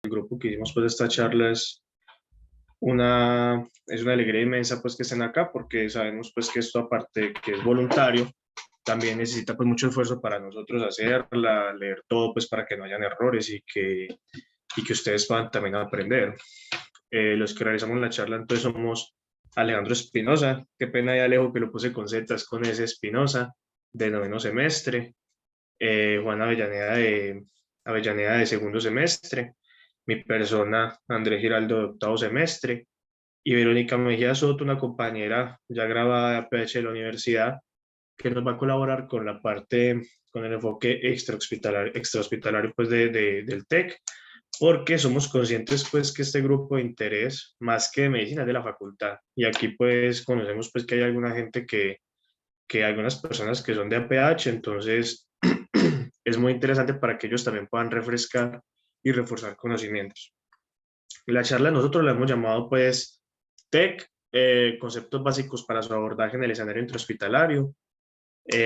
El grupo que hicimos pues esta charla es una alegría inmensa pues que estén acá porque sabemos pues que esto aparte de que es voluntario, también necesita pues mucho esfuerzo para nosotros hacerla, leer todo pues para que no hayan errores y que ustedes puedan también aprender. Los que realizamos la charla entonces somos Alejandro Espinosa, qué pena ya Alejo que lo puse con Z, es con S Espinosa, de noveno semestre, Juan Avellaneda de segundo semestre, mi persona Andrés Giraldo de octavo semestre y Verónica Mejía Soto, una compañera ya graduada de APH de la universidad, que nos va a colaborar con la parte, con el enfoque extrahospitalario pues del TEC, porque somos conscientes pues que este grupo de interés, más que de medicina, es de la facultad. Y aquí pues conocemos pues que hay alguna gente que hay algunas personas que son de APH, entonces es muy interesante para que ellos también puedan refrescar y reforzar conocimientos. La charla nosotros la hemos llamado pues TEC, conceptos básicos para su abordaje en el escenario intrahospitalario,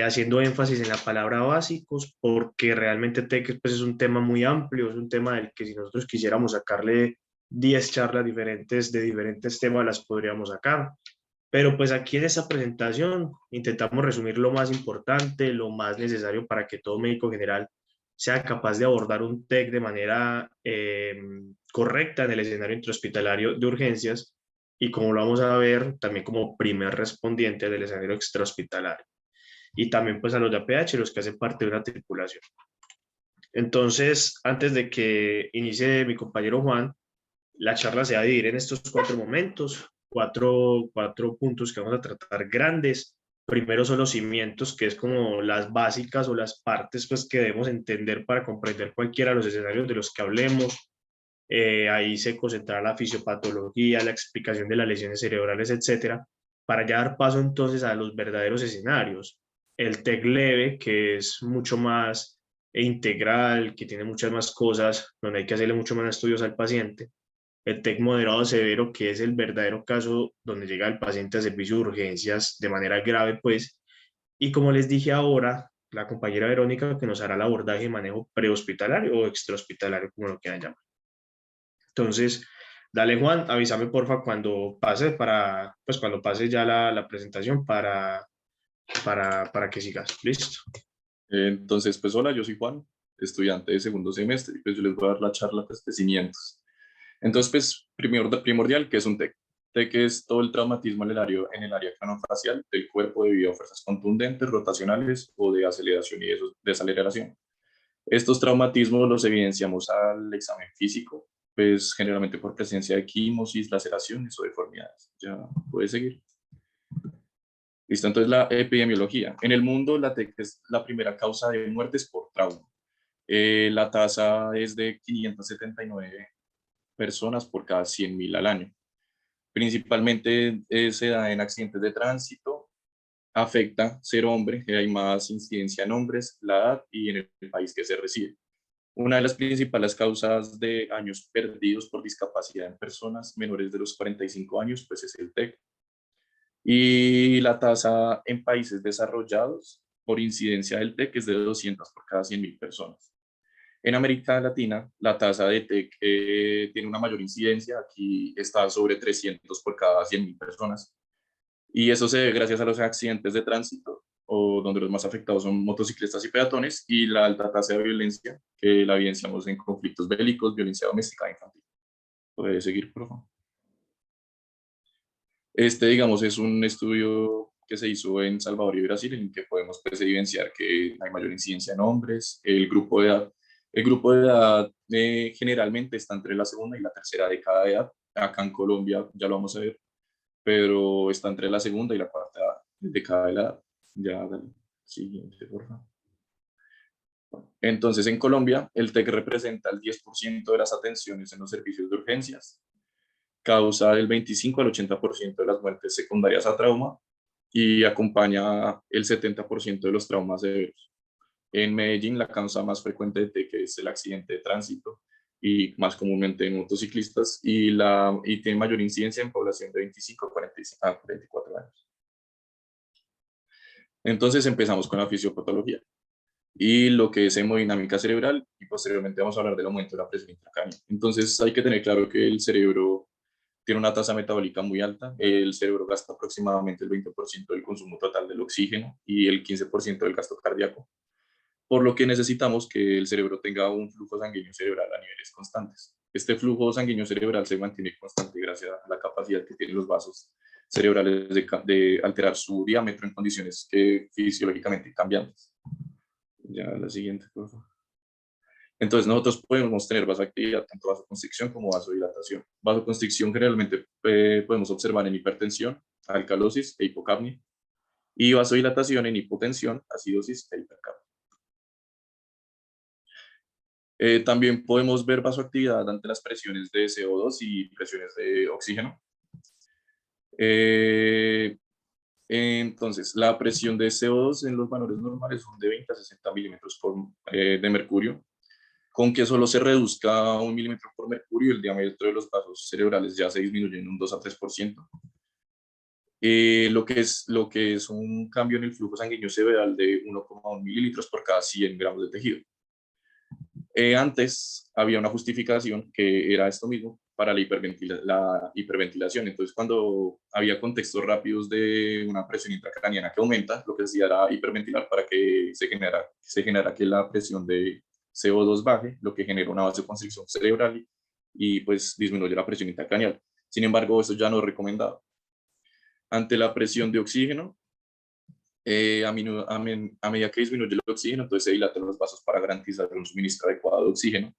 haciendo énfasis en la palabra básicos, porque realmente TEC pues, es un tema muy amplio, es un tema del que si nosotros quisiéramos sacarle 10 charlas diferentes de diferentes temas, las podríamos sacar. Pero pues aquí en esta presentación intentamos resumir lo más importante, lo más necesario para que todo médico general sea capaz de abordar un TEC de manera correcta en el escenario intrahospitalario de urgencias y como lo vamos a ver, también como primer respondiente del escenario extrahospitalario. Y también pues a los de APH, los que hacen parte de una tripulación. Entonces, antes de que inicie mi compañero Juan, la charla se va a dividir en estos cuatro momentos, cuatro puntos que vamos a tratar grandes. Primero son los cimientos, que es como las básicas o las partes pues, que debemos entender para comprender cualquiera de los escenarios de los que hablemos. Ahí se concentrará la fisiopatología, la explicación de las lesiones cerebrales, etcétera, para ya dar paso entonces a los verdaderos escenarios. El TEC leve, que es mucho más integral, que tiene muchas más cosas, donde hay que hacerle mucho más estudios al paciente. El TEC moderado severo, que es el verdadero caso donde llega el paciente a servicio de urgencias de manera grave, pues. Y como les dije ahora, la compañera Verónica que nos hará el abordaje y manejo prehospitalario o extrahospitalario, como lo quieran llamar. Entonces, dale Juan, avísame porfa cuando pase pues cuando pase ya la presentación para que sigas. Listo. Entonces, pues hola, yo soy Juan, estudiante de segundo semestre, y pues yo les voy a dar la charla pues, de cimientos. Entonces, pues primordial, ¿qué es un TEC? TEC es todo el traumatismo en el área craniofacial del cuerpo debido a fuerzas contundentes, rotacionales o de aceleración y desaceleración. Estos traumatismos los evidenciamos al examen físico, pues generalmente por presencia de quimosis, laceraciones o deformidades. Ya puede seguir. Listo, entonces la epidemiología. En el mundo, la TEC es la primera causa de muertes por trauma. La tasa es de 579 personas por cada 100.000 al año. Principalmente se da en accidentes de tránsito, afecta ser hombre, hay más incidencia en hombres, la edad y en el país que se reside. Una de las principales causas de años perdidos por discapacidad en personas menores de los 45 años, pues es el TEC. Y la tasa en países desarrollados por incidencia del TEC es de 200 por cada 100.000 personas. En América Latina, la tasa de TEC tiene una mayor incidencia, aquí está sobre 300 por cada 100.000 personas. Y eso se debe gracias a los accidentes de tránsito, o donde los más afectados son motociclistas y peatones, y la alta tasa de violencia, que la evidenciamos en conflictos bélicos, violencia doméstica e infantil. Puede seguir, por favor. Este, digamos, es un estudio que se hizo en Salvador y Brasil, en que podemos pues, evidenciar que hay mayor incidencia en hombres. El grupo de edad generalmente está entre la segunda y la tercera década de edad. Acá en Colombia ya lo vamos a ver, pero está entre la segunda y la cuarta década de la edad. Ya, dale, siguiente, por favor. Entonces, en Colombia, el TEC representa el 10% de las atenciones en los servicios de urgencias, causa el 25 al 80% de las muertes secundarias a trauma y acompaña el 70% de los traumas severos. En Medellín, la causa más frecuente de TEC es el accidente de tránsito y más comúnmente en motociclistas y tiene mayor incidencia en población de 25 a 44 años. Entonces empezamos con la fisiopatología. y lo que es hemodinámica cerebral, y posteriormente vamos a hablar del aumento de la presión intracránea. Entonces hay que tener claro que el cerebro tiene una tasa metabólica muy alta. El cerebro gasta aproximadamente el 20% del consumo total del oxígeno y el 15% del gasto cardíaco, por lo que necesitamos que el cerebro tenga un flujo sanguíneo cerebral a niveles constantes. Este flujo sanguíneo cerebral se mantiene constante gracias a la capacidad que tienen los vasos cerebrales de alterar su diámetro en condiciones que fisiológicamente cambiantes. Ya la siguiente, por favor. Entonces, nosotros podemos tener vasoactividad, tanto vasoconstricción como vasodilatación. Vasoconstricción generalmente podemos observar en hipertensión, alcalosis e hipocapnia, y vasodilatación en hipotensión, acidosis e hipercapnia. También podemos ver vasoactividad ante las presiones de CO2 y presiones de oxígeno. Entonces, la presión de CO2 en los valores normales son de 20 a 60 milímetros de mercurio. Con que solo se reduzca 1 milímetro por mercurio, el diámetro de los vasos cerebrales ya se disminuye en un 2 a 3%. Lo que es un cambio en el flujo sanguíneo cerebral de 1,1 mililitros por cada 100 gramos de tejido. Antes había una justificación que era esto mismo para la hiperventilación. Entonces, cuando había contextos rápidos de una presión intracraniana que aumenta, lo que se hacía era hiperventilar para que se genera que la presión de CO2 baje, lo que genera una vasoconstricción cerebral y pues disminuye la presión intracraneal. Sin embargo, eso ya no es recomendado. Ante la presión de oxígeno, a medida que disminuye el oxígeno, entonces se dilatan los vasos para garantizar un suministro adecuado de oxígeno.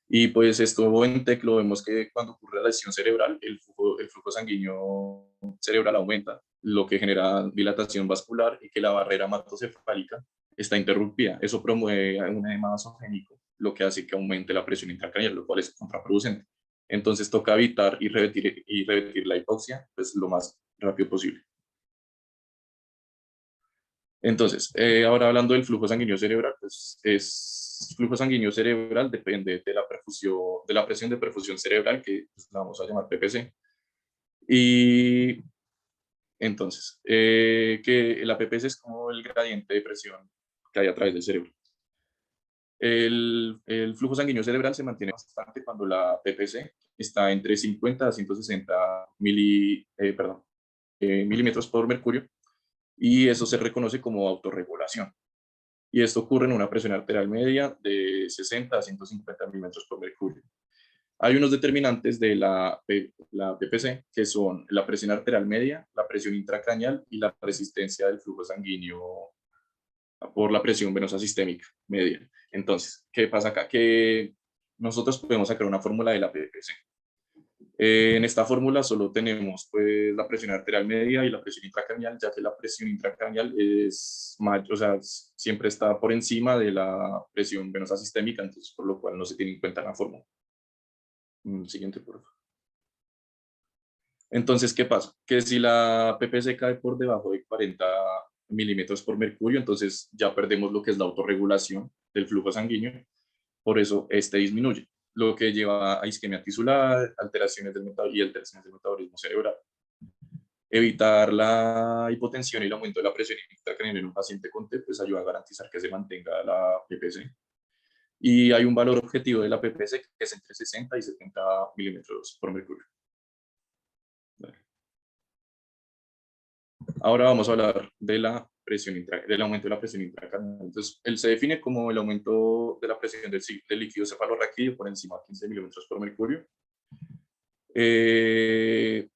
Y pues esto en TEC lo vemos que cuando ocurre la lesión cerebral, el flujo sanguíneo cerebral aumenta, lo que genera dilatación vascular y que la barrera hematocefálica está interrumpida. Eso promueve un edema vasogénico, lo que hace que aumente la presión intracraneal, lo cual es contraproducente. Entonces toca evitar y revertir la hipoxia pues, lo más rápido posible. Entonces, ahora hablando del flujo sanguíneo cerebral, pues flujo sanguíneo cerebral depende de la perfusión, de la presión de perfusión cerebral, que pues, la vamos a llamar PPC. Y entonces, que la PPC es como el gradiente de presión que hay a través del cerebro. El flujo sanguíneo cerebral se mantiene constante cuando la PPC está entre 50 a 160 milímetros por mercurio, y eso se reconoce como autorregulación. Y esto ocurre en una presión arterial media de 60 a 150 milímetros por mercurio. Hay unos determinantes de la PPC, que son la presión arterial media, la presión intracraneal y la resistencia del flujo sanguíneo por la presión venosa sistémica media. Entonces, ¿qué pasa acá? Que nosotros podemos sacar una fórmula de la PPC. En esta fórmula solo tenemos pues, la presión arterial media y la presión intracraneal, ya que la presión intracraneal es o sea, siempre está por encima de la presión venosa sistémica, entonces por lo cual no se tiene en cuenta en la fórmula. Siguiente, por favor. Entonces, ¿qué pasa? Que si la PPC cae por debajo de 40 milímetros por mercurio, entonces ya perdemos lo que es la autorregulación del flujo sanguíneo, por eso este disminuye, lo que lleva a isquemia tisular, alteraciones y alteraciones del metabolismo cerebral. Evitar la hipotensión y el aumento de la presión intracraneal en un paciente con TEP pues ayuda a garantizar que se mantenga la PPC. Y hay un valor objetivo de la PPC que es entre 60 y 70 milímetros por mercurio. Ahora vamos a hablar de del aumento de la presión intracraneal. Entonces, él se define como el aumento de la presión del líquido cefalorraquídeo por encima de 15 milímetros por mercurio. ¿Qué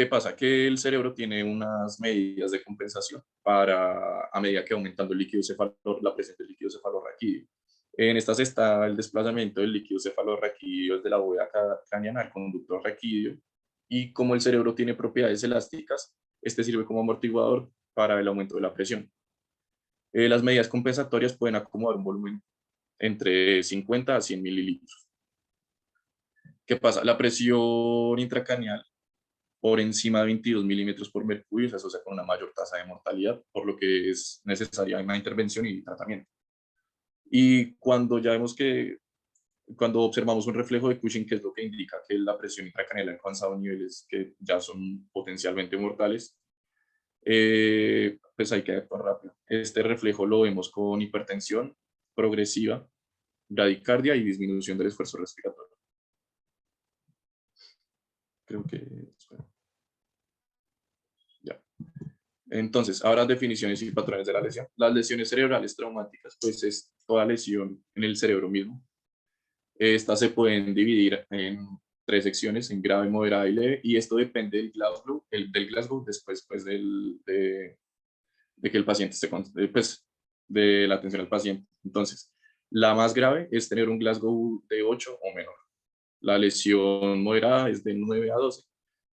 pasa? Que el cerebro tiene unas medidas de compensación a medida que aumentando la presión del líquido cefalorraquídeo. En estas está el desplazamiento del líquido cefalorraquídeo desde la bóveda craneana al conducto raquídeo, y como el cerebro tiene propiedades elásticas, este sirve como amortiguador para el aumento de la presión. Las medidas compensatorias pueden acomodar un volumen entre 50 a 100 mililitros. ¿Qué pasa? La presión intracraneal por encima de 22 milímetros por mercurio se asocia con una mayor tasa de mortalidad, por lo que es necesaria una intervención y tratamiento. Y cuando observamos un reflejo de Cushing, que es lo que indica que la presión intracraneal ha alcanzado niveles que ya son potencialmente mortales, pues hay que actuar rápido. Este reflejo lo vemos con hipertensión progresiva, bradicardia y disminución del esfuerzo respiratorio. Creo que... espera. Ya. Entonces, ahora definiciones y patrones de la lesión. Las lesiones cerebrales traumáticas, pues es toda lesión en el cerebro mismo. Estas se pueden dividir en tres secciones, en grave, moderada y leve, y esto depende del Glasgow después pues, de que el paciente pues, de la atención al paciente. Entonces, la más grave es tener un Glasgow de 8 o menor. La lesión moderada es de 9 a 12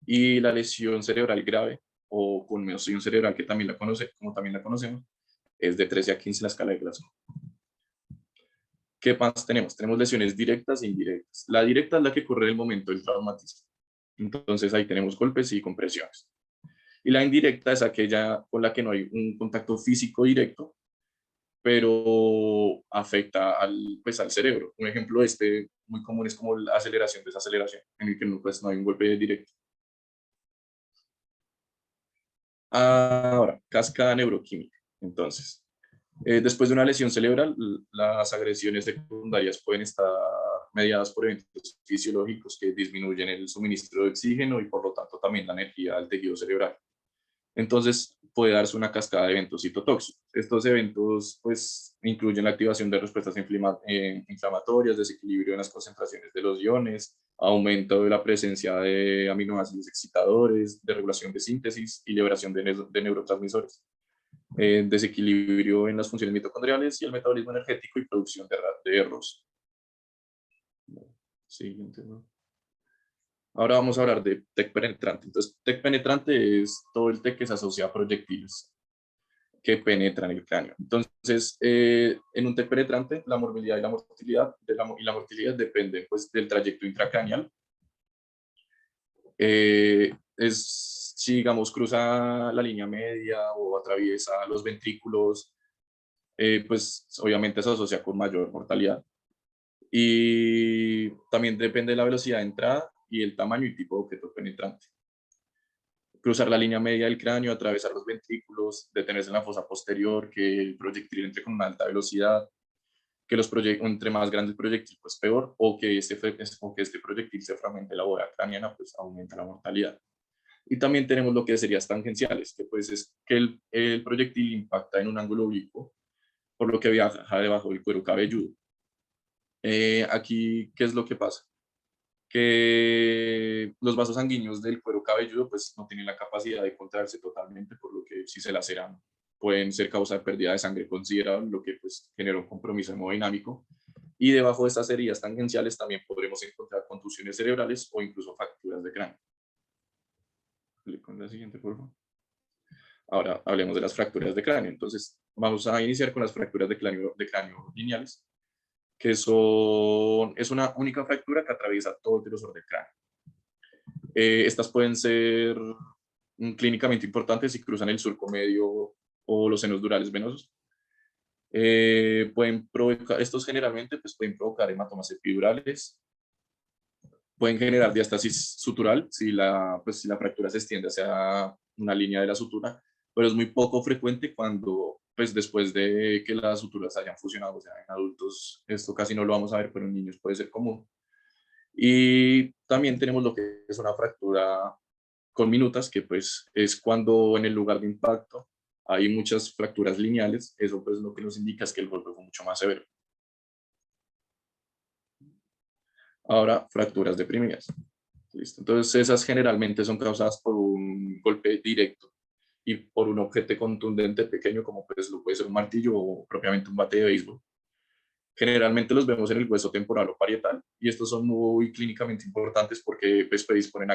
y la lesión cerebral grave o conmoción cerebral, que también como también la conocemos, es de 13 a 15 en la escala de Glasgow. ¿Qué más tenemos? Tenemos lesiones directas e indirectas. La directa es la que ocurre en el momento del traumatismo. Entonces ahí tenemos golpes y compresiones. Y la indirecta es aquella con la que no hay un contacto físico directo, pero afecta pues, al cerebro. Un ejemplo muy común es como la aceleración, desaceleración, en el que pues, no hay un golpe directo. Ahora, cascada neuroquímica. Entonces, después de una lesión cerebral, las agresiones secundarias pueden estar mediadas por eventos fisiológicos que disminuyen el suministro de oxígeno y por lo tanto también la energía del tejido cerebral. Entonces puede darse una cascada de eventos citotóxicos. Estos eventos pues incluyen la activación de respuestas inflamatorias, desequilibrio en las concentraciones de los iones, aumento de la presencia de aminoácidos excitadores, de regulación de síntesis y liberación de neurotransmisores, desequilibrio en las funciones mitocondriales y el metabolismo energético y producción de ROS. Siguiente, ¿no? Ahora vamos a hablar de TEC penetrante. Entonces, TEC penetrante es todo el TEC que se asocia a proyectiles que penetran el cráneo. Entonces, en un TEC penetrante, la morbilidad y la mortalidad dependen pues, del trayecto intracraneal. Si, digamos, cruza la línea media o atraviesa los ventrículos, pues obviamente se asocia con mayor mortalidad. Y también depende de la velocidad de entrada y el tamaño y tipo de objeto penetrante. Cruzar la línea media del cráneo, atravesar los ventrículos, detenerse en la fosa posterior, que el proyectil entre con una alta velocidad, que entre más grande el proyectil, pues peor, o que este proyectil se fragmente la bóveda craneana, pues aumenta la mortalidad. Y también tenemos lo que serían tangenciales, que pues es que el proyectil impacta en un ángulo oblicuo, por lo que viaja debajo del cuero cabelludo. Aquí, ¿qué es lo que pasa? Que los vasos sanguíneos del cuero cabelludo pues no tienen la capacidad de contraerse totalmente, por lo que si se laceran pueden ser causa de pérdida de sangre considerable, lo que pues genera un compromiso hemodinámico. Y debajo de estas heridas tangenciales también podremos encontrar contusiones cerebrales o incluso fracturas de cráneo. Con la siguiente, por favor. Ahora hablemos de las fracturas de cráneo. Entonces vamos a iniciar con las fracturas de cráneo lineales, que es una única fractura que atraviesa todo el grosor del cráneo. Estas pueden ser clínicamente importantes si cruzan el surco medio o los senos durales venosos. Estos generalmente pues, pueden provocar hematomas epidurales, pueden generar diástasis sutural pues, si la fractura se extiende hacia una línea de la sutura, pero es muy poco frecuente cuando pues, después de que las suturas hayan fusionado. O sea, en adultos esto casi no lo vamos a ver, pero en niños puede ser común. Y también tenemos lo que es una fractura con minutas, que pues es cuando en el lugar de impacto hay muchas fracturas lineales. Eso pues lo que nos indica es que el golpe fue mucho más severo. Ahora, fracturas deprimidas. ¿Listo? Entonces esas generalmente son causadas por un golpe directo y por un objeto contundente pequeño, como pues lo puede ser un martillo o propiamente un bate de béisbol. Generalmente los vemos en el hueso temporal o parietal, y estos son muy clínicamente importantes porque pues, predisponen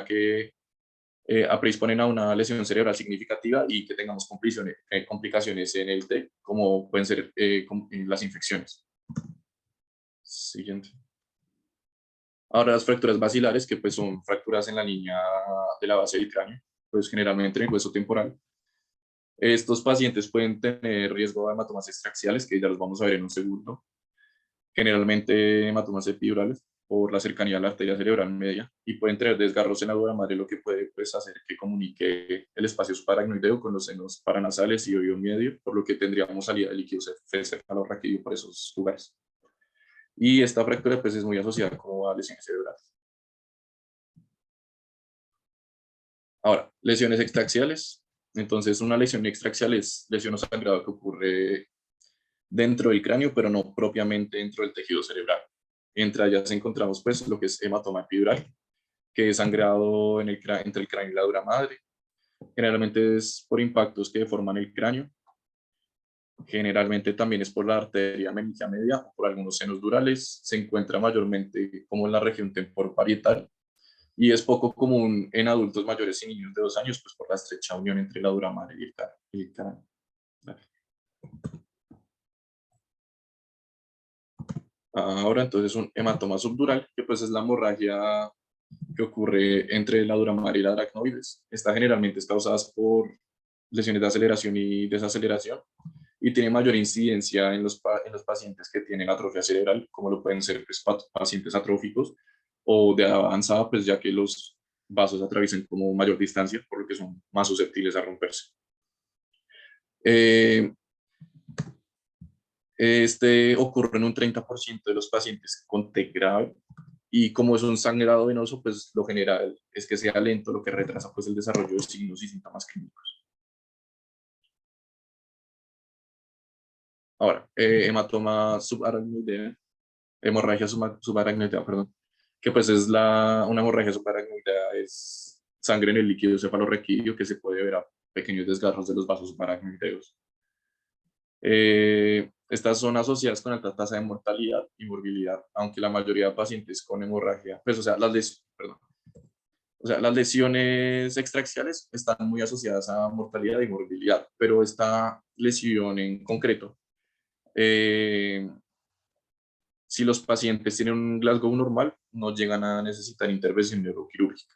a una lesión cerebral significativa y que tengamos complicaciones en el TEC, como pueden ser las infecciones. Siguiente. Ahora las fracturas basilares, que pues son fracturas en la línea de la base del cráneo, pues generalmente en el hueso temporal. Estos pacientes pueden tener riesgo de hematomas extraxiales, que ya los vamos a ver en un segundo. Generalmente hematomas epidurales, por la cercanía a la arteria cerebral media y pueden tener desgarros en la dura madre, lo que puede pues, hacer que comunique el espacio subaracnoideo con los senos paranasales y oído medio, por lo que tendríamos salida de líquido cefalorraquídeo por esos lugares. Y esta fractura pues, es muy asociada como a lesiones cerebrales. Ahora, lesiones extraaxiales. Entonces, una lesión extraaxial es lesión o sangrado que ocurre dentro del cráneo, pero no propiamente dentro del tejido cerebral. Entre ellas encontramos pues lo que es hematoma epidural, que es sangrado entre el cráneo y la dura madre. Generalmente es por impactos que deforman el cráneo. Generalmente también es por la arteria meningia media o por algunos senos durales. Se encuentra mayormente como en la región temporoparietal y es poco común en adultos mayores y niños de 2 años, pues por la estrecha unión entre la dura madre y el cráneo. Ahora entonces un hematoma subdural, que pues es la hemorragia que ocurre entre la dura madre y la aracnoides. Está generalmente es causada por lesiones de aceleración y desaceleración y tiene mayor incidencia en los pacientes que tienen atrofia cerebral, como lo pueden ser pues, pacientes atróficos o de avanzada, pues ya que los vasos atraviesan como mayor distancia, por lo que son más susceptibles a romperse. Eh, Este ocurre en un 30% de los pacientes con TEC grave y como es un sangrado venoso, pues lo general es que sea lento, lo que retrasa pues el desarrollo de signos y síntomas clínicos. Ahora, hematoma subaracnoidea, hemorragia subaracnoidea, perdón, que pues es una hemorragia subaracnoidea, es sangre en el líquido cefalorraquídeo que se puede ver a pequeños desgarros de los vasos subaracnoideos. Estas son asociadas con alta tasa de mortalidad y morbilidad, aunque la mayoría de pacientes con hemorragia, pues, las lesiones extraaxiales están muy asociadas a mortalidad y morbilidad, pero esta lesión en concreto, eh, si los pacientes tienen un Glasgow normal, no llegan a necesitar intervención neuroquirúrgica.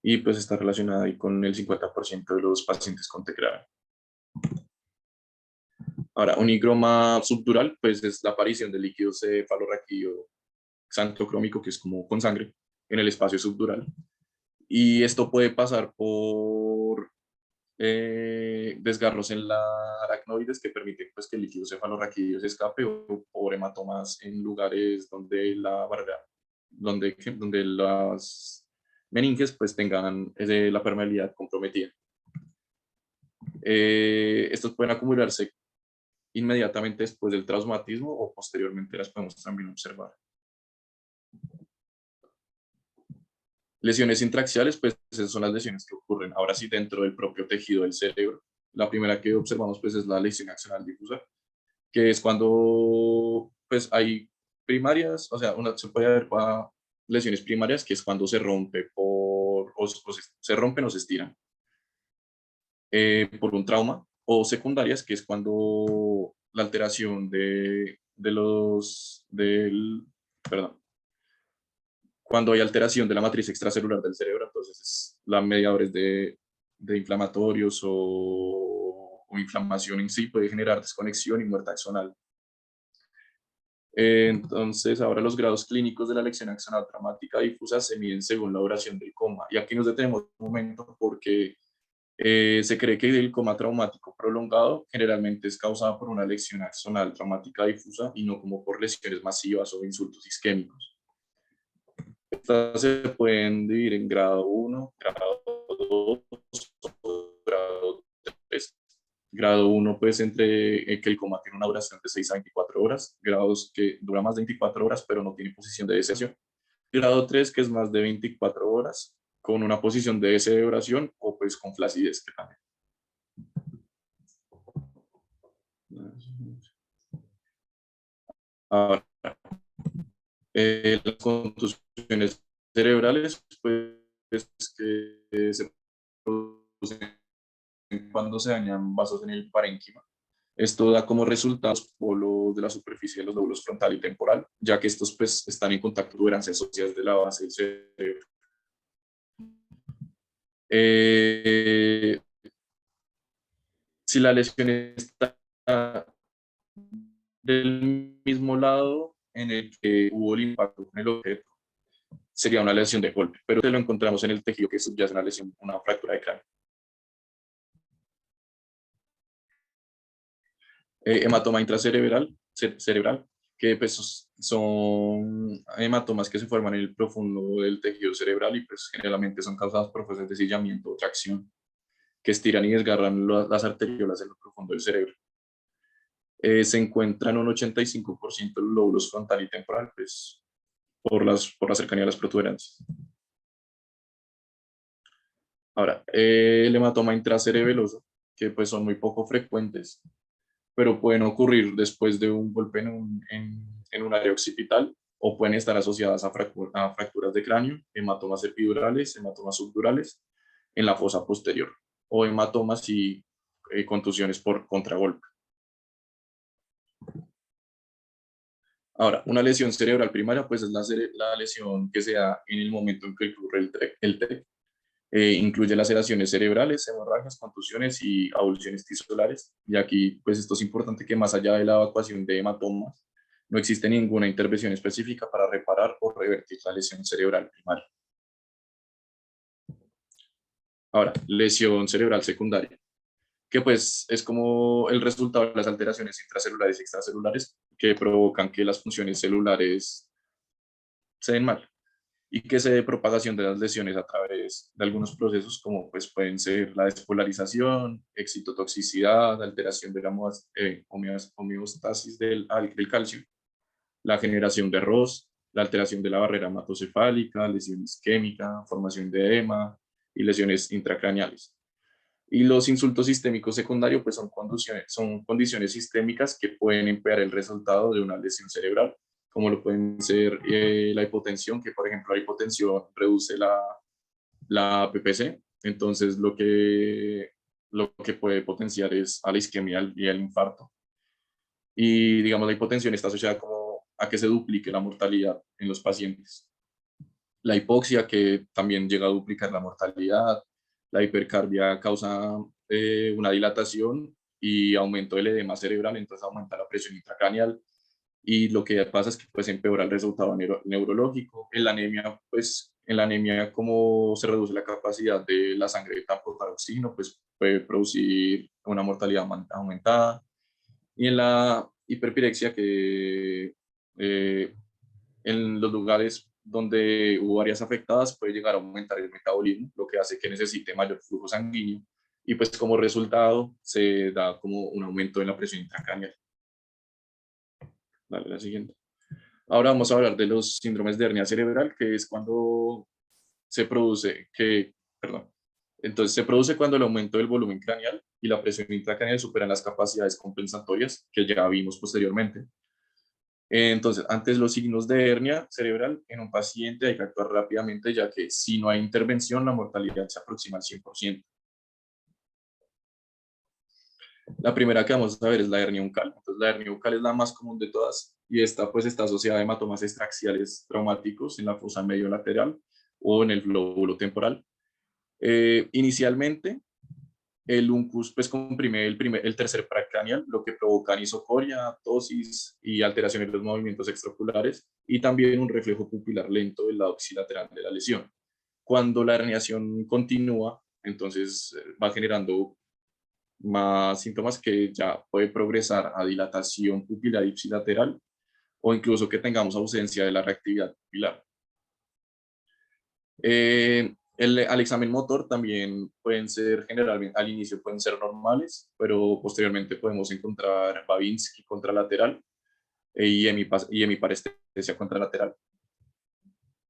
Y pues está relacionada ahí con el 50% de los pacientes con TEC grave. Ahora, un higroma subdural, pues es la aparición de líquido cefalorraquídeo xantocrómico, que es como con sangre, en el espacio subdural. Y esto puede pasar por desgarros en la aracnoides que permiten pues, que el líquido cefalorraquídeo se escape o por hematomas en lugares donde la barrera, donde las meninges pues tengan la permeabilidad comprometida. Estos pueden acumularse inmediatamente después del traumatismo o posteriormente las podemos también observar. Lesiones intraaxiales, pues esas son las lesiones que ocurren ahora sí dentro del propio tejido del cerebro. La primera que observamos pues es la lesión axonal difusa, que es cuando pues hay primarias, o sea, se puede ver lesiones primarias, que es cuando se rompe se rompen o se estiran por un trauma, o secundarias, que es cuando la alteración perdón, cuando hay alteración de la matriz extracelular del cerebro, entonces la mediadores de inflamatorios o inflamación en sí puede generar desconexión y muerte axonal. Entonces, ahora los grados clínicos de la lesión axonal traumática difusa se miden según la duración del coma. Y aquí nos detenemos un momento porque se cree que el coma traumático prolongado generalmente es causado por una lesión axonal traumática difusa y no como por lesiones masivas o insultos isquémicos. Estas se pueden dividir en grado 1, grado 2 o grado 3. Grado 1, pues entre que el coma tiene una duración de 6 a 24 horas. Grado 2, que dura más de 24 horas, pero no tiene posición de deseación. Grado 3, que es más de 24 horas, con una posición de descerebración o pues con flacidez que también. Ahora, las contusiones cerebrales, pues que se producen cuando se dañan vasos en el parénquima. Esto da como resultados polos de la superficie de los lóbulos frontal y temporal, ya que estos pues, están en contacto con tuberancias socias de la base del cerebro. Si la lesión está del mismo lado en el que hubo el impacto con el objeto, sería una lesión de golpe, pero lo encontramos en el tejido que subyace una lesión, una fractura de cráneo. Hematoma intracerebral, cerebral, que pues son hematomas que se forman en el profundo del tejido cerebral y pues generalmente son causadas por fuerzas de sillamiento o tracción que estiran y desgarran las arteriolas en lo profundo del cerebro. Se encuentran un 85% de los lóbulos frontal y temporal, pues por la cercanía de las protuberancias. Ahora, el hematoma intracerebeloso, que pues son muy poco frecuentes, pero pueden ocurrir después de un golpe en un área occipital o pueden estar asociadas a fracturas de cráneo, hematomas epidurales, hematomas subdurales en la fosa posterior o hematomas y contusiones por contragolpe. Ahora, una lesión cerebral primaria, pues es la lesión que se da en el momento en que ocurre el TEC. Incluye laceraciones cerebrales, hemorragias, contusiones y avulsiones tisulares. Y aquí, pues esto es importante que más allá de la evacuación de hematomas, no existe ninguna intervención específica para reparar o revertir la lesión cerebral primaria. Ahora, lesión cerebral secundaria, que pues es como el resultado de las alteraciones intracelulares y extracelulares que provocan que las funciones celulares se den mal y que se dé propagación de las lesiones a través de algunos procesos como pues pueden ser la despolarización, excitotoxicidad, alteración de la homeostasis del calcio, la generación de ROS, la alteración de la barrera hematocefálica, lesión isquémica, formación de edema y lesiones intracraneales. Y los insultos sistémicos secundarios pues son condiciones sistémicas que pueden empeorar el resultado de una lesión cerebral, como lo pueden ser la hipotensión, que por ejemplo la hipotensión reduce la PPC, entonces lo que puede potenciar es a la isquemia y al infarto. Y digamos la hipotensión está asociada como a que se duplique la mortalidad en los pacientes. La hipoxia, que también llega a duplicar la mortalidad. La hipercarbia causa una dilatación y aumento del edema cerebral, entonces aumenta la presión intracraneal. Y lo que pasa es que pues empeora el resultado neurológico. En la anemia, pues en la anemia como se reduce la capacidad de la sangre de transportar oxígeno, pues puede producir una mortalidad aumentada. Y en la hiperpirexia, que en los lugares donde hubo áreas afectadas puede llegar a aumentar el metabolismo, lo que hace que necesite mayor flujo sanguíneo y pues como resultado se da como un aumento en la presión intracraneal. Dale, la siguiente. Ahora vamos a hablar de los síndromes de hernia cerebral, que es cuando se produce, perdón, entonces se produce cuando el aumento del volumen craneal y la presión intracraneal superan las capacidades compensatorias que ya vimos posteriormente. Entonces, antes los signos de hernia cerebral en un paciente hay que actuar rápidamente, ya que si no hay intervención, la mortalidad se aproxima al 100%. La primera que vamos a ver es la hernia uncal. Entonces, la hernia uncal es la más común de todas y esta pues está asociada a hematomas extraxiales traumáticos en la fosa medio lateral o en el lóbulo temporal. Inicialmente, el uncus pues comprime el tercer paracraneal, lo que provoca anisocoria, tosis y alteraciones de los movimientos extraoculares y también un reflejo pupilar lento del lado oxilateral de la lesión. Cuando la herniación continúa, entonces va generando más síntomas que ya puede progresar a dilatación pupilar ipsilateral o incluso que tengamos ausencia de la reactividad pupilar. Al examen motor también pueden ser generalmente, al inicio pueden ser normales, pero posteriormente podemos encontrar Babinski contralateral y hemiparestesia contralateral.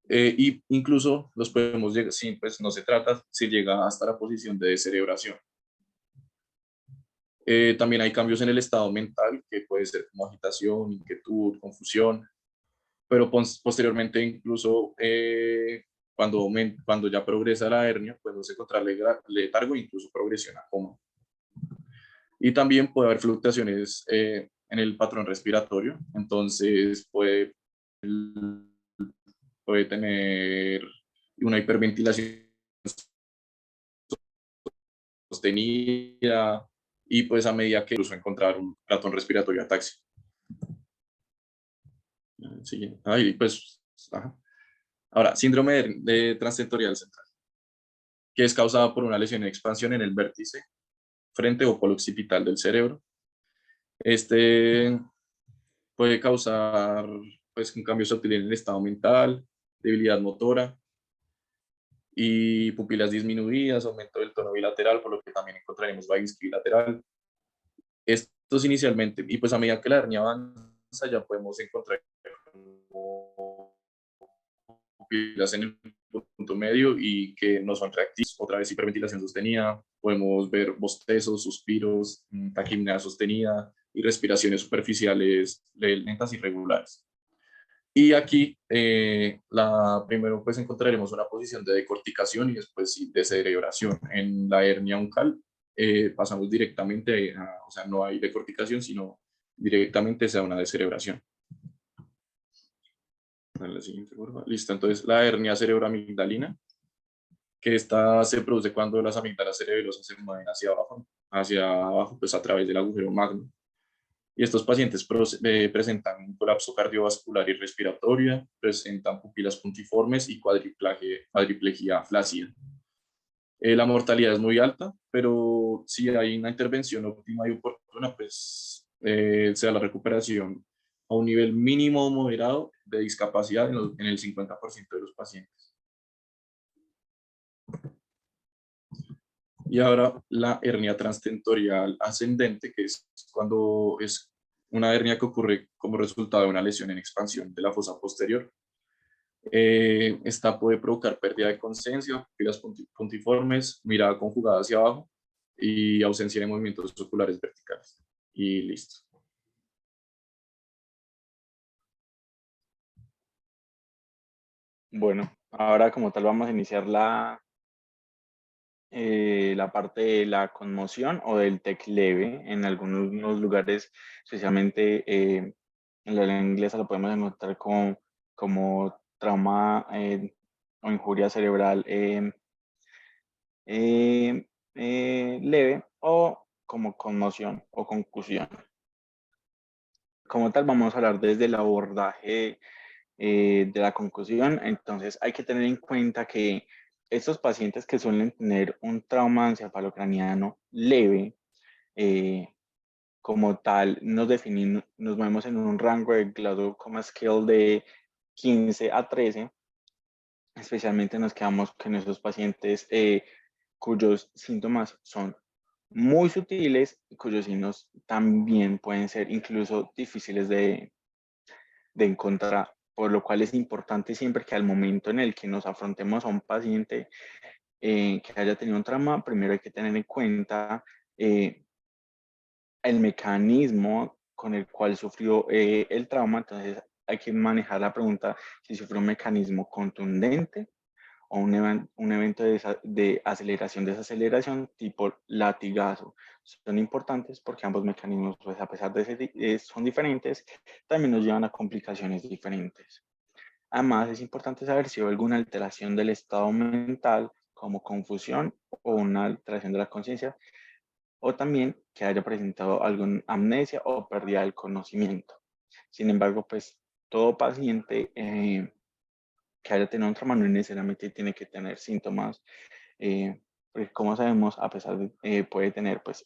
Y incluso los podemos llegar, sí, pues no se trata, si llega hasta la posición de descerebración. También hay cambios en el estado mental, que puede ser como agitación, inquietud, confusión, pero posteriormente incluso cuando ya progresa la hernia, podemos encontrar letargo e incluso progresión a coma. Y también puede haber fluctuaciones en el patrón respiratorio, entonces puede tener una hiperventilación sostenida y pues a medida que incluso encontrar un patrón respiratorio ataxia. Sí, ahí pues, ajá. Ahora, síndrome de transtentorial central, que es causada por una lesión en expansión en el vértice, frente o polo occipital del cerebro. Este puede causar pues un cambio sutil en el estado mental, debilidad motora y pupilas disminuidas, aumento del tono bilateral, por lo que también encontraremos Vygotsky bilateral. Estos inicialmente, y pues a medida que la hernia avanza, ya podemos encontrar pupilas en el punto medio y que no son reactivos. Otra vez hiperventilación sostenida, podemos ver bostezos, suspiros, taquimia sostenida y respiraciones superficiales lentas y regulares. Y aquí, primero pues encontraremos una posición de decorticación y después sí, de cerebración. En la hernia uncal pasamos directamente o sea, no hay decorticación, sino directamente se da una descerebración. La siguiente curva. Listo, entonces la hernia cerebroamigdalina, que esta se produce cuando las amígdalas cerebelosas se mueven hacia abajo, pues a través del agujero magno. Y estos pacientes presentan un colapso cardiovascular y respiratoria, presentan pupilas puntiformes y cuadriplejía flácida. La mortalidad es muy alta, pero si hay una intervención óptima y oportuna, pues se da la recuperación a un nivel mínimo o moderado de discapacidad en el 50% de los pacientes. Y ahora la hernia transtentorial ascendente, que es cuando es una hernia que ocurre como resultado de una lesión en expansión de la fosa posterior. Esta puede provocar pérdida de conciencia, pupilas puntiformes, mirada conjugada hacia abajo y ausencia de movimientos oculares verticales. Y listo. Bueno, ahora como tal vamos a iniciar la parte de la conmoción o del TEC leve. En algunos lugares, especialmente en la lengua inglesa, lo podemos encontrar como trauma o injuria cerebral leve o como conmoción o concusión. Como tal, vamos a hablar desde el abordaje de la concusión. Entonces, hay que tener en cuenta que estos pacientes que suelen tener un trauma encefalocraniano leve, eh, como tal, nos movemos en un rango de Glaucoma Scale de 15 a 13. Especialmente nos quedamos con esos pacientes cuyos síntomas son muy sutiles y cuyos signos también pueden ser incluso difíciles de encontrar, por lo cual es importante siempre que al momento en el que nos afrontemos a un paciente que haya tenido un trauma, primero hay que tener en cuenta el mecanismo con el cual sufrió el trauma. Entonces hay que manejar la pregunta si sufrió un mecanismo contundente o un evento de aceleración, desaceleración tipo latigazo. Son importantes porque ambos mecanismos, pues a pesar de ser son diferentes, también nos llevan a complicaciones diferentes. Además, es importante saber si hubo alguna alteración del estado mental, como confusión o una alteración de la conciencia, o también que haya presentado alguna amnesia o pérdida del conocimiento. Sin embargo, pues todo paciente que haya tenido un trauma no necesariamente tiene que tener síntomas, porque como sabemos, a pesar de, puede tener pues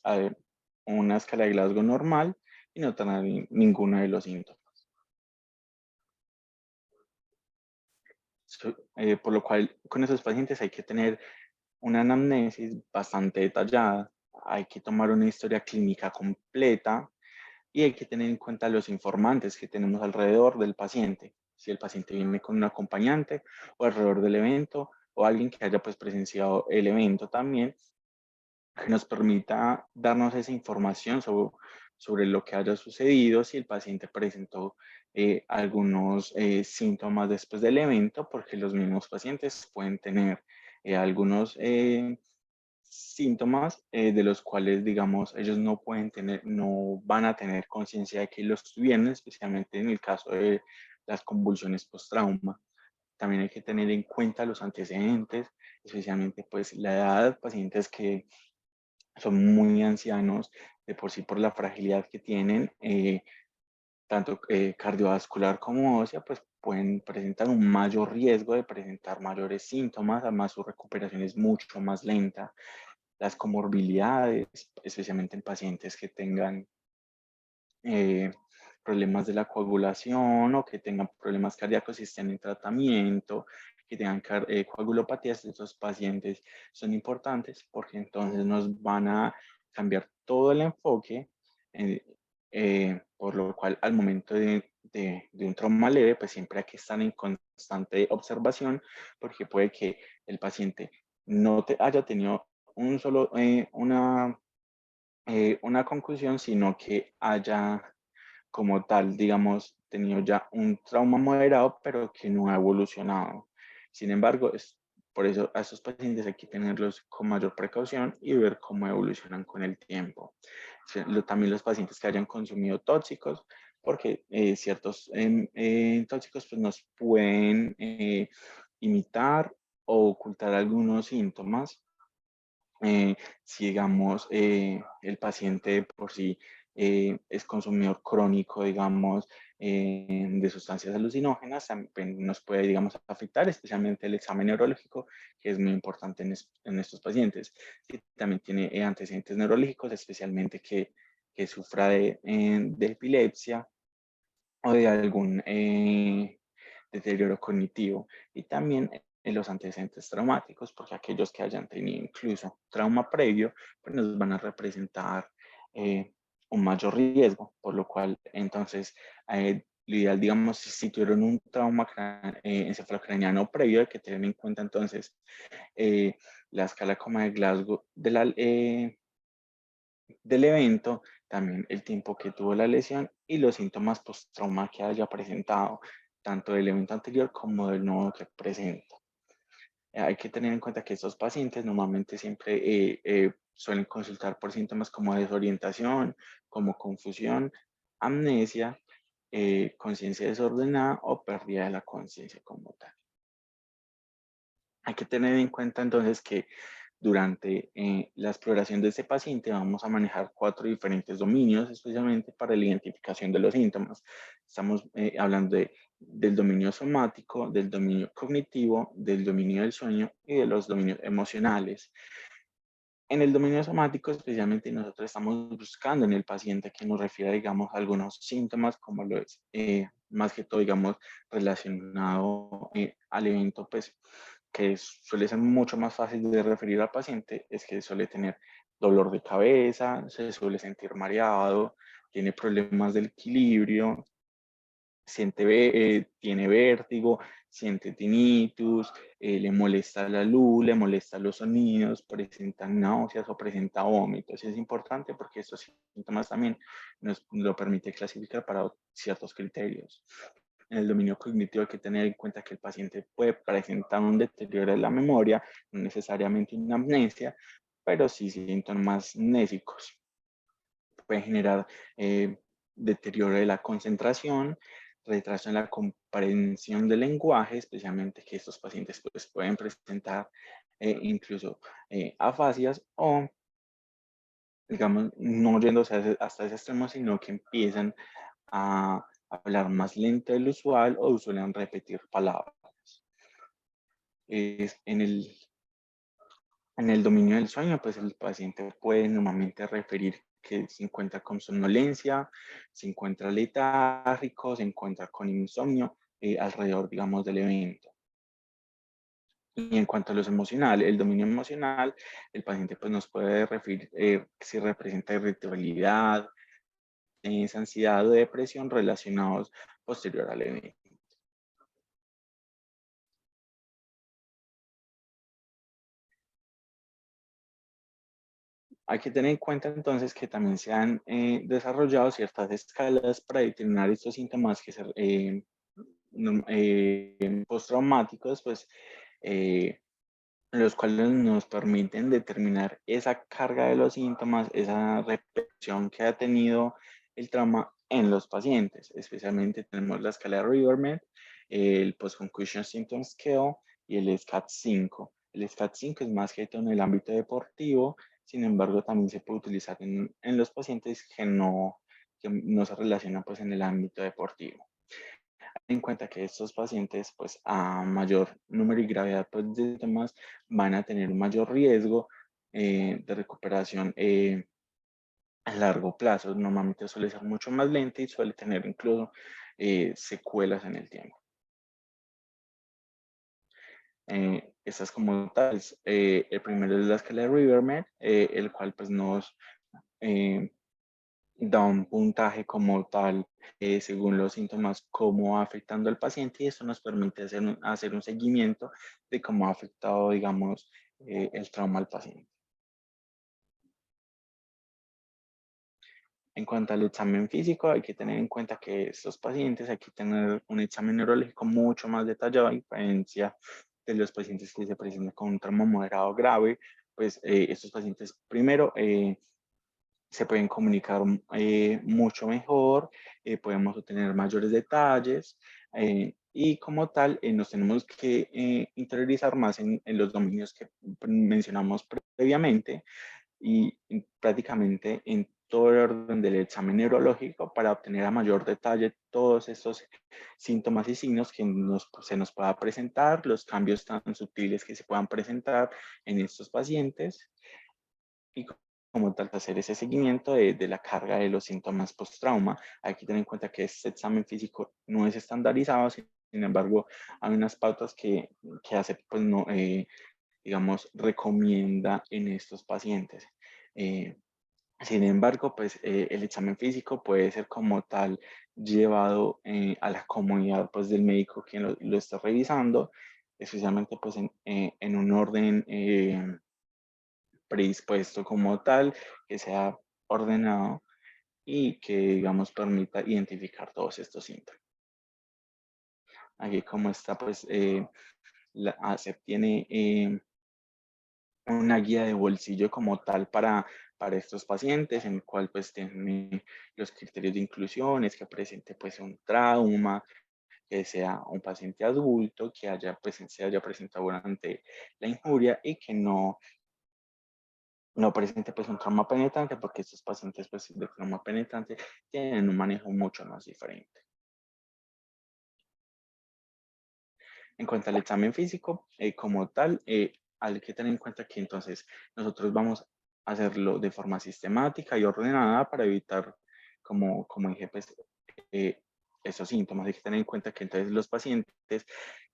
una escala de Glasgow normal y no tener ninguno de los síntomas. Por lo cual, con esos pacientes hay que tener una anamnesis bastante detallada, hay que tomar una historia clínica completa y hay que tener en cuenta los informantes que tenemos alrededor del paciente. Si el paciente viene con un acompañante o alrededor del evento o alguien que haya pues presenciado el evento también, que nos permita darnos esa información sobre lo que haya sucedido, si el paciente presentó algunos síntomas después del evento, porque los mismos pacientes pueden tener algunos síntomas de los cuales, digamos, ellos no pueden tener, no van a tener conciencia de que los tuvieron, especialmente en el caso de las convulsiones post-trauma. También hay que tener en cuenta los antecedentes, especialmente pues la edad, pacientes que son muy ancianos de por sí por la fragilidad que tienen, tanto cardiovascular como ósea, pues pueden presentar un mayor riesgo de presentar mayores síntomas, además su recuperación es mucho más lenta. Las comorbilidades, especialmente en pacientes que tengan problemas de la coagulación o que tengan problemas cardíacos y estén en tratamiento, que tengan coagulopatías, estos pacientes son importantes porque entonces nos van a cambiar todo el enfoque, por lo cual al momento de un trauma leve, pues siempre hay que estar en constante observación porque puede que el paciente no haya tenido una conclusión, sino que haya como tal, digamos, tenido ya un trauma moderado, pero que no ha evolucionado. Sin embargo, por eso a estos pacientes hay que tenerlos con mayor precaución y ver cómo evolucionan con el tiempo. También los pacientes que hayan consumido tóxicos, porque ciertos tóxicos pues, nos pueden imitar o ocultar algunos síntomas. Si digamos el paciente por sí es consumidor crónico, digamos, de sustancias alucinógenas, también nos puede, digamos, afectar, especialmente el examen neurológico, que es muy importante en estos pacientes. Si también tiene antecedentes neurológicos, especialmente que sufra de epilepsia o de algún deterioro cognitivo. Y también en los antecedentes traumáticos, porque aquellos que hayan tenido incluso trauma previo, pues nos van a representar un mayor riesgo, por lo cual entonces lo ideal, digamos, si tuvieron un trauma encefalocraniano previo, hay que tener en cuenta entonces la escala como de Glasgow del evento, también el tiempo que tuvo la lesión y los síntomas post-trauma que haya presentado, tanto del evento anterior como del nuevo que presenta. Hay que tener en cuenta que estos pacientes normalmente siempre suelen consultar por síntomas como desorientación, como confusión, amnesia, conciencia desordenada o pérdida de la conciencia como tal. Hay que tener en cuenta entonces que durante la exploración de este paciente vamos a manejar 4 diferentes dominios, especialmente para la identificación de los síntomas. Estamos hablando del dominio somático, del dominio cognitivo, del dominio del sueño y de los dominios emocionales. En el dominio somático, especialmente nosotros estamos buscando en el paciente que nos refiera, digamos, a algunos síntomas, como lo es, más que todo, digamos, relacionado al evento, pues, que suele ser mucho más fácil de referir al paciente, es que suele tener dolor de cabeza, se suele sentir mareado, tiene problemas del equilibrio, tiene vértigo, siente tinnitus, le molesta la luz, le molestan los sonidos, presenta náuseas o presenta vómitos. Es importante porque estos síntomas también nos lo permite clasificar para ciertos criterios. En el dominio cognitivo hay que tener en cuenta que el paciente puede presentar un deterioro de la memoria, no necesariamente una amnesia, pero sí síntomas mnésicos. Puede generar deterioro de la concentración, retraso en la comprensión del lenguaje, especialmente que estos pacientes pues, pueden presentar incluso afasias o, digamos, no yéndose hasta ese extremo, sino que empiezan a hablar más lento del usual o suelen repetir palabras. En el dominio del sueño, pues el paciente puede normalmente referir que se encuentra con somnolencia, se encuentra letárgico, se encuentra con insomnio alrededor, digamos, del evento. Y en cuanto a los emocionales, el dominio emocional, el paciente pues nos puede referir si representa irritabilidad, ansiedad o depresión relacionados posterior al evento. Hay que tener en cuenta entonces que también se han desarrollado ciertas escalas para determinar estos síntomas que postraumáticos, pues, los cuales nos permiten determinar esa carga de los síntomas, esa repercusión que ha tenido el trauma en los pacientes. Especialmente tenemos la escala de Riverman, el Post-Concussion Symptom Scale y el SCAT-5. El SCAT-5 es más que todo en el ámbito deportivo, sin embargo también se puede utilizar en los pacientes que no que no se relacionan pues en el ámbito deportivo. En cuenta que estos pacientes, pues a mayor número y gravedad pues, de síntomas, van a tener un mayor riesgo de recuperación a largo plazo. Normalmente suele ser mucho más lenta y suele tener incluso secuelas en el tiempo. Esta es como tal, el primero es la escala de Rivermed, el cual pues nos da un puntaje como tal, según los síntomas, cómo va afectando al paciente, y eso nos permite hacer un seguimiento de cómo ha afectado, digamos, el trauma al paciente. En cuanto al examen físico, hay que tener en cuenta que estos pacientes hay que tener un examen neurológico mucho más detallado, a diferencia de los pacientes que se presentan con un trauma moderado o grave. Pues estos pacientes primero se pueden comunicar mucho mejor, podemos obtener mayores detalles y como tal nos tenemos que interiorizar más en los dominios que mencionamos previamente y prácticamente en todo el orden del examen neurológico para obtener a mayor detalle todos estos síntomas y signos que se nos pueda presentar, los cambios tan sutiles que se puedan presentar en estos pacientes y como tal hacer ese seguimiento de la carga de los síntomas post-trauma. Hay que tener en cuenta que este examen físico no es estandarizado, sin embargo, hay unas pautas que hace, pues, no, digamos, recomienda en estos pacientes. Sin embargo, pues el examen físico puede ser como tal llevado a la comodidad pues, del médico quien lo está revisando, especialmente pues en un orden predispuesto como tal, que sea ordenado y que, digamos, permita identificar todos estos síntomas. Aquí como está, pues, la ACEP tiene una guía de bolsillo como tal para estos pacientes, en el cual pues tiene los criterios de inclusión, es que presente pues un trauma, que sea un paciente adulto, que se haya presentado durante la injuria y que no presente pues un trauma penetrante, porque estos pacientes pues de trauma penetrante tienen un manejo mucho más diferente. En cuanto al examen físico, como tal, hay que tener en cuenta que entonces nosotros vamos a hacerlo de forma sistemática y ordenada para evitar, como dije, pues esos síntomas. Hay que tener en cuenta que entonces los pacientes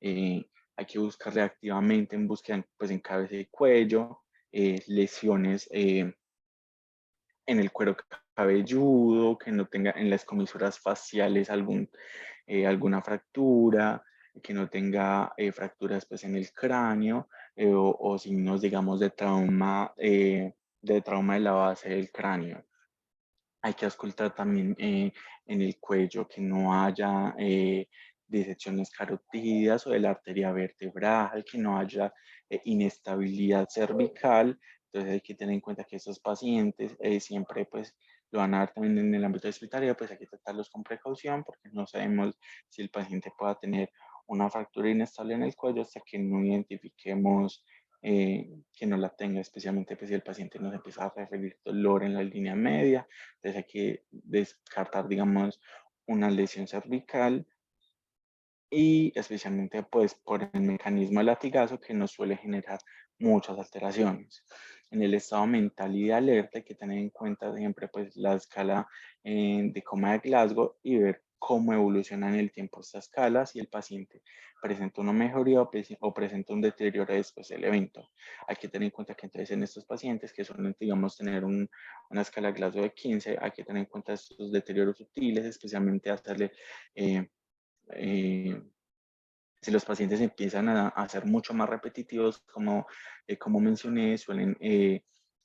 hay que buscarle activamente en búsqueda pues, en cabeza y cuello, lesiones en el cuero cabelludo, que no tenga en las comisuras faciales alguna fractura, que no tenga fracturas pues, en el cráneo o signos, digamos, de trauma de la base del cráneo. Hay que auscultar también en el cuello que no haya disecciones carotídeas o de la arteria vertebral, que no haya inestabilidad cervical. Entonces hay que tener en cuenta que estos pacientes siempre pues lo van a dar también en el ámbito hospitalario, pues hay que tratarlos con precaución porque no sabemos si el paciente pueda tener una fractura inestable en el cuello hasta que no identifiquemos que no la tenga, especialmente pues, si el paciente nos empieza a referir dolor en la línea media. Entonces hay que descartar, digamos, una lesión cervical y especialmente pues por el mecanismo del latigazo que nos suele generar muchas alteraciones. En el estado mental y de alerta hay que tener en cuenta siempre pues la escala de coma de Glasgow y ver cómo evoluciona en el tiempo esta escala, si el paciente presenta una mejoría o presenta un deterioro después del evento. Hay que tener en cuenta que entonces en estos pacientes que suelen, digamos, tener una escala Glasgow de 15, hay que tener en cuenta estos deterioros sutiles, especialmente hacerle eh, si los pacientes empiezan a ser mucho más repetitivos, como mencioné, suelen,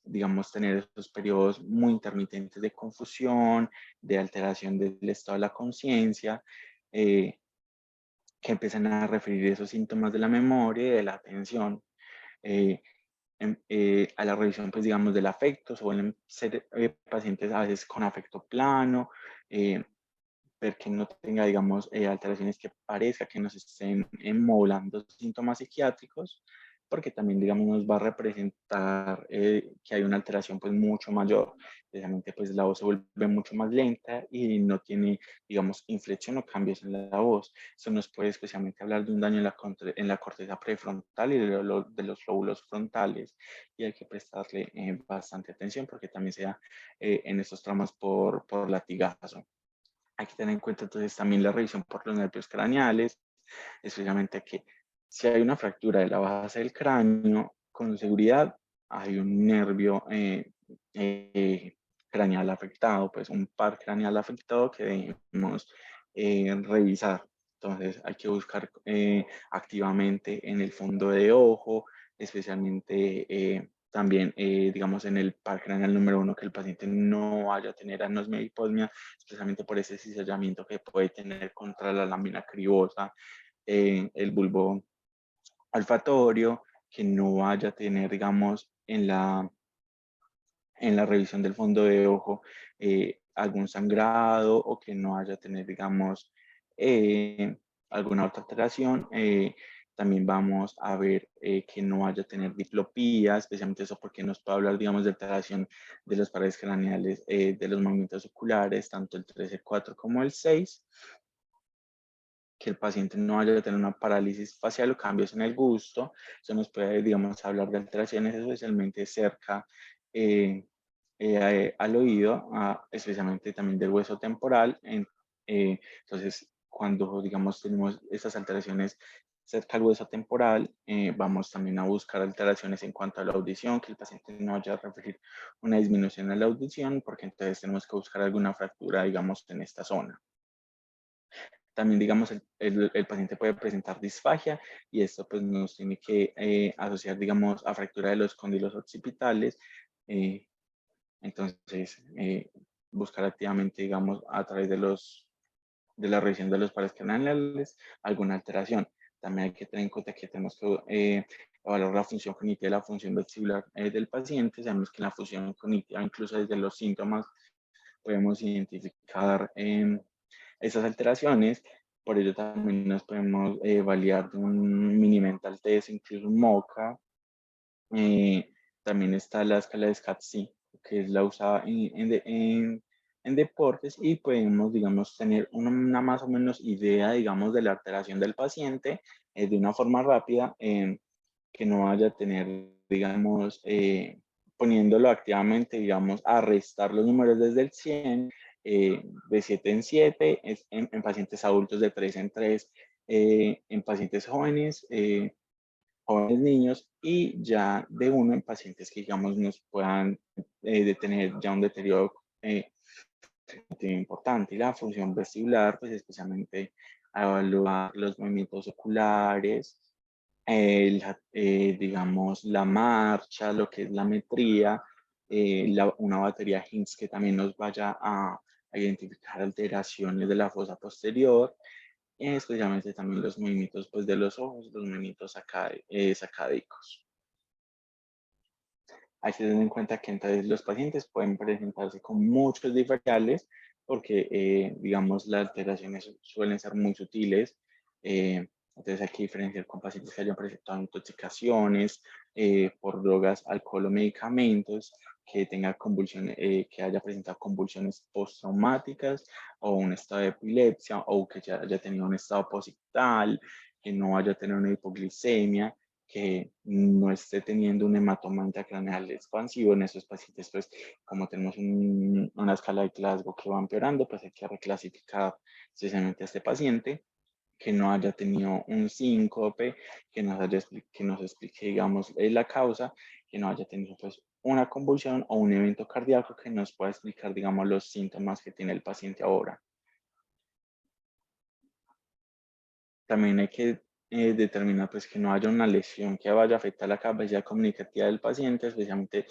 digamos, tener estos periodos muy intermitentes de confusión, de alteración del estado de la conciencia, que empiezan a referir esos síntomas de la memoria y de la atención. Eh, a la revisión, pues, digamos, del afecto, suelen ser pacientes a veces con afecto plano, ver que no tenga, digamos, alteraciones que parezca que nos estén modulando síntomas psiquiátricos, porque también, digamos, nos va a representar que hay una alteración pues mucho mayor. Precisamente pues la voz se vuelve mucho más lenta y no tiene, digamos, inflexión o cambios en la voz. Eso nos puede especialmente hablar de un daño en la corteza prefrontal y de los lóbulos frontales, y hay que prestarle bastante atención porque también se da en estos traumas por latigazo. Hay que tener en cuenta entonces también la revisión por los nervios craneales, especialmente que si hay una fractura de la base del cráneo, con seguridad hay un nervio craneal afectado, pues un par craneal afectado que debemos revisar. Entonces hay que buscar activamente en el fondo de ojo, especialmente también, digamos, en el par craneal número 1, que el paciente no vaya a tener anosmia e hiposmia, especialmente por ese cizallamiento que puede tener contra la lámina cribosa, el bulbo olfatorio, que no vaya a tener, digamos, en la revisión del fondo de ojo algún sangrado, o que no vaya a tener, digamos, alguna otra alteración. También vamos a ver que no vaya a tener diplopía, especialmente eso porque nos puede hablar, digamos, de alteración de las paredes craneales, de los movimientos oculares, tanto el 3, el 4 como el 6. Que el paciente no vaya a tener una parálisis facial o cambios en el gusto. Eso nos puede, digamos, hablar de alteraciones especialmente cerca al oído, especialmente también del hueso temporal. Entonces, cuando, digamos, tenemos estas alteraciones cerca al hueso temporal, vamos también a buscar alteraciones en cuanto a la audición, que el paciente no vaya a referir una disminución en la audición, porque entonces tenemos que buscar alguna fractura, digamos, en esta zona. También, digamos, el paciente puede presentar disfagia, y esto pues nos tiene que asociar, digamos, a fractura de los cóndilos occipitales. Entonces, buscar activamente, digamos, a través de la revisión de los pares craneales, alguna alteración. También hay que tener en cuenta que tenemos que evaluar la función cognitiva y la función vestibular del paciente. Sabemos que la función cognitiva, incluso desde los síntomas, podemos identificar esas alteraciones. Por ello también nos podemos validar de un mini mental test, incluso un MOCA. También está la escala de SCAT-C, que es la usada en deportes, y podemos, digamos, tener una más o menos idea, digamos, de la alteración del paciente de una forma rápida, que no vaya a tener, digamos, poniéndolo activamente, digamos, a restar los números desde el 100, de 7 en 7, en pacientes adultos de 3 en 3, en pacientes jóvenes, jóvenes niños, y ya de uno en pacientes que, digamos, nos puedan detener ya un deterioro importante. Y la función vestibular, pues especialmente a evaluar los movimientos oculares, digamos, la marcha, lo que es la metría, una batería Hinds que también nos vaya a identificar alteraciones de la fosa posterior, especialmente también los movimientos pues, de los ojos, los movimientos sacádicos. Hay que tener en cuenta que entonces los pacientes pueden presentarse con muchos diferenciales, porque, digamos, las alteraciones suelen ser muy sutiles. Entonces hay que diferenciar con pacientes que hayan presentado intoxicaciones por drogas, alcohol o medicamentos, que tenga convulsiones, que haya presentado convulsiones postraumáticas, o un estado de epilepsia, o que ya haya tenido un estado posictal, que no haya tenido una hipoglicemia, que no esté teniendo un hematoma intracraneal expansivo. En esos pacientes, pues, como tenemos una escala de Glasgow que va empeorando, pues hay que reclasificar precisamente a este paciente, que no haya tenido un síncope, que nos explique, digamos, la causa, que no haya tenido, pues, una convulsión o un evento cardíaco que nos pueda explicar, digamos, los síntomas que tiene el paciente ahora. También hay que determinar, pues, que no haya una lesión que vaya a afectar la capacidad comunicativa del paciente, especialmente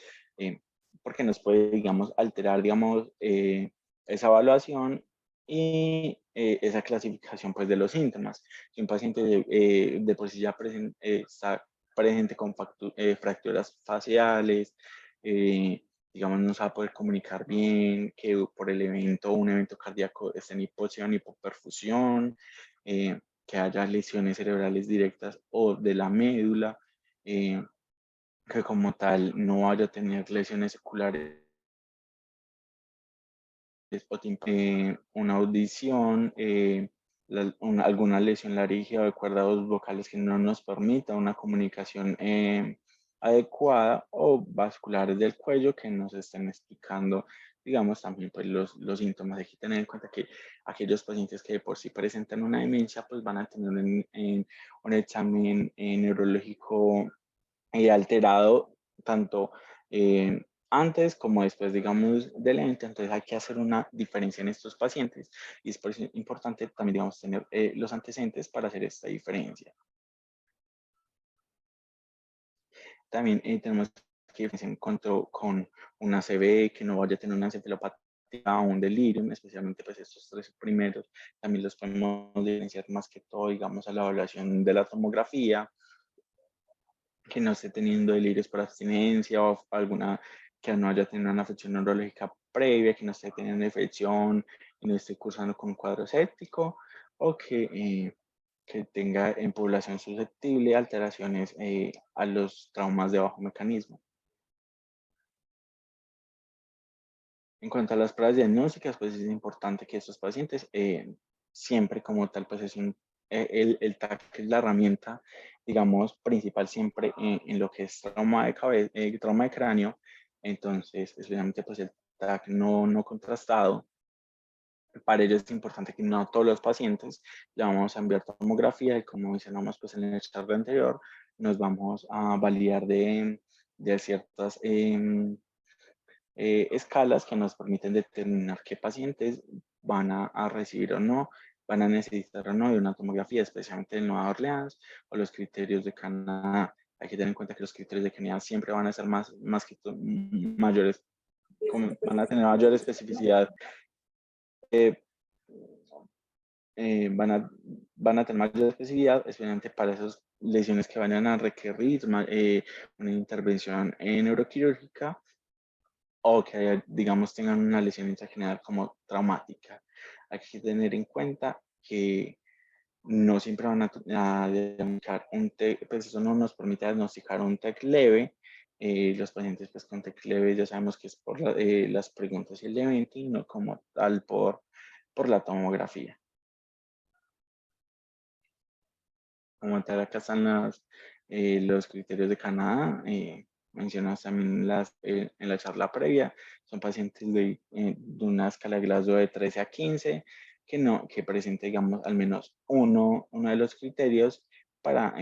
porque nos puede, digamos, alterar, digamos, esa evaluación y esa clasificación, pues, de los síntomas. Si un paciente de por sí ya está presente con fracturas faciales, digamos, no se va a poder comunicar bien, que por el evento o un evento cardíaco esté en hipoxia o hipoperfusión, que haya lesiones cerebrales directas o de la médula, que como tal no vaya a tener lesiones oculares una audición, alguna lesión laríngea o de cuerdas vocales que no nos permita una comunicación adecuada, o vasculares del cuello que nos estén explicando, digamos, también pues los síntomas. Hay que tener en cuenta que aquellos pacientes que de por sí presentan una demencia pues van a tener un examen neurológico alterado, tanto antes como después, digamos, del evento. Entonces hay que hacer una diferencia en estos pacientes, y es por eso importante también, digamos, tener los antecedentes para hacer esta diferencia. También tenemos que diferenciar en cuanto con una CB, que no vaya a tener una encefalopatía o un delirium, especialmente pues estos tres primeros. También los podemos diferenciar más que todo, digamos, a la evaluación de la tomografía, que no esté teniendo delirios por abstinencia o alguna, que no haya tenido una afección neurológica previa, que no esté teniendo infección y no esté cursando con un cuadro séptico, o que tenga en población susceptible alteraciones a los traumas de bajo mecanismo. En cuanto a las pruebas diagnósticas, pues es importante que estos pacientes siempre como tal, pues es el TAC es la herramienta, digamos, principal siempre en lo que es trauma de cabeza, trauma de cráneo. Entonces, especialmente pues el TAC no contrastado. Para ello es importante que no todos los pacientes le vamos a enviar tomografía, y como mencionamos pues en el charla anterior, nos vamos a validar de ciertas escalas que nos permiten determinar qué pacientes van a recibir o no, van a necesitar o no de una tomografía, especialmente en Nueva Orleans o los criterios de Canadá. Hay que tener en cuenta que los criterios de Canadá siempre van a ser más que mayores, van a tener mayor especificidad, eh, van a tener mayor especificidad, especialmente para esas lesiones que vayan a requerir una intervención neuroquirúrgica, o que, digamos, tengan una lesión intrageneraal como traumática. Hay que tener en cuenta que no siempre van a diagnosticar un TEC, pues eso no nos permite diagnosticar un TEC leve. Los pacientes pues con TEC leve ya sabemos que es por las preguntas y el evento, y no como tal por la tomografía. Como tal, acá están los criterios de Canadá. Mencionas también en la charla previa. Son pacientes de una escala de Glasgow de 13 a 15, que presente, digamos, al menos uno de los criterios para,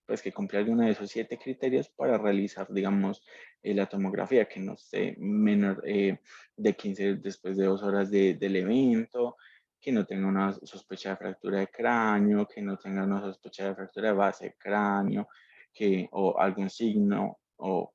pues que cumpla alguno de esos 7 criterios para realizar, digamos, la tomografía, que no esté menor de 15 después de 2 horas del evento, que no tenga una sospecha de fractura de cráneo, que no tenga una sospecha de fractura de base de cráneo, o algún signo, o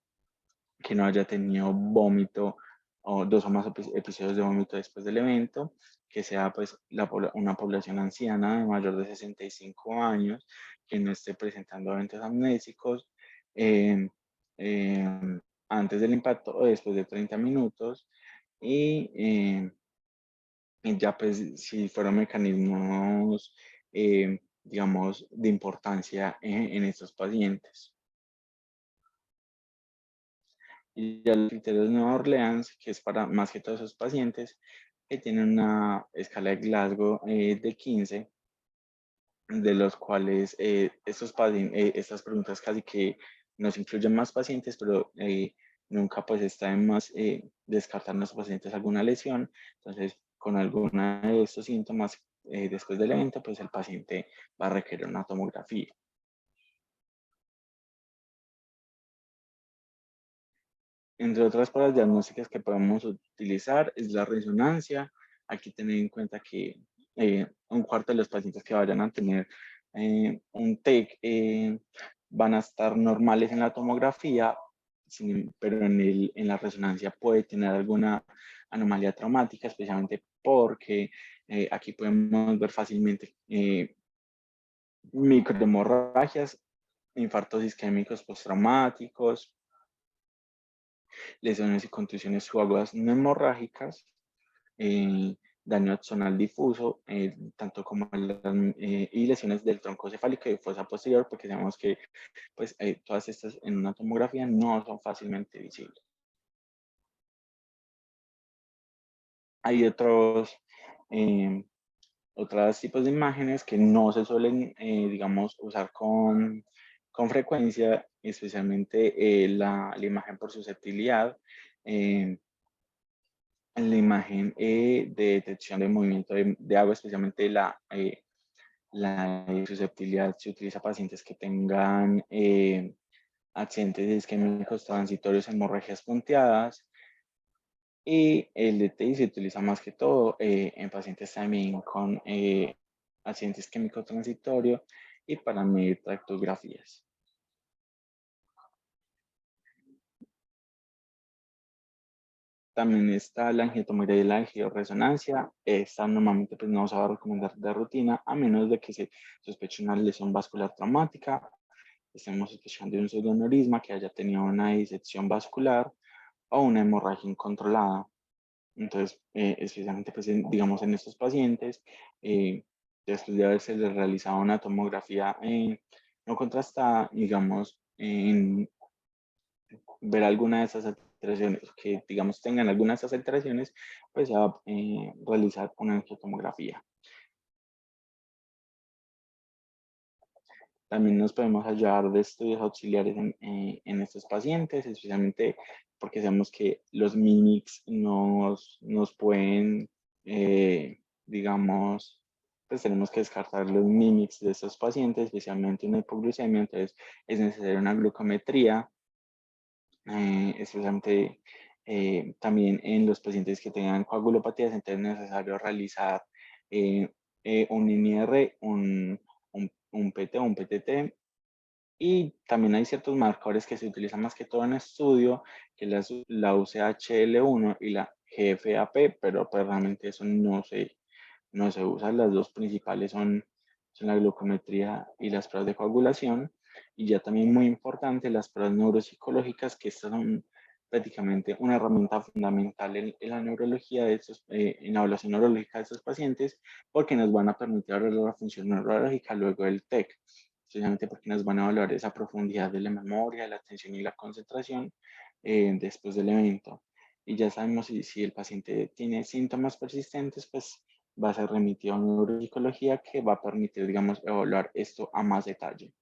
que no haya tenido vómito o 2 o más episodios de vómito después del evento, que sea pues una población anciana de mayor de 65 años, que no esté presentando eventos amnésicos eh, antes del impacto o después de 30 minutos, y ya pues si fueron mecanismos, digamos, de importancia en estos pacientes. Y ya los criterios de Nueva Orleans, que es para más que todos esos pacientes que tienen una escala de Glasgow de 15, de los cuales estas preguntas casi que nos incluyen más pacientes, pero nunca pues está en más descartar en los pacientes alguna lesión. Entonces, con alguna de estos síntomas después del evento, pues el paciente va a requerir una tomografía. Entre otras pruebas diagnósticas que podemos utilizar es la resonancia. Hay que tener en cuenta que un cuarto de los pacientes que vayan a tener un TEC van a estar normales en la tomografía, pero en la resonancia puede tener alguna anomalía traumática, especialmente porque aquí podemos ver fácilmente microhemorragias, infartos isquémicos postraumáticos, lesiones y contusiones subagudas no hemorrágicas, daño axonal difuso, tanto como y lesiones del tronco cefálico y fosa posterior, porque sabemos que pues, todas estas en una tomografía no son fácilmente visibles. Hay otros tipos de imágenes que no se suelen, digamos, usar con frecuencia, especialmente la imagen por susceptibilidad, la imagen de detección de movimiento de agua, especialmente la susceptibilidad, se utiliza para pacientes que tengan accidentes isquémicos transitorios, hemorragias punteadas, y el DTI se utiliza más que todo en pacientes también con accidentes isquémicos transitorios y para medir tractografías. También está la angiotomía y la angioresonancia. Esta normalmente pues, no se va a recomendar de rutina, a menos de que se sospeche una lesión vascular traumática, estemos sospechando de un pseudoaneurisma, que haya tenido una disección vascular o una hemorragia incontrolada. Entonces, especialmente, pues, digamos, en estos pacientes, después de haberse les realizado una tomografía no contrastada, digamos, en ver alguna de esas alteraciones, que digamos tengan alguna de esas alteraciones, pues se va a realizar una angiotomografía. También nos podemos hallar de estudios auxiliares en estos pacientes, especialmente porque sabemos que los mimics nos pueden, digamos, pues tenemos que descartar los mimics de estos pacientes, especialmente una hipoglucemia, entonces es necesaria una glucometría, especialmente también en los pacientes que tengan coagulopatías, entonces es necesario realizar un NIR, un PT o un PTT, y también hay ciertos marcadores que se utilizan más que todo en estudio, que es la UCHL1 y la GFAP, pero pues realmente eso no se usa. Las dos principales son la glucometría y las pruebas de coagulación. Y ya también muy importante, las pruebas neuropsicológicas, que estas son prácticamente una herramienta fundamental en la neurología de estos, en la evaluación neurológica de estos pacientes, porque nos van a permitir ver la función neurológica luego del TEC, especialmente porque nos van a evaluar esa profundidad de la memoria, la atención y la concentración después del evento. Y ya sabemos si el paciente tiene síntomas persistentes, pues va a ser remitido a neuropsicología, que va a permitir, digamos, evaluar esto a más detalle.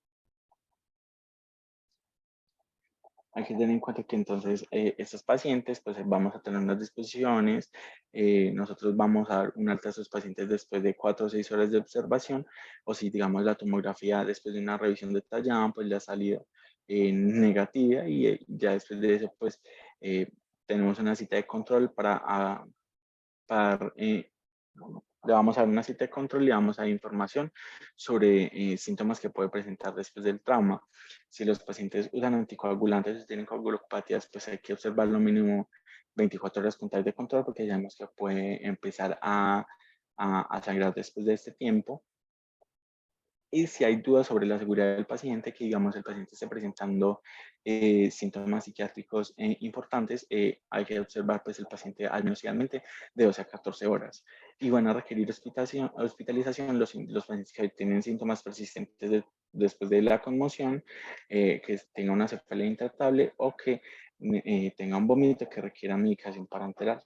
Hay que tener en cuenta que entonces estos pacientes, pues vamos a tener unas disposiciones, nosotros vamos a dar un alta a estos pacientes después de 4 o 6 horas de observación, o si digamos la tomografía después de una revisión detallada, pues le ha salido negativa, y ya después de eso, pues tenemos una cita de control para le vamos a dar una cita de control y le vamos a dar información sobre síntomas que puede presentar después del trauma. Si los pacientes usan anticoagulantes o tienen coagulopatías, pues hay que observar lo mínimo 24 horas con tal de control, porque sabemos que puede empezar a sangrar después de este tiempo. Y si hay dudas sobre la seguridad del paciente, que digamos el paciente esté presentando síntomas psiquiátricos importantes, hay que observar pues el paciente al menos idealmente de 12 a 14 horas. Y van a requerir hospitalización los pacientes que tienen síntomas persistentes después de la conmoción, que tengan una cefalea intratable o que tengan vómito que requieran medicación parenteral.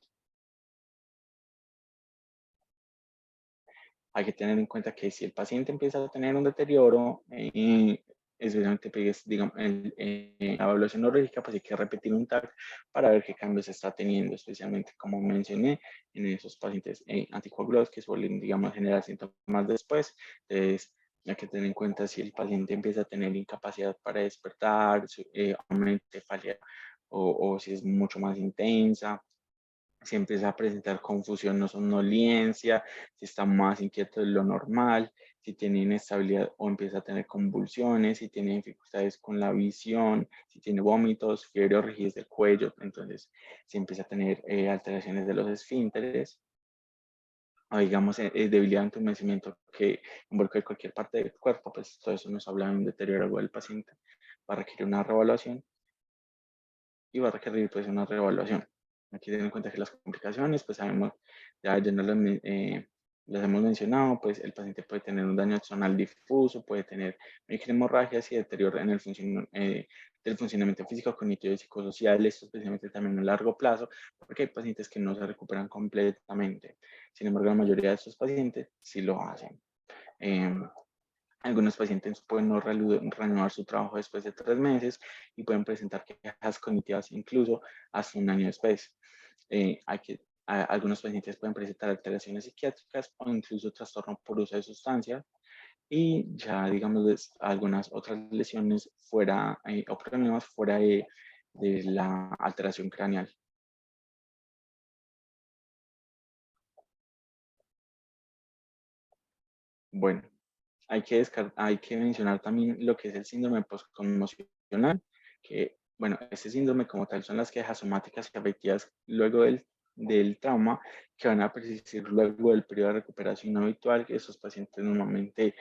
Hay que tener en cuenta que si el paciente empieza a tener un deterioro, especialmente pues, digamos, en la evaluación neurológica, pues hay que repetir un TAC para ver qué cambios está teniendo, especialmente como mencioné, en esos pacientes anticoagulados que suelen, digamos, generar síntomas después. Entonces, hay que tener en cuenta si el paciente empieza a tener incapacidad para despertar, aumento de cefalea, o si es mucho más intensa, si empieza a presentar confusión o somnolencia, si está más inquieto de lo normal, si tiene inestabilidad o empieza a tener convulsiones, si tiene dificultades con la visión, si tiene vómitos, fiebre o rigidez del cuello, entonces si empieza a tener alteraciones de los esfínteres, o digamos debilidad, entumecimiento que involucre cualquier parte del cuerpo, pues todo eso nos habla de un deterioro del paciente, va a requerir una reevaluación y va a requerir pues una reevaluación. Aquí ten en cuenta que las complicaciones, pues sabemos, ya no las hemos mencionado, pues el paciente puede tener un daño axonal difuso, puede tener microhemorragias y deterioro en el del funcionamiento físico, cognitivo y psicosocial, esto especialmente también a largo plazo, porque hay pacientes que no se recuperan completamente. Sin embargo, la mayoría de estos pacientes sí lo hacen. Algunos pacientes pueden no reanudar su trabajo después de 3 meses y pueden presentar quejas cognitivas incluso hasta un año después. Algunos pacientes pueden presentar alteraciones psiquiátricas o incluso trastorno por uso de sustancias y ya digamos algunas otras lesiones fuera o problemas fuera de la alteración craneal. Bueno, hay que mencionar también lo que es el síndrome postconmocional, que, bueno, este síndrome como tal son las quejas somáticas y afectivas luego del trauma que van a persistir luego del periodo de recuperación habitual, que esos pacientes normalmente,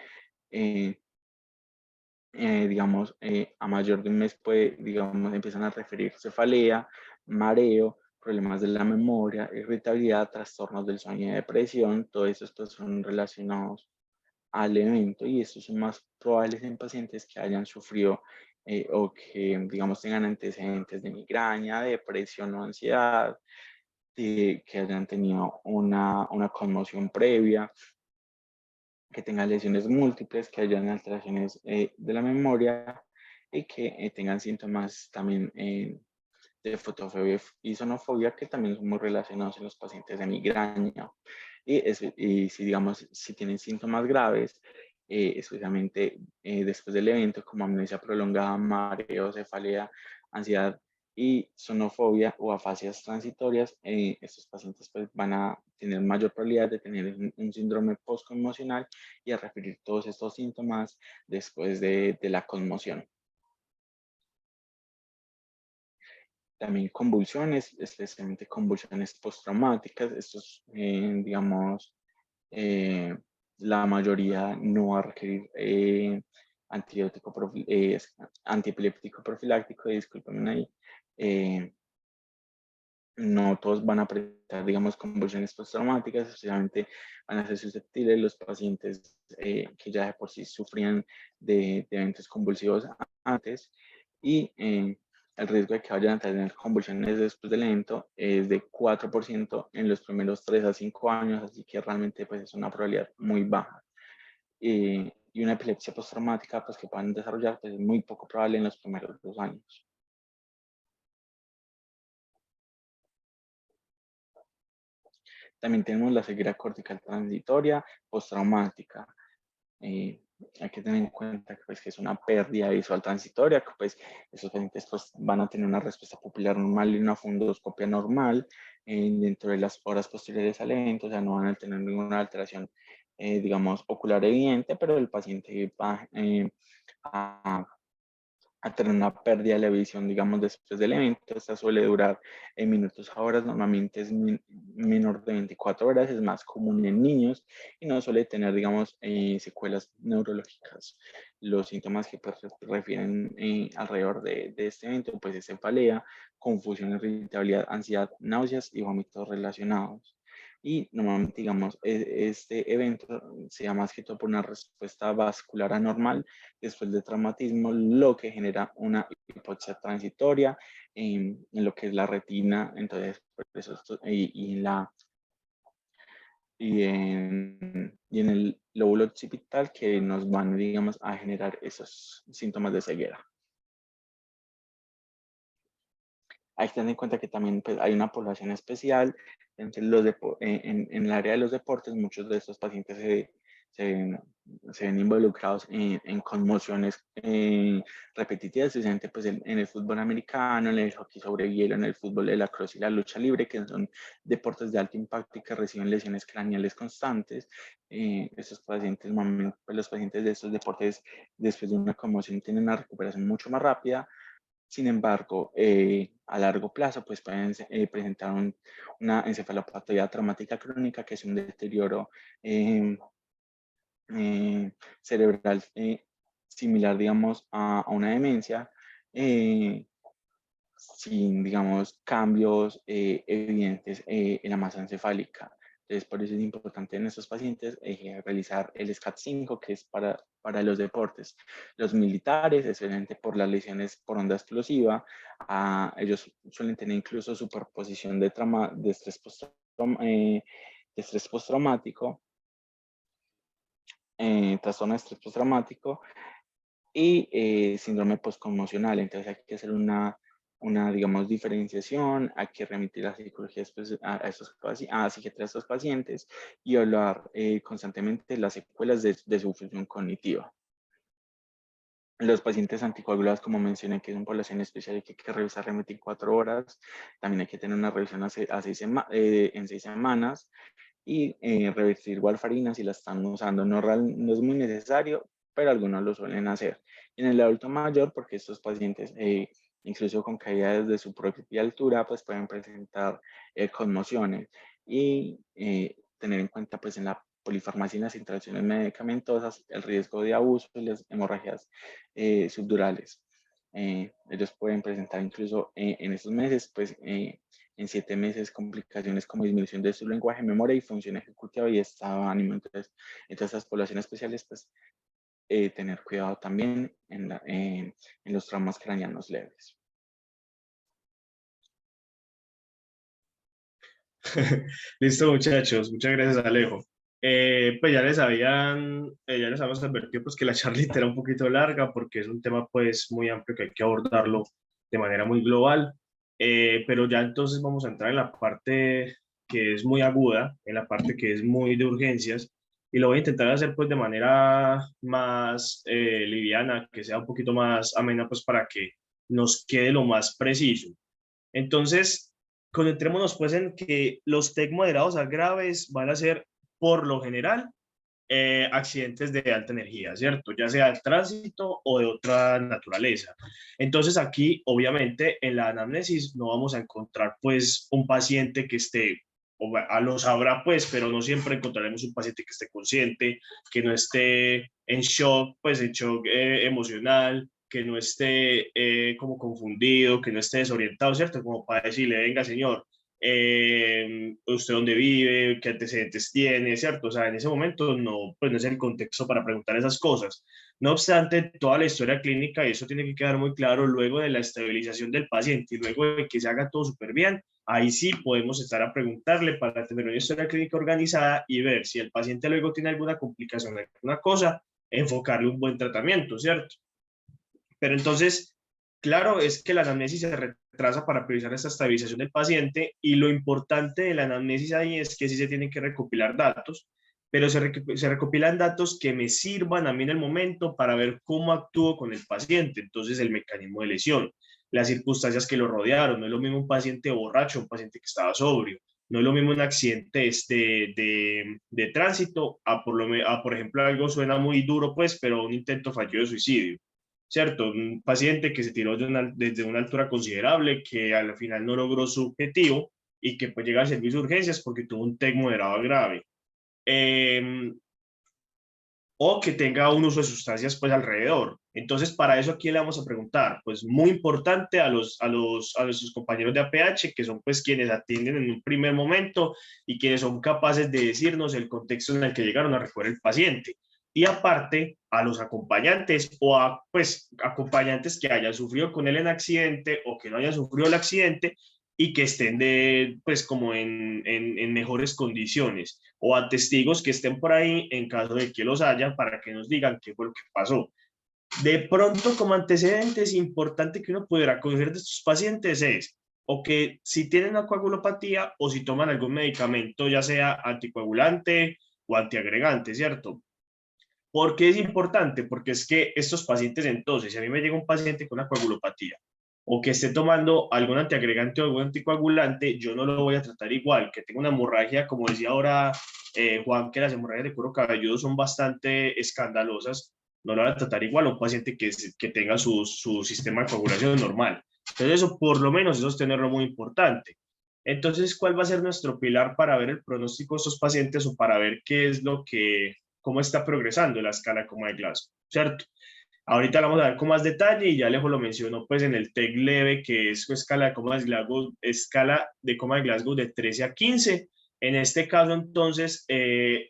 digamos, a mayor de un mes digamos, empiezan a referir cefalea, mareo, problemas de la memoria, irritabilidad, trastornos del sueño y depresión, todos estos pues, son relacionados al evento y estos son más probables en pacientes que hayan sufrido o que, digamos, tengan antecedentes de migraña, depresión o ansiedad, que hayan tenido una conmoción previa, que tengan lesiones múltiples, que hayan alteraciones de la memoria y que tengan síntomas también de fotofobia y sonofobia que también son muy relacionados en los pacientes de migraña. Y si, digamos, si tienen síntomas graves, especialmente después del evento, como amnesia prolongada, mareo, cefalea, ansiedad y sonofobia o afasias transitorias, estos pacientes pues, van a tener mayor probabilidad de tener un síndrome postconmocional y a referir todos estos síntomas después de la conmoción. También convulsiones, especialmente convulsiones postraumáticas. Estos, digamos, eh, la mayoría no va a requerir antiepiléptico profiláctico, discúlpenme ahí. No todos van a presentar, digamos, convulsiones postraumáticas, especialmente van a ser susceptibles los pacientes que ya de por sí sufrían de eventos convulsivos antes y el riesgo de que vayan a tener convulsiones después del evento es de 4% en los primeros 3 a 5 años, así que realmente pues, es una probabilidad muy baja. Y una epilepsia postraumática pues, que puedan desarrollar pues, es muy poco probable en los primeros 2 años. También tenemos la ceguera cortical transitoria postraumática. Hay que tener en cuenta que, pues, que es una pérdida visual transitoria, que pues, esos pacientes pues, van a tener una respuesta pupilar normal y una fundoscopia normal dentro de las horas posteriores al evento, o sea, no van a tener ninguna alteración, digamos, ocular evidente, pero el paciente va a a tener una pérdida de la visión, digamos, después del evento. Esta suele durar en minutos a horas, normalmente es menor de 24 horas, es más común en niños y no suele tener, digamos, secuelas neurológicas. Los síntomas que pues, refieren alrededor de este evento, pues es cefalea, confusión, irritabilidad, ansiedad, náuseas y vómitos relacionados. Y normalmente, digamos, este evento se llama más que todo por una respuesta vascular anormal después del traumatismo, lo que genera una hipoxia transitoria en lo que es la retina, entonces, por eso y en el lóbulo occipital que nos van, digamos, a generar esos síntomas de ceguera. Hay que tener en cuenta que también pues, hay una población especial en el área de los deportes. Muchos de estos pacientes se, se ven involucrados en conmociones repetitivas, especialmente pues, en el fútbol americano, en el hockey sobre hielo, en el fútbol de la cross y la lucha libre, que son deportes de alto impacto y que reciben lesiones craneales constantes. Estos pacientes, pues, los pacientes de estos deportes, después de una conmoción, tienen una recuperación mucho más rápida. Sin embargo, a largo plazo pues pueden presentar una encefalopatía traumática crónica, que es un deterioro cerebral similar, digamos, a una demencia, sin, digamos, cambios evidentes en la masa encefálica. Entonces, por eso es importante en estos pacientes realizar el SCAT-5, que es para los deportes. Los militares, especialmente por las lesiones por onda explosiva, ellos suelen tener incluso superposición de estrés postraumático, trastorno de estrés postraumático y síndrome postconmocional. Entonces hay que hacer una, digamos, diferenciación, hay que remitir a psicología a psiquiatría a estos pacientes y hablar constantemente las secuelas de su función cognitiva. Los pacientes anticoagulados, como mencioné, que es una población especial y que hay que revisar en 24 horas, también hay que tener una revisión en 6 semanas y revertir warfarina si la están usando. No es muy necesario, pero algunos lo suelen hacer. En el adulto mayor, porque estos pacientes, incluso con caídas de su propia altura, pues pueden presentar conmociones y tener en cuenta pues en la polifarmacia y las interacciones medicamentosas el riesgo de abuso y las hemorragias subdurales. Ellos pueden presentar incluso en estos meses, pues en 7 meses complicaciones como disminución de su lenguaje, memoria y función ejecutiva y estado de ánimo. Entonces, en todas estas poblaciones especiales, pues tener cuidado también en los traumas craneanos leves. Listo, muchachos. Muchas gracias, Alejo. Pues ya les habíamos advertido pues que la charlita era un poquito larga porque es un tema pues muy amplio que hay que abordarlo de manera muy global. Pero ya entonces vamos a entrar en la parte que es muy aguda, en la parte que es muy de urgencias y lo voy a intentar hacer pues de manera más liviana, que sea un poquito más amena pues para que nos quede lo más preciso. Entonces, concentrémonos pues en que los TEC moderados a graves van a ser, por lo general, accidentes de alta energía, ¿cierto? Ya sea de tránsito o de otra naturaleza. Entonces aquí, obviamente, en la anamnesis no vamos a encontrar pues un paciente que esté, lo sabrá pues, pero no siempre encontraremos un paciente que esté consciente, que no esté en shock, pues en shock emocional, que no esté como confundido, que no esté desorientado, ¿cierto? Como para decirle, venga señor, usted dónde vive, qué antecedentes tiene, ¿cierto? O sea, en ese momento no, pues no es el contexto para preguntar esas cosas. No obstante, toda la historia clínica, y eso tiene que quedar muy claro, luego de la estabilización del paciente y luego de que se haga todo súper bien, ahí sí podemos estar a preguntarle para tener una historia clínica organizada y ver si el paciente luego tiene alguna complicación, alguna cosa, enfocarle un buen tratamiento, ¿cierto? Pero entonces, claro, es que la anamnesis se retrasa para priorizar esta estabilización del paciente y lo importante de la anamnesis ahí es que sí se tienen que recopilar datos, pero se recopilan datos que me sirvan a mí en el momento para ver cómo actúo con el paciente. Entonces, el mecanismo de lesión, las circunstancias que lo rodearon. No es lo mismo un paciente borracho, un paciente que estaba sobrio. No es lo mismo un accidente de tránsito por ejemplo, algo suena muy duro, pues, pero un intento fallido de suicidio. ¿Cierto? Un paciente que se tiró desde una altura considerable, que al final no logró su objetivo y que pues llega al servicio de urgencias porque tuvo un TEC moderado grave. Eh, o que tenga un uso de sustancias pues alrededor. Entonces, para eso aquí le vamos a preguntar, pues muy importante a nuestros compañeros de APH, que son pues quienes atienden en un primer momento y quienes son capaces de decirnos el contexto en el que llegaron a recoger el paciente. Y aparte, a los acompañantes o a pues acompañantes que hayan sufrido con él en accidente o que no hayan sufrido el accidente y que estén pues como en mejores condiciones o a testigos que estén por ahí en caso de que los haya para que nos digan qué fue lo que pasó. De pronto, como antecedentes, importante que uno pudiera conocer de estos pacientes es o que si tienen una coagulopatía o si toman algún medicamento, ya sea anticoagulante o antiagregante, ¿cierto? ¿Por qué es importante? Porque es que estos pacientes entonces, si a mí me llega un paciente con una coagulopatía o que esté tomando algún antiagregante o algún anticoagulante, yo no lo voy a tratar igual, que tenga una hemorragia, como decía ahora Juan, que las hemorragias de cuero cabelludo son bastante escandalosas, no lo voy a tratar igual a un paciente que tenga su sistema de coagulación normal. Entonces eso, por lo menos, eso es tenerlo muy importante. Entonces, ¿cuál va a ser nuestro pilar para ver el pronóstico de estos pacientes o para ver qué es lo que cómo está progresando la escala como de Glasgow, ¿cierto? Ahorita lo vamos a ver con más detalle y ya Alejo lo mencionó pues en el TEC leve, que es su escala de coma de Glasgow, escala de coma de Glasgow de 13 a 15. En este caso, entonces,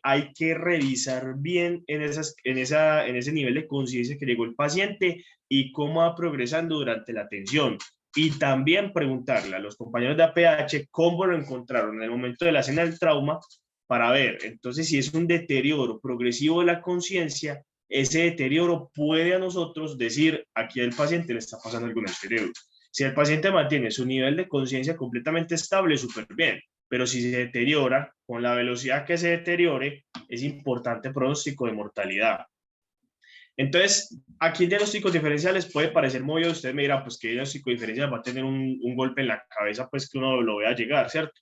hay que revisar bien en ese nivel de conciencia que llegó el paciente y cómo va progresando durante la atención. Y también preguntarle a los compañeros de APH cómo lo encontraron en el momento de la escena del trauma para ver, entonces, si es un deterioro progresivo de la conciencia, ese deterioro puede a nosotros decir, aquí al paciente le está pasando algo en el cerebro. Si el paciente mantiene su nivel de conciencia completamente estable, súper bien, pero si se deteriora, con la velocidad que se deteriore, es importante pronóstico de mortalidad. Entonces, aquí en diagnósticos diferenciales puede parecer muy obvio, usted me dirá, pues que diagnóstico diferencial va a tener un golpe en la cabeza, pues que uno lo vea llegar, ¿cierto?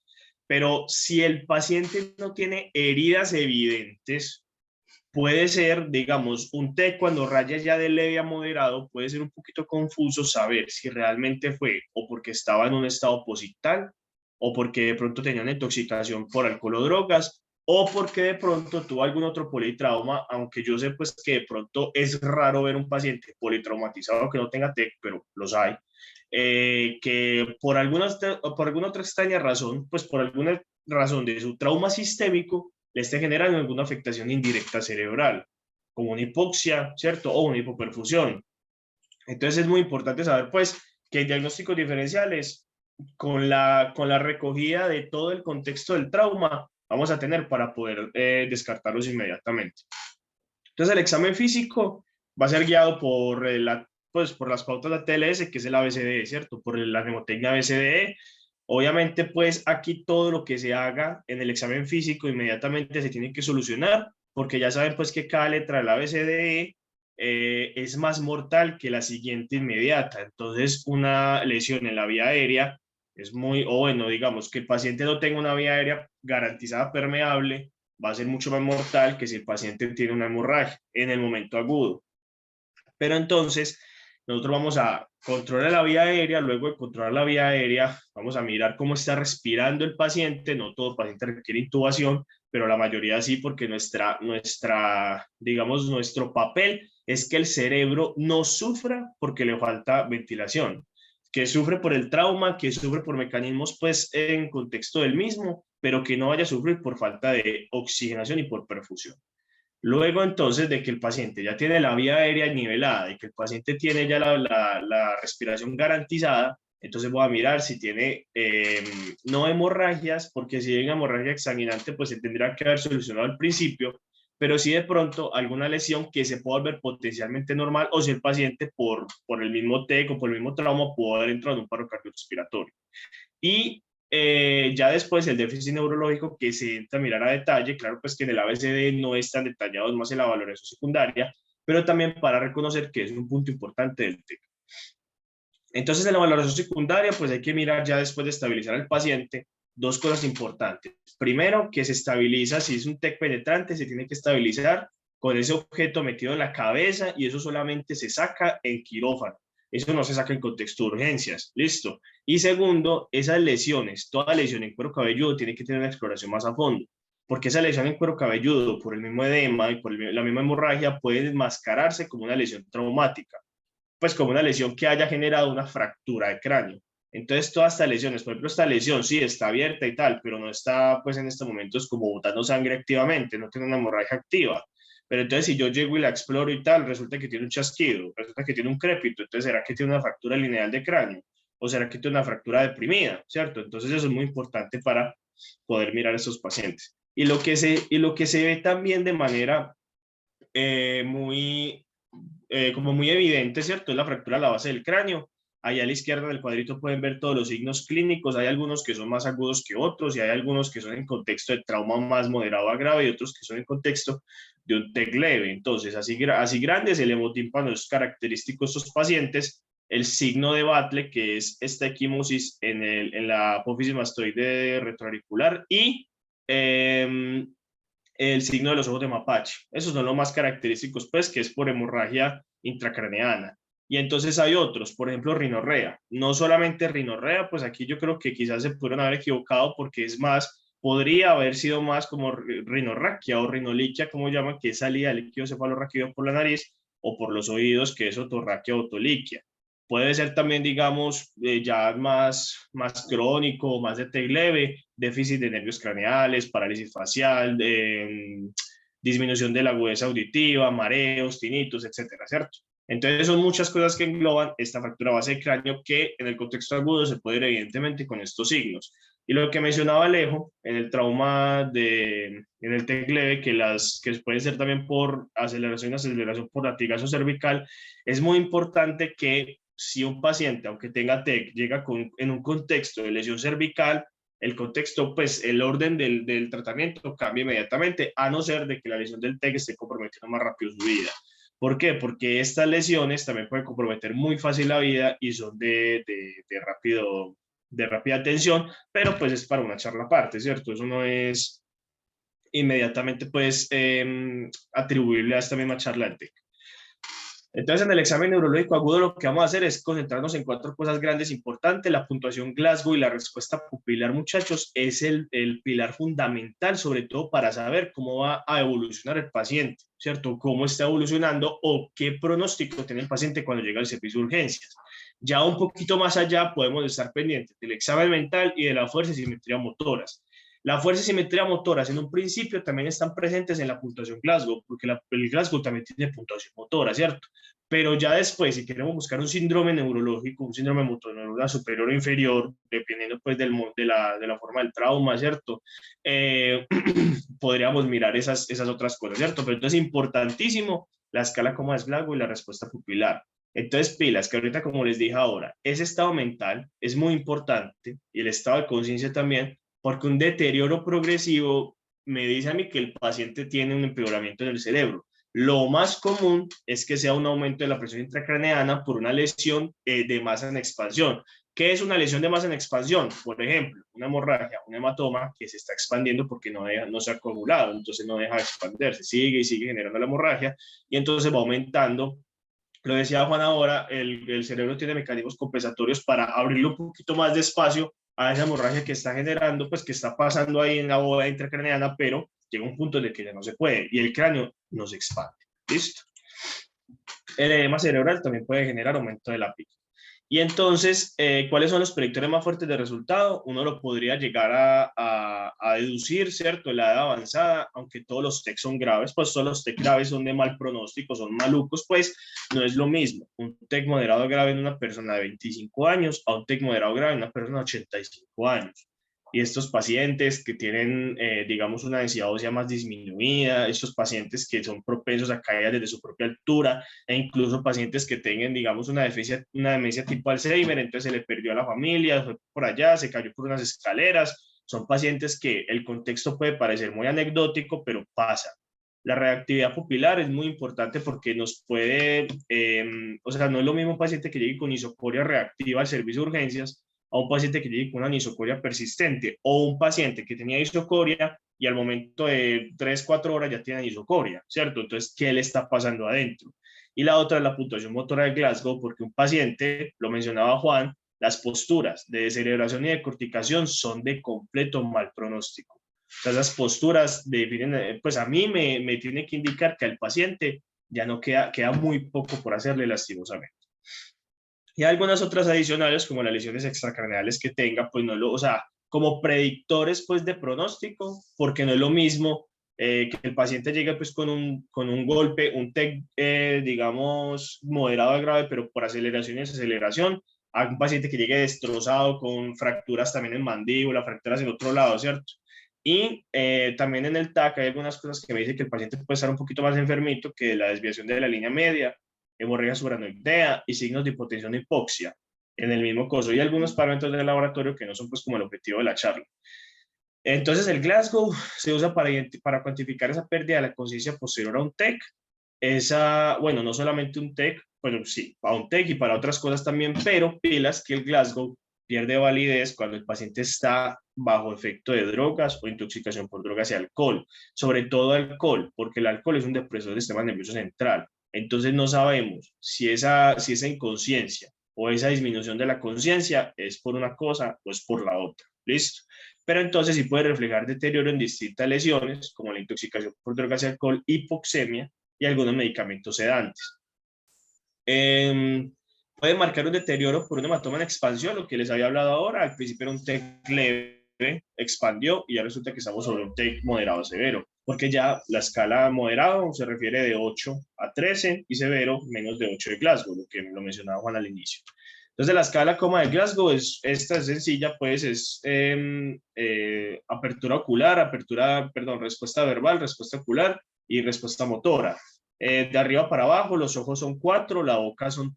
Pero si el paciente no tiene heridas evidentes, puede ser, digamos, un TEC cuando raya ya de leve a moderado, puede ser un poquito confuso saber si realmente fue o porque estaba en un estado posital, o porque de pronto tenía una intoxicación por alcohol o drogas, o porque de pronto tuvo algún otro politrauma, aunque yo sé pues que de pronto es raro ver un paciente politraumatizado que no tenga TEC, pero los hay, que por alguna otra extraña razón, pues por alguna razón de su trauma sistémico, le esté generando alguna afectación indirecta cerebral, como una hipoxia, ¿cierto? O una hipoperfusión. Entonces es muy importante saber, pues, que diagnósticos diferenciales, con la recogida de todo el contexto del trauma, vamos a tener para poder descartarlos inmediatamente. Entonces el examen físico va a ser guiado por, pues, por las pautas de la TLS, que es el ABCDE, ¿cierto? Por la mnemotecnia ABCDE. Obviamente, pues aquí todo lo que se haga en el examen físico inmediatamente se tiene que solucionar, porque ya saben pues que cada letra del ABCDE es más mortal que la siguiente inmediata. Entonces, una lesión en la vía aérea es muy, o bueno, digamos que el paciente no tenga una vía aérea garantizada permeable, va a ser mucho más mortal que si el paciente tiene una hemorragia en el momento agudo. Pero entonces, nosotros vamos a controlar la vía aérea, luego de controlar la vía aérea, vamos a mirar cómo está respirando el paciente. No todo paciente requiere intubación, pero la mayoría sí, porque digamos, nuestro papel es que el cerebro no sufra porque le falta ventilación, que sufre por el trauma, que sufre por mecanismos, pues, en contexto del mismo, pero que no vaya a sufrir por falta de oxigenación y por perfusión. Luego, entonces, de que el paciente ya tiene la vía aérea nivelada y que el paciente tiene ya la respiración garantizada, entonces voy a mirar si tiene no hemorragias, porque si hay hemorragia exsanguinante, pues se tendrá que haber solucionado al principio, pero si de pronto alguna lesión que se pueda volver potencialmente normal, o si el paciente por el mismo TEC o por el mismo trauma pudo haber entrado en un paro cardiorrespiratorio. Y ya después el déficit neurológico, que se entra a mirar a detalle, claro, pues que en el ABCD no es tan detallado, es más en la valoración secundaria, pero también para reconocer que es un punto importante del TEC. Entonces, en la valoración secundaria, pues hay que mirar ya después de estabilizar al paciente dos cosas importantes. Primero, que se estabiliza, si es un TEC penetrante, se tiene que estabilizar con ese objeto metido en la cabeza, y eso solamente se saca en quirófano. Eso no se saca en contexto de urgencias. Listo. Y segundo, esas lesiones, toda lesión en cuero cabelludo tiene que tener una exploración más a fondo, porque esa lesión en cuero cabelludo, por el mismo edema y por la misma hemorragia, puede enmascararse como una lesión traumática, pues como una lesión que haya generado una fractura de cráneo. Entonces, todas estas lesiones, por ejemplo, esta lesión sí está abierta y tal, pero no está, pues en este momento es como botando sangre activamente, no tiene una hemorragia activa. Pero entonces, si yo llego y la exploro y tal, resulta que tiene un chasquido, resulta que tiene un crépito, entonces, ¿será que tiene una fractura lineal de cráneo? ¿O será que tiene una fractura deprimida? ¿Cierto? Entonces, eso es muy importante para poder mirar a estos pacientes. Y lo que se ve también de manera muy como muy evidente, ¿cierto? Es la fractura a la base del cráneo. Allá a la izquierda del cuadrito pueden ver todos los signos clínicos. Hay algunos que son más agudos que otros, y hay algunos que son en contexto de trauma más moderado a grave, y otros que son en contexto de un TEC leve. Entonces, así grandes, el hemotímpano es característico de estos pacientes. El signo de Batle, que es esta equimosis en la apófisis mastoide retroauricular, y el signo de los ojos de mapache. Esos son los más característicos, pues, que es por hemorragia intracraneana. Y entonces hay otros, por ejemplo, rinorrea. No solamente rinorrea, pues aquí yo creo que quizás se pudieron haber equivocado, porque es más, podría haber sido más como rinorraquia o rinoliquia, como llaman, que es salida del líquido cefalorraquídeo por la nariz, o por los oídos, que es otorraquia o otoliquia. Puede ser también, digamos, ya más crónico, más de TEC leve, déficit de nervios craneales, parálisis facial, disminución de la agudeza auditiva, mareos, tinnitus, etcétera, ¿cierto? Entonces son muchas cosas que engloban esta fractura base de cráneo que en el contexto agudo se puede ver evidentemente con estos signos. Y lo que mencionaba Alejo, en el trauma en el TEC leve, que puede ser también por aceleración por latigazo cervical, es muy importante que si un paciente, aunque tenga TEC, llega en un contexto de lesión cervical, el contexto, pues el orden del tratamiento cambia inmediatamente, a no ser de que la lesión del TEC esté comprometiendo más rápido su vida. ¿Por qué? Porque estas lesiones también pueden comprometer muy fácil la vida y son de rápida atención, pero pues es para una charla aparte, ¿cierto? Eso no es inmediatamente pues atribuible a esta misma charla del TEC. Entonces, en el examen neurológico agudo lo que vamos a hacer es concentrarnos en 4 cosas grandes importantes. La puntuación Glasgow y la respuesta pupilar, muchachos, es el pilar fundamental, sobre todo para saber cómo va a evolucionar el paciente, ¿cierto? Cómo está evolucionando o qué pronóstico tiene el paciente cuando llega al servicio de urgencias. Ya un poquito más allá podemos estar pendientes del examen mental y de la fuerza y simetría motoras. La fuerza y simetría motoras en un principio también están presentes en la puntuación Glasgow, porque el Glasgow también tiene puntuación motora, ¿cierto? Pero ya después, si queremos buscar un síndrome neurológico, un síndrome motor superior o inferior, dependiendo pues de la forma del trauma, ¿cierto? Podríamos mirar esas otras cosas, ¿cierto? Pero entonces es importantísimo la escala como es Glasgow y la respuesta pupilar. Entonces, pilas, que ahorita, como les dije ahora, ese estado mental es muy importante y el estado de conciencia también, porque un deterioro progresivo me dice a mí que el paciente tiene un empeoramiento en el cerebro. Lo más común es que sea un aumento de la presión intracraneana por una lesión de masa en expansión. ¿Qué es una lesión de masa en expansión? Por ejemplo, una hemorragia, un hematoma que se está expandiendo porque no se ha coagulado, entonces no deja de expandirse, sigue y sigue generando la hemorragia y entonces va aumentando. Lo decía Juan ahora, el cerebro tiene mecanismos compensatorios para abrirle un poquito más de espacio a esa hemorragia que está generando, pues que está pasando ahí en la bóveda intracraneana, pero llega un punto en el que ya no se puede y el cráneo no se expande. ¿Listo? El edema cerebral también puede generar aumento de la pica. Y entonces, ¿cuáles son los predictores más fuertes de resultado? Uno lo podría llegar a deducir, ¿cierto? En la edad avanzada, aunque todos los TEC son graves, pues todos los TEC graves son de mal pronóstico, son malucos, pues no es lo mismo. Un TEC moderado grave en una persona de 25 años a un TEC moderado grave en una persona de 85 años. Y estos pacientes que tienen, digamos, una densidad ósea más disminuida, estos pacientes que son propensos a caer desde su propia altura, e incluso pacientes que tengan, digamos, una demencia tipo Alzheimer, entonces se le perdió a la familia, fue por allá, se cayó por unas escaleras. Son pacientes que el contexto puede parecer muy anecdótico, pero pasa. La reactividad pupilar es muy importante porque nos puede, o sea, no es lo mismo un paciente que llegue con isocoria reactiva al servicio de urgencias a un paciente que llegue con una anisocoria persistente o un paciente que tenía isocoria y al momento de 3, 4 horas ya tiene anisocoria, ¿cierto? Entonces, ¿qué le está pasando adentro? Y la otra es la puntuación motora de Glasgow, porque un paciente, lo mencionaba Juan, las posturas de descerebración y de corticación son de completo mal pronóstico. O sea, esas posturas definen, pues a mí me tiene que indicar que al paciente ya no queda muy poco por hacerle lastimosamente. Y algunas otras adicionales, como las lesiones extracraneales que tenga, pues no lo, o sea, como predictores pues de pronóstico, porque no es lo mismo que el paciente llegue pues con un golpe, un TEC, digamos, moderado a grave, pero por aceleración y desaceleración, a un paciente que llegue destrozado con fracturas también en mandíbula, fracturas en otro lado, ¿cierto? Y también en el TAC hay algunas cosas que me dicen que el paciente puede estar un poquito más enfermito que la desviación de la línea media, hemorragia subaracnoidea y signos de hipotensión e hipoxia en el mismo coso y algunos parámetros del laboratorio que no son pues como el objetivo de la charla. Entonces el Glasgow se usa para cuantificar esa pérdida de la conciencia posterior a un TEC. Bueno, no solamente un TEC, bueno, sí, para un TEC y para otras cosas también, pero pilas que el Glasgow pierde validez cuando el paciente está bajo efecto de drogas o intoxicación por drogas y alcohol, sobre todo alcohol, porque el alcohol es un depresor del sistema nervioso central. Entonces no sabemos si esa inconsciencia o esa disminución de la conciencia es por una cosa o es por la otra. ¿Listo? Pero entonces sí puede reflejar deterioro en distintas lesiones, como la intoxicación por drogas y alcohol, hipoxemia y algunos medicamentos sedantes. Puede marcar un deterioro por un hematoma en expansión, lo que les había hablado ahora. Al principio era un TEC leve, expandió y ya resulta que estamos sobre un TEC moderado severo, porque ya la escala moderado se refiere de 8 a 13 y severo menos de 8 de Glasgow, lo que lo mencionaba Juan al inicio. Entonces la escala coma de Glasgow esta es sencilla, pues es apertura ocular, respuesta verbal, respuesta ocular y respuesta motora. De arriba para abajo, los ojos son 4, la boca son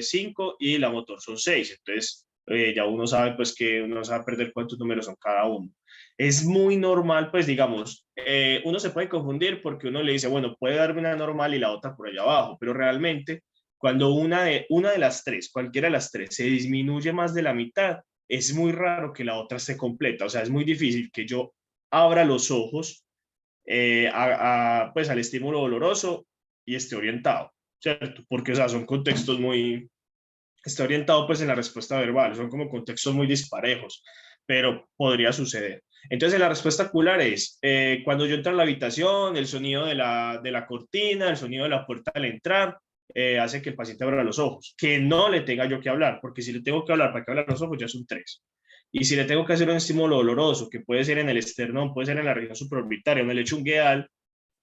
5 y la motor son 6. Entonces, ya uno sabe pues que uno sabe perder cuántos números son cada uno. Es muy normal, pues digamos, uno se puede confundir porque uno le dice, bueno, puede darme una normal y la otra por allá abajo, pero realmente cuando una de las tres, cualquiera de las tres, se disminuye más de la mitad, es muy raro que la otra esté completa. O sea, es muy difícil que yo abra los ojos pues al estímulo doloroso y esté orientado, ¿cierto? Porque, o sea, son contextos muy, está orientado pues en la respuesta verbal, son como contextos muy disparejos, pero podría suceder. Entonces, la respuesta ocular es, cuando yo entro a la habitación, el sonido de la cortina, el sonido de la puerta al entrar, hace que el paciente abra los ojos, que no le tenga yo que hablar, porque si le tengo que hablar para que abra los ojos ya son 3. Y si le tengo que hacer un estímulo doloroso, que puede ser en el esternón, puede ser en la región supraorbitaria, en el lecho ungueal,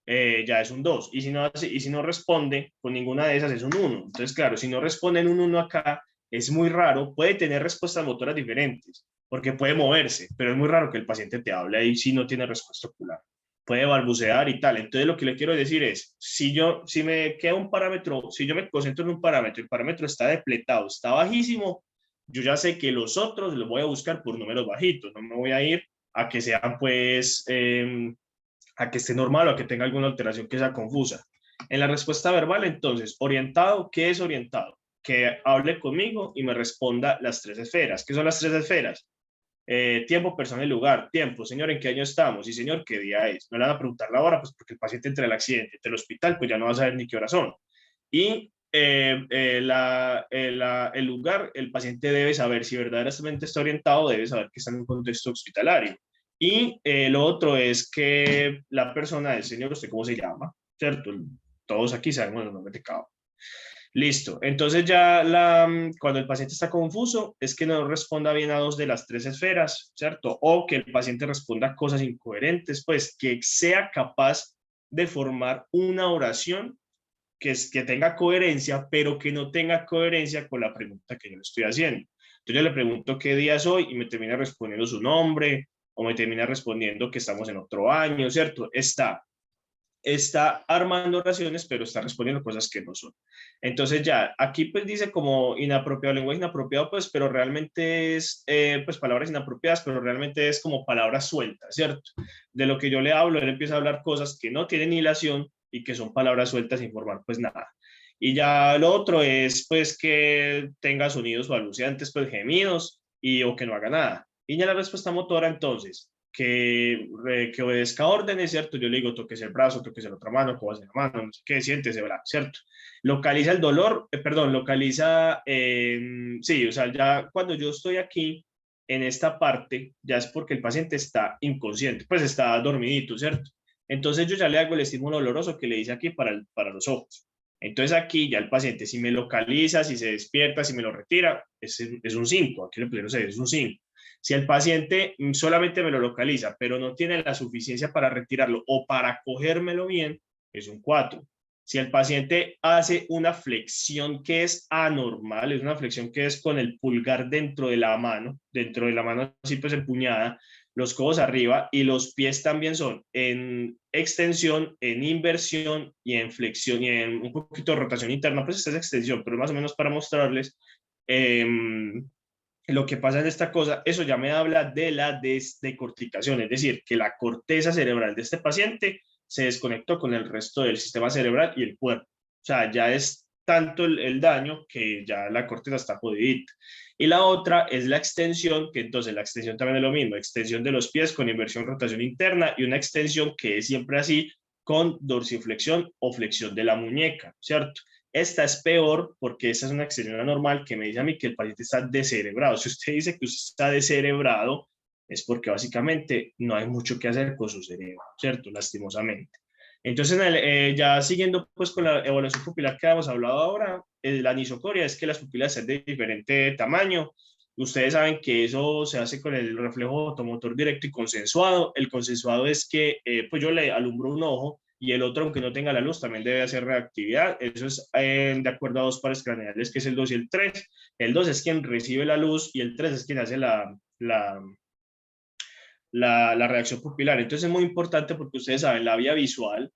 ya es un 2. Y si no responde con ninguna de esas, es un 1. Entonces, claro, si no responde en un 1 acá, es muy raro. Puede tener respuestas motoras diferentes, porque puede moverse, pero es muy raro que el paciente te hable ahí si no tiene respuesta ocular. Puede balbucear y tal. Entonces, lo que le quiero decir es, si me queda un parámetro, si yo me concentro en un parámetro, el parámetro está depletado, está bajísimo, yo ya sé que los otros los voy a buscar por números bajitos. No me voy a ir a que sean, pues, a que esté normal o a que tenga alguna alteración que sea confusa. En la respuesta verbal, entonces, orientado, ¿qué es orientado? Que hable conmigo y me responda las 3 esferas. ¿Qué son las 3 esferas? Tiempo, persona y lugar. Tiempo, señor, ¿en qué año estamos? Y señor, ¿qué día es? No le van a preguntar la hora, pues porque el paciente entre el accidente, entre el hospital, pues ya no va a saber ni qué hora son. Y el lugar, el paciente debe saber si verdaderamente está orientado, debe saber que está en un contexto hospitalario. Y lo otro es que la persona, el señor, ¿usted cómo se llama? ¿Cierto? Todos aquí sabemos el nombre de cada. Listo. Entonces ya cuando el paciente está confuso es que no responda bien a 2 de las 3 esferas, ¿cierto? O que el paciente responda a cosas incoherentes, pues que sea capaz de formar una oración que tenga coherencia, pero que no tenga coherencia con la pregunta que yo le estoy haciendo. Entonces yo le pregunto qué día es hoy y me termina respondiendo su nombre o me termina respondiendo que estamos en otro año, ¿cierto? Está armando oraciones, pero está respondiendo cosas que no son. Entonces ya, aquí pues dice como inapropiado, lenguaje inapropiado, pues, pero realmente es, pues, palabras inapropiadas, pero realmente es como palabras sueltas, ¿cierto? De lo que yo le hablo, él empieza a hablar cosas que no tienen hilación y que son palabras sueltas sin formar pues nada. Y ya lo otro es pues que tenga sonidos balbuceantes, pues gemidos o que no haga nada. Y ya la respuesta motora entonces, que obedezca órdenes, ¿cierto? Yo le digo, toques el brazo, toques la otra mano, cobas la mano, no sé qué, siéntese, ¿verdad? ¿Cierto? Localiza el dolor, sí, o sea, ya cuando yo estoy aquí, en esta parte, ya es porque el paciente está inconsciente, pues está dormidito, ¿cierto? Entonces yo ya le hago el estímulo doloroso que le hice aquí para los ojos. Entonces aquí ya el paciente, si me localiza, si se despierta, si me lo retira, es un 5, aquí le pusieron 6, es un 5. Si el paciente solamente me lo localiza, pero no tiene la suficiencia para retirarlo o para cogérmelo bien, es un 4. Si el paciente hace una flexión que es anormal, es una flexión que es con el pulgar dentro de la mano así pues empuñada, los codos arriba y los pies también son en extensión, en inversión y en flexión y en un poquito de rotación interna, pues esta es extensión, pero más o menos para mostrarles lo que pasa en esta cosa, eso ya me habla de la desdecorticación, es decir, que la corteza cerebral de este paciente se desconectó con el resto del sistema cerebral y el cuerpo. O sea, ya es tanto el daño que ya la corteza está jodidita. Y la otra es la extensión, que entonces la extensión también es lo mismo, extensión de los pies con inversión, rotación interna y una extensión que es siempre así con dorsiflexión o flexión de la muñeca, ¿cierto? Esta es peor porque esa es una extensión anormal que me dice a mí que el paciente está descerebrado. Si usted dice que usted está descerebrado, es porque básicamente no hay mucho que hacer con su cerebro, ¿cierto? Lastimosamente. Entonces, ya siguiendo pues con la evaluación pupilar que hemos hablado ahora, la anisocoria es que las pupilas sean de diferente tamaño. Ustedes saben que eso se hace con el reflejo automotor directo y consensuado. El consensuado es que pues yo le alumbro un ojo y el otro, aunque no tenga la luz, también debe hacer reactividad. Eso es de acuerdo a dos pares craneales, que es el 2 y el 3. El 2 es quien recibe la luz y el 3 es quien hace la reacción pupilar. Entonces es muy importante porque ustedes saben, la vía visual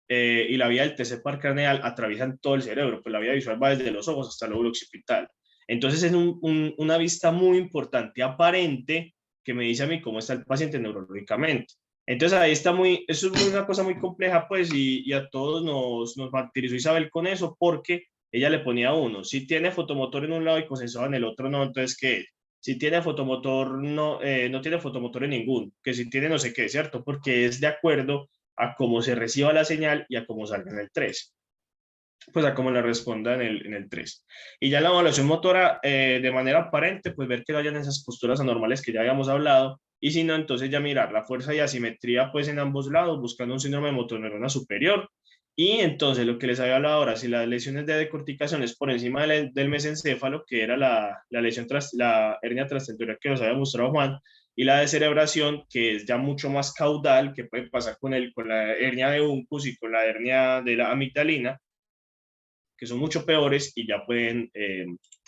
y la vía del tercer par craneal atraviesan todo el cerebro, pues la vía visual va desde los ojos hasta el lóbulo occipital. Entonces es una vista muy importante, aparente, que me dice a mí cómo está el paciente neurológicamente. Entonces ahí está eso es una cosa muy compleja, pues, y a todos nos martirizó Isabel con eso, porque ella le ponía a uno, si tiene fotomotor en un lado y consensuado en el otro, no, entonces, ¿qué? Si tiene fotomotor, no, no tiene fotomotor en ninguno, que si tiene no sé qué, ¿cierto? Porque es de acuerdo a cómo se reciba la señal y a cómo salga en el 3, pues a cómo le responda en el 3. Y ya la evaluación motora, de manera aparente, pues ver que no hayan esas posturas anormales que ya habíamos hablado, y si no, entonces ya mirar la fuerza y asimetría pues en ambos lados, buscando un síndrome de motoneurona superior. Y entonces lo que les había hablado ahora, si las lesiones de decorticación es por encima del mesencéfalo, que era la lesión la hernia transtentorial que nos había mostrado Juan, y la descerebración, que es ya mucho más caudal, que puede pasar con la hernia de Uncus y con la hernia de la amigdalina, que son mucho peores y ya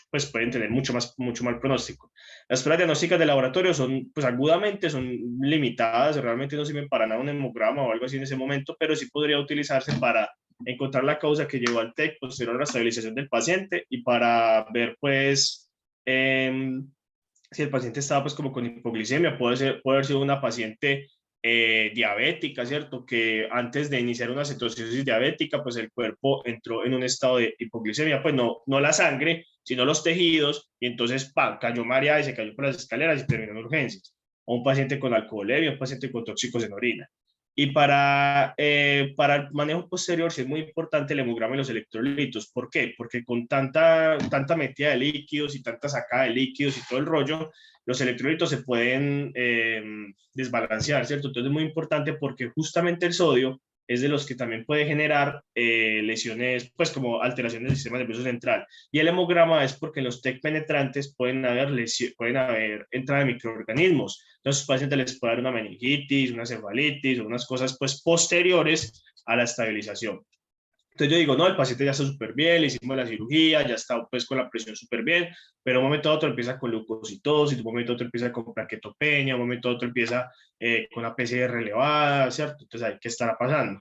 pues pueden tener mucho mal pronóstico. Las pruebas diagnósticas de laboratorio son, pues agudamente, son limitadas, realmente no sirven para nada un hemograma o algo así en ese momento, pero sí podría utilizarse para encontrar la causa que llevó al TEC posterior a la estabilización del paciente y para ver, pues, si el paciente estaba pues como con hipoglicemia, puede haber sido una paciente diabética, ¿cierto? Que antes de iniciar una cetosis diabética, pues el cuerpo entró en un estado de hipoglicemia, pues no la sangre, sino los tejidos, y entonces ¡pam! Cayó mareada y se cayó por las escaleras y terminó en urgencias. O un paciente con alcoholemia, un paciente con tóxicos en orina. Y para el manejo posterior sí es muy importante el hemograma y los electrolitos. ¿Por qué? Porque con tanta metida de líquidos y tanta sacada de líquidos y todo el rollo, los electrolitos se pueden desbalancear, ¿cierto? Entonces es muy importante porque justamente el sodio es de los que también puede generar lesiones, pues como alteraciones del sistema nervioso central. Y el hemograma es porque en los TEC penetrantes pueden haber entrada de microorganismos. Entonces, a los pacientes les puede dar una meningitis, una cefalitis o unas cosas pues posteriores a la estabilización. Entonces yo digo, no, el paciente ya está súper bien, le hicimos la cirugía, ya está pues con la presión súper bien, pero un momento a otro empieza con leucocitosis, un momento a otro empieza con plaquetopenia, un momento a otro empieza con la PCR elevada, ¿cierto? Entonces hay que estará pasando.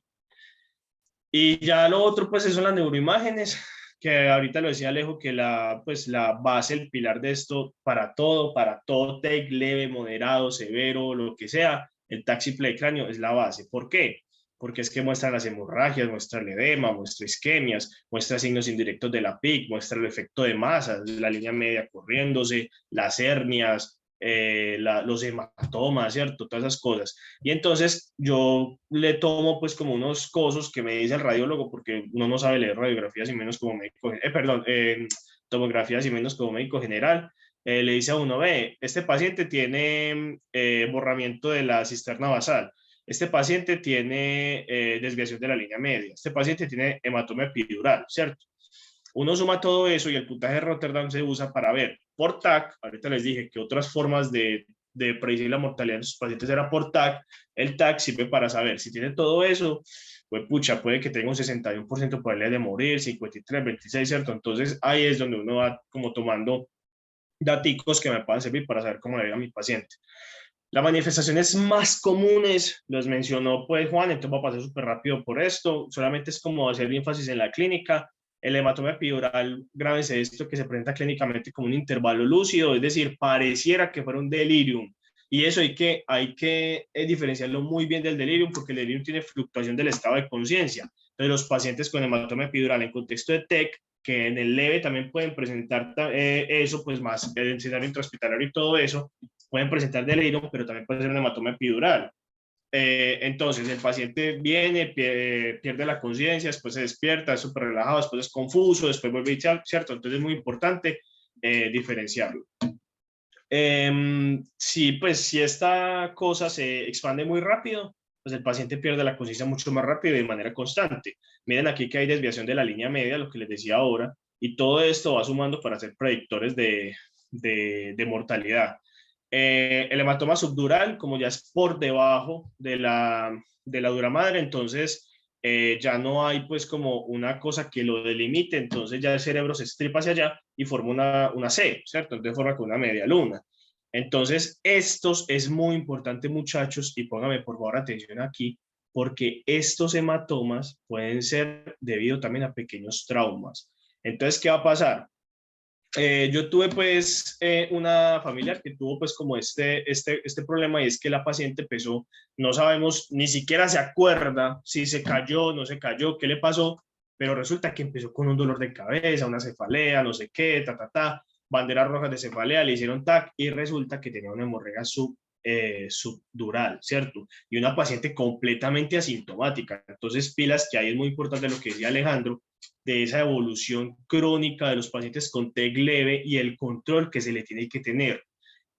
Y ya lo otro, pues, son las neuroimágenes, que ahorita lo decía Alejo, que pues, la base, el pilar de esto para todo TEC, leve, moderado, severo, lo que sea, el taxiple de cráneo es la base. ¿Por qué? Porque es que muestra las hemorragias, muestra el edema, muestra isquemias, muestra signos indirectos de la PIC, muestra el efecto de masas, la línea media corriéndose, las hernias, los hematomas, ¿cierto? Todas esas cosas. Y entonces yo le tomo pues como unos cosos que me dice el radiólogo, porque uno no sabe leer radiografías y menos como médico, tomografías y menos como médico general. Le dice a uno, ve, este paciente tiene borramiento de la cisterna basal, este paciente tiene desviación de la línea media, este paciente tiene hematoma epidural, ¿cierto? Uno suma todo eso y el puntaje de Rotterdam se usa para ver por TAC. Ahorita les dije que otras formas de predecir la mortalidad de sus pacientes era por TAC. El TAC sirve para saber si tiene todo eso, pues pucha, puede que tenga un 61% de probabilidad de morir, 53, 26, ¿cierto? Entonces ahí es donde uno va como tomando daticos que me puedan servir para saber cómo le va a mi paciente. Las manifestaciones más comunes los mencionó pues Juan, entonces voy a pasar súper rápido por esto, solamente es como hacer énfasis en la clínica. El hematoma epidural, grábense esto, que se presenta clínicamente como un intervalo lúcido, es decir, pareciera que fuera un delirium. Y eso hay que diferenciarlo muy bien del delirium, porque el delirium tiene fluctuación del estado de conciencia. Entonces, los pacientes con hematoma epidural en contexto de TEC, que en el leve también pueden presentar eso, pues más el escenario intrahospitalario y todo eso, pueden presentar delirium, pero también puede ser un hematoma epidural. Entonces el paciente viene, pierde la conciencia, después se despierta, es súper relajado, después es confuso, después vuelve a echar, ¿cierto? Entonces es muy importante diferenciarlo. Sí, pues si esta cosa se expande muy rápido, pues el paciente pierde la conciencia mucho más rápido y de manera constante. Miren aquí que hay desviación de la línea media, lo que les decía ahora, y todo esto va sumando para ser predictores de mortalidad. El hematoma subdural, como ya es por debajo de la dura madre, entonces ya no hay pues como una cosa que lo delimite, entonces ya el cerebro se estripa hacia allá y forma una C, ¿cierto? Entonces forma con una media luna. Entonces, estos es muy importante, muchachos, y póngame por favor atención aquí, porque estos hematomas pueden ser debido también a pequeños traumas. Entonces, ¿qué va a pasar? Yo tuve pues una familiar que tuvo pues como este problema, y es que la paciente empezó, no sabemos, ni siquiera se acuerda si se cayó, no se cayó, qué le pasó, pero resulta que empezó con un dolor de cabeza, una cefalea, no sé qué, banderas rojas de cefalea, le hicieron TAC y resulta que tenía una hemorragia subdural, ¿cierto? Y una paciente completamente asintomática. Entonces, pilas, que ahí es muy importante lo que decía Alejandro, de esa evolución crónica de los pacientes con TEG leve y el control que se le tiene que tener.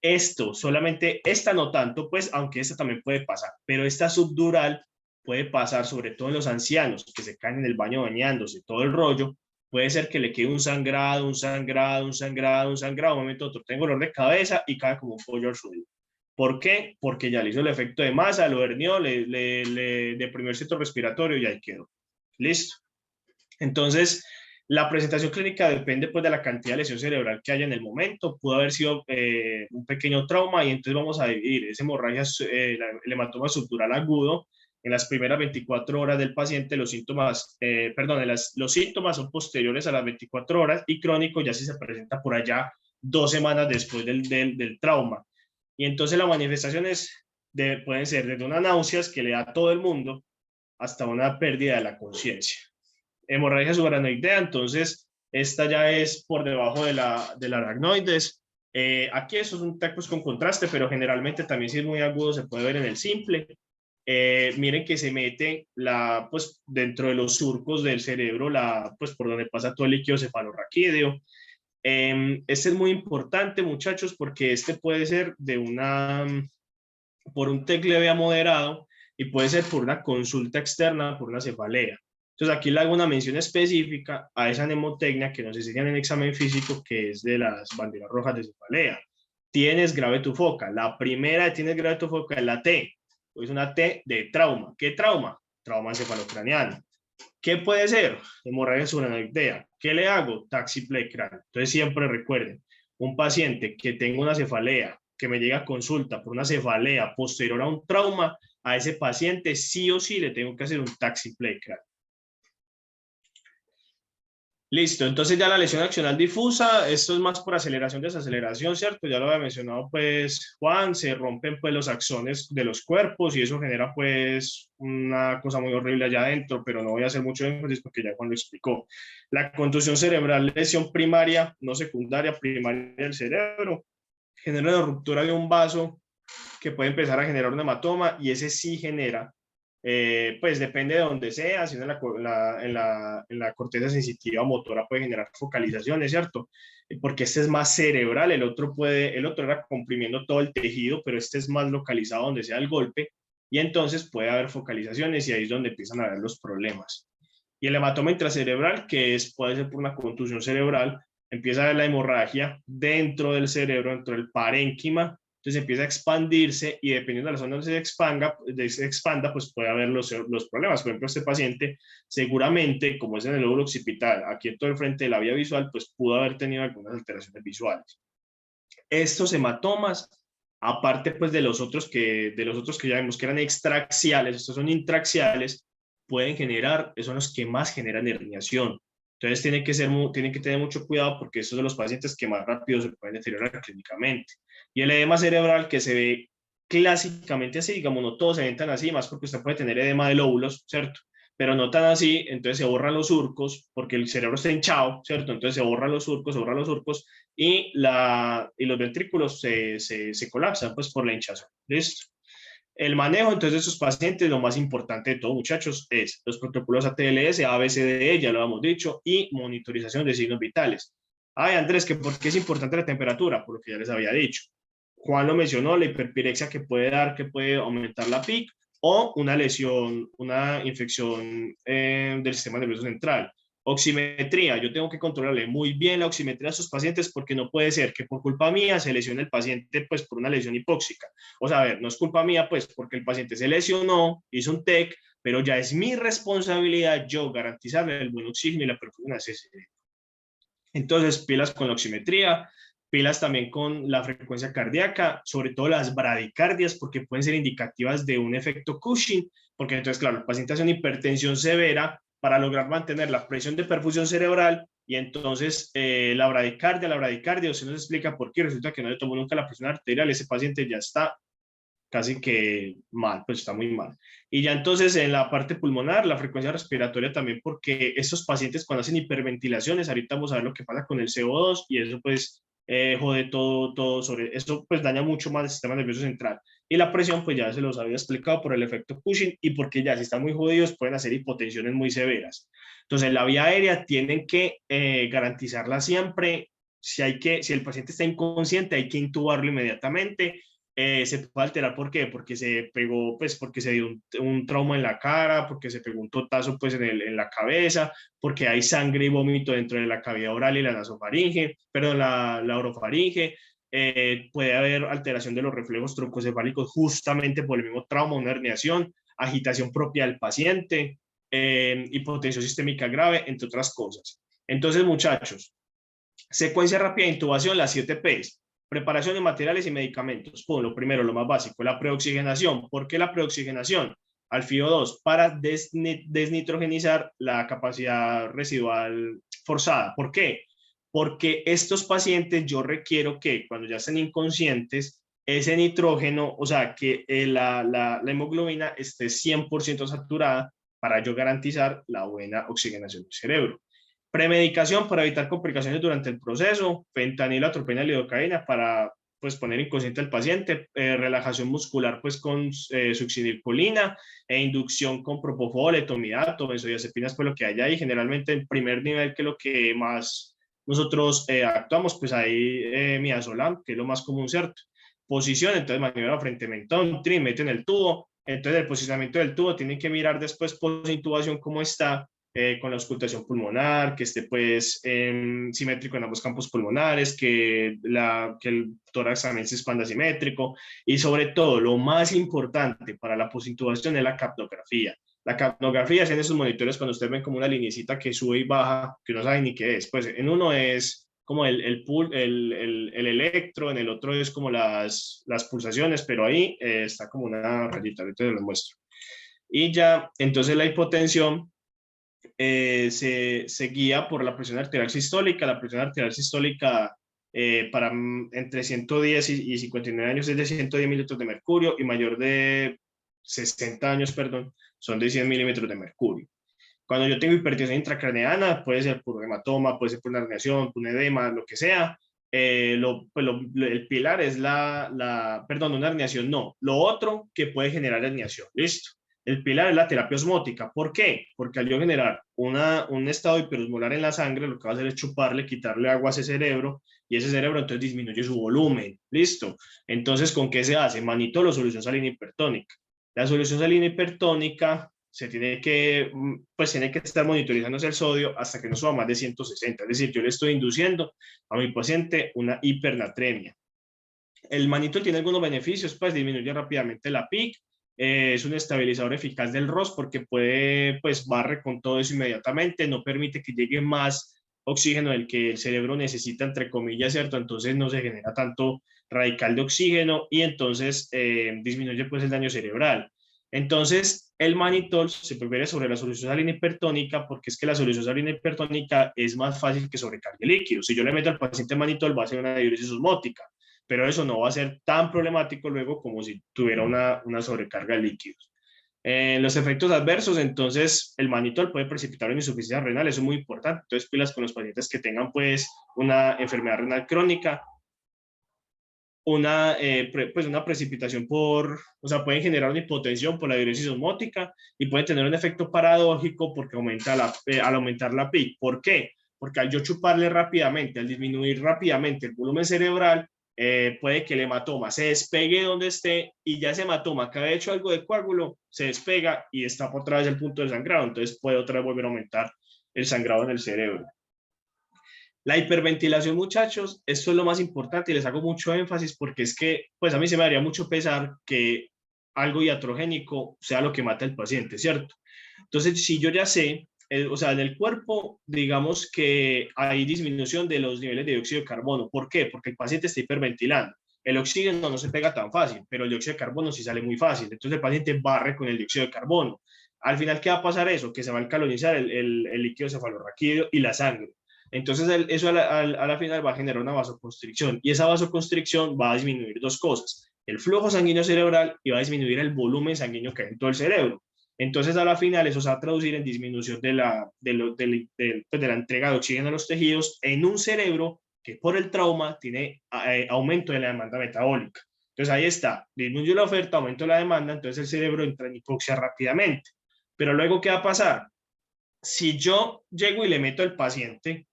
Esto, solamente esta no tanto, pues, aunque esta también puede pasar, pero esta subdural puede pasar sobre todo en los ancianos que se caen en el baño bañándose, todo el rollo. Puede ser que le quede un sangrado, un sangrado, un sangrado, un sangrado, un momento otro, tengo dolor de cabeza y cae como un pollo al suelo. ¿Por qué? Porque ya le hizo el efecto de masa, lo hernió, le deprimió el centro respiratorio y ahí quedó. Listo. Entonces, la presentación clínica depende pues de la cantidad de lesión cerebral que haya en el momento. Pudo haber sido un pequeño trauma y entonces vamos a dividir esa hemorragia, el hematoma subdural agudo. En las primeras 24 horas del paciente los síntomas, los síntomas son posteriores a las 24 horas, y crónico ya si se presenta por allá 2 semanas después del trauma. Y entonces las manifestaciones pueden ser desde una náuseas que le da a todo el mundo hasta una pérdida de la conciencia. Hemorragia subaracnoidea, entonces esta ya es por debajo de la aracnoides. Aquí eso es un TAC pues, con contraste, pero generalmente también si es muy agudo se puede ver en el simple. Miren que se mete pues, dentro de los surcos del cerebro, pues, por donde pasa todo el líquido cefalorraquídeo. Este es muy importante, muchachos, porque este puede ser por un TEC leve a moderado, y puede ser por una consulta externa, por una cefalea. Entonces aquí le hago una mención específica a esa mnemotecnia que nos enseñan en examen físico, que es de las banderas rojas de cefalea. Tienes grave tu foca. La primera de tienes grave tu foca es la T. Es una T de trauma. ¿Qué trauma? Trauma encefalocraneano. ¿Qué puede ser? Hemorragia subaracnoidea. ¿Qué le hago? Taxiplecran. Entonces siempre recuerden, un paciente que tenga una cefalea, que me llega a consulta por una cefalea posterior a un trauma, a ese paciente sí o sí le tengo que hacer un taxiplecran. Listo, entonces ya la lesión accional difusa, esto es más por aceleración, desaceleración, ¿cierto? Ya lo había mencionado pues Juan, se rompen pues los axones de los cuerpos y eso genera pues una cosa muy horrible allá adentro, pero no voy a hacer mucho énfasis porque ya Juan lo explicó. La contusión cerebral, lesión primaria, no secundaria, primaria del cerebro, genera la ruptura de un vaso que puede empezar a generar un hematoma, y ese sí genera pues depende de donde sea, si en la corteza sensitiva motora puede generar focalizaciones, ¿cierto? Porque este es más cerebral, el otro era comprimiendo todo el tejido, pero este es más localizado donde sea el golpe, y entonces puede haber focalizaciones y ahí es donde empiezan a haber los problemas. Y el hematoma intracerebral, puede ser por una contusión cerebral, empieza a haber la hemorragia dentro del cerebro, dentro del parénquima. Entonces empieza a expandirse y dependiendo de la zona donde se expanda, pues puede haber los problemas. Por ejemplo, este paciente seguramente, como es en el lóbulo occipital, aquí en todo el frente de la vía visual, pues pudo haber tenido algunas alteraciones visuales. Estos hematomas, aparte pues de los otros que ya vimos que eran extraxiales, estos son intraxiales, son los que más generan herniación. Entonces tienen que tener mucho cuidado porque estos son los pacientes que más rápido se pueden deteriorar clínicamente. Y el edema cerebral, que se ve clásicamente así, digamos, no todos se ven tan así, más porque usted puede tener edema de lóbulos, ¿cierto? Pero no tan así, entonces se borran los surcos porque el cerebro está hinchado, ¿cierto? Entonces se borran los surcos y los ventrículos se colapsan pues por la hinchazón. ¿Listo? El manejo entonces de esos pacientes, lo más importante de todo, muchachos, es los protocolos ATLS, ABCDE, ya lo hemos dicho, y monitorización de signos vitales. Ay, Andrés, ¿por qué es importante la temperatura? Por lo que ya les había dicho. Juan lo mencionó, la hiperpirexia que puede aumentar la PIC, o una lesión, una infección del sistema nervioso central. Oximetría, yo tengo que controlarle muy bien la oximetría a estos pacientes porque no puede ser que por culpa mía se lesione el paciente pues por una lesión hipóxica. O sea, a ver, no es culpa mía pues porque el paciente se lesionó, hizo un TEC, pero ya es mi responsabilidad yo garantizarle el buen oxígeno y la perfusión a ese cerebro. Entonces, pilas con la oximetría, pilas también con la frecuencia cardíaca, sobre todo las bradicardias, porque pueden ser indicativas de un efecto Cushing, porque entonces, claro, el paciente hace una hipertensión severa para lograr mantener la presión de perfusión cerebral y entonces la bradicardia, usted nos explica por qué, resulta que no le tomó nunca la presión arterial, ese paciente ya está casi que mal, pues está muy mal. Y ya entonces en la parte pulmonar, la frecuencia respiratoria también, porque estos pacientes cuando hacen hiperventilaciones, ahorita vamos a ver lo que pasa con el CO2 y eso pues jode todo sobre, eso pues daña mucho más el sistema nervioso central. Y la presión pues ya se los había explicado por el efecto Cushing y porque ya si están muy jodidos pueden hacer hipotensiones muy severas. Entonces la vía aérea tienen que garantizarla siempre. Si el paciente está inconsciente hay que intubarlo inmediatamente. Se puede alterar, ¿por qué? Porque se pegó, pues porque se dio un trauma en la cara, porque se pegó un totazo pues en la cabeza, porque hay sangre y vómito dentro de la cavidad oral y la nasofaringe, perdón, la orofaringe. Puede haber alteración de los reflejos troncocefálicos justamente por el mismo trauma, una herniación, agitación propia del paciente, hipotensión sistémica grave, entre otras cosas. Entonces, muchachos, secuencia rápida de intubación, las 7 P's. Preparación de materiales y medicamentos. Lo primero, lo más básico, la preoxigenación. ¿Por qué la preoxigenación? Al FIO2, para desnitrogenizar la capacidad residual forzada. ¿Por qué? Porque estos pacientes yo requiero que cuando ya estén inconscientes, ese nitrógeno, o sea, que la hemoglobina esté 100% saturada para yo garantizar la buena oxigenación del cerebro. Premedicación para evitar complicaciones durante el proceso, fentanilo, atropina, lidocaína para pues poner inconsciente al paciente, relajación muscular pues con succinilcolina e inducción con propofol, etomidato, benzodiazepinas, pues lo que haya ahí, generalmente en primer nivel que es lo que más nosotros actuamos, pues ahí midazolam, que es lo más común, ¿cierto? Posición, entonces maniobra frente mentón, trim, mete en el tubo, entonces el posicionamiento del tubo tienen que mirar después post intubación cómo está, con la auscultación pulmonar, que esté pues simétrico en ambos campos pulmonares, que el tórax también se expanda simétrico y sobre todo lo más importante para la posintubación es la capnografía. La capnografía es en esos monitores cuando ustedes ven como una linecita que sube y baja, que no saben ni qué es. Pues en uno es como el electro, en el otro es como las pulsaciones, pero ahí está como una rayita, ahorita les lo muestro. Y ya, entonces la hipotensión se guía por la presión arterial sistólica. La presión arterial sistólica para entre 110 y 59 años es de 110 mililitros de mercurio y mayor de 60 años, perdón, son de 100 milímetros de mercurio. Cuando yo tengo hipertensión intracraneana, puede ser por hematoma, puede ser por una herniación, por un edema, lo que sea. El pilar es perdón, una herniación, no. Lo otro que puede generar herniación, listo. El pilar es la terapia osmótica. ¿Por qué? Porque al yo generar un estado hiperosmolar en la sangre, lo que va a hacer es chuparle, quitarle agua a ese cerebro y ese cerebro entonces disminuye su volumen. ¿Listo? Entonces, ¿con qué se hace? Manitol o solución salina hipertónica. La solución salina hipertónica tiene que estar monitorizándose el sodio hasta que no suba más de 160. Es decir, yo le estoy induciendo a mi paciente una hipernatremia. El manitol tiene algunos beneficios, pues disminuye rápidamente la PIC, es un estabilizador eficaz del ROS porque puede, pues barre con todo eso inmediatamente, no permite que llegue más oxígeno del que el cerebro necesita, entre comillas, ¿cierto? Entonces no se genera tanto radical de oxígeno y entonces disminuye pues el daño cerebral. Entonces, el manitol se prefiere sobre la solución salina hipertónica porque es que la solución salina hipertónica es más fácil que sobrecargue líquido. Si yo le meto al paciente manitol va a ser una diuresis osmótica, pero eso no va a ser tan problemático luego como si tuviera una sobrecarga de líquidos. Los efectos adversos, entonces el manitol puede precipitar una insuficiencia renal, eso es muy importante, entonces pilas con los pacientes que tengan pues una enfermedad renal crónica, una precipitación o sea, pueden generar una hipotensión por la diuresis osmótica y pueden tener un efecto paradójico porque al aumentar la PIC. ¿Por qué? Porque al yo chuparle rápidamente, al disminuir rápidamente el volumen cerebral, puede que el hematoma se despegue donde esté y ya ese hematoma que había hecho algo de coágulo se despega y está por otra vez el punto de sangrado, entonces puede otra vez volver a aumentar el sangrado en el cerebro. La hiperventilación, muchachos, esto es lo más importante y les hago mucho énfasis porque es que, pues a mí se me daría mucho pesar que algo iatrogénico sea lo que mata al paciente, ¿cierto? Entonces, si yo ya sé, o sea, en el cuerpo, digamos que hay disminución de los niveles de dióxido de carbono. ¿Por qué? Porque el paciente está hiperventilando. El oxígeno no se pega tan fácil, pero el dióxido de carbono sí sale muy fácil. Entonces el paciente barre con el dióxido de carbono. Al final, ¿qué va a pasar eso? Que se va a alcalinizar el líquido cefalorraquídeo y la sangre. Entonces, eso a la final va a generar una vasoconstricción y esa vasoconstricción va a disminuir dos cosas, el flujo sanguíneo cerebral y va a disminuir el volumen sanguíneo que hay en todo el cerebro. Entonces, a la final, eso se va a traducir en disminución de la entrega de oxígeno a los tejidos en un cerebro que por el trauma tiene aumento de la demanda metabólica. Entonces, ahí está, disminuye la oferta, aumento de la demanda, entonces el cerebro entra en hipoxia rápidamente. Pero luego, ¿qué va a pasar? Si yo llego y le meto al paciente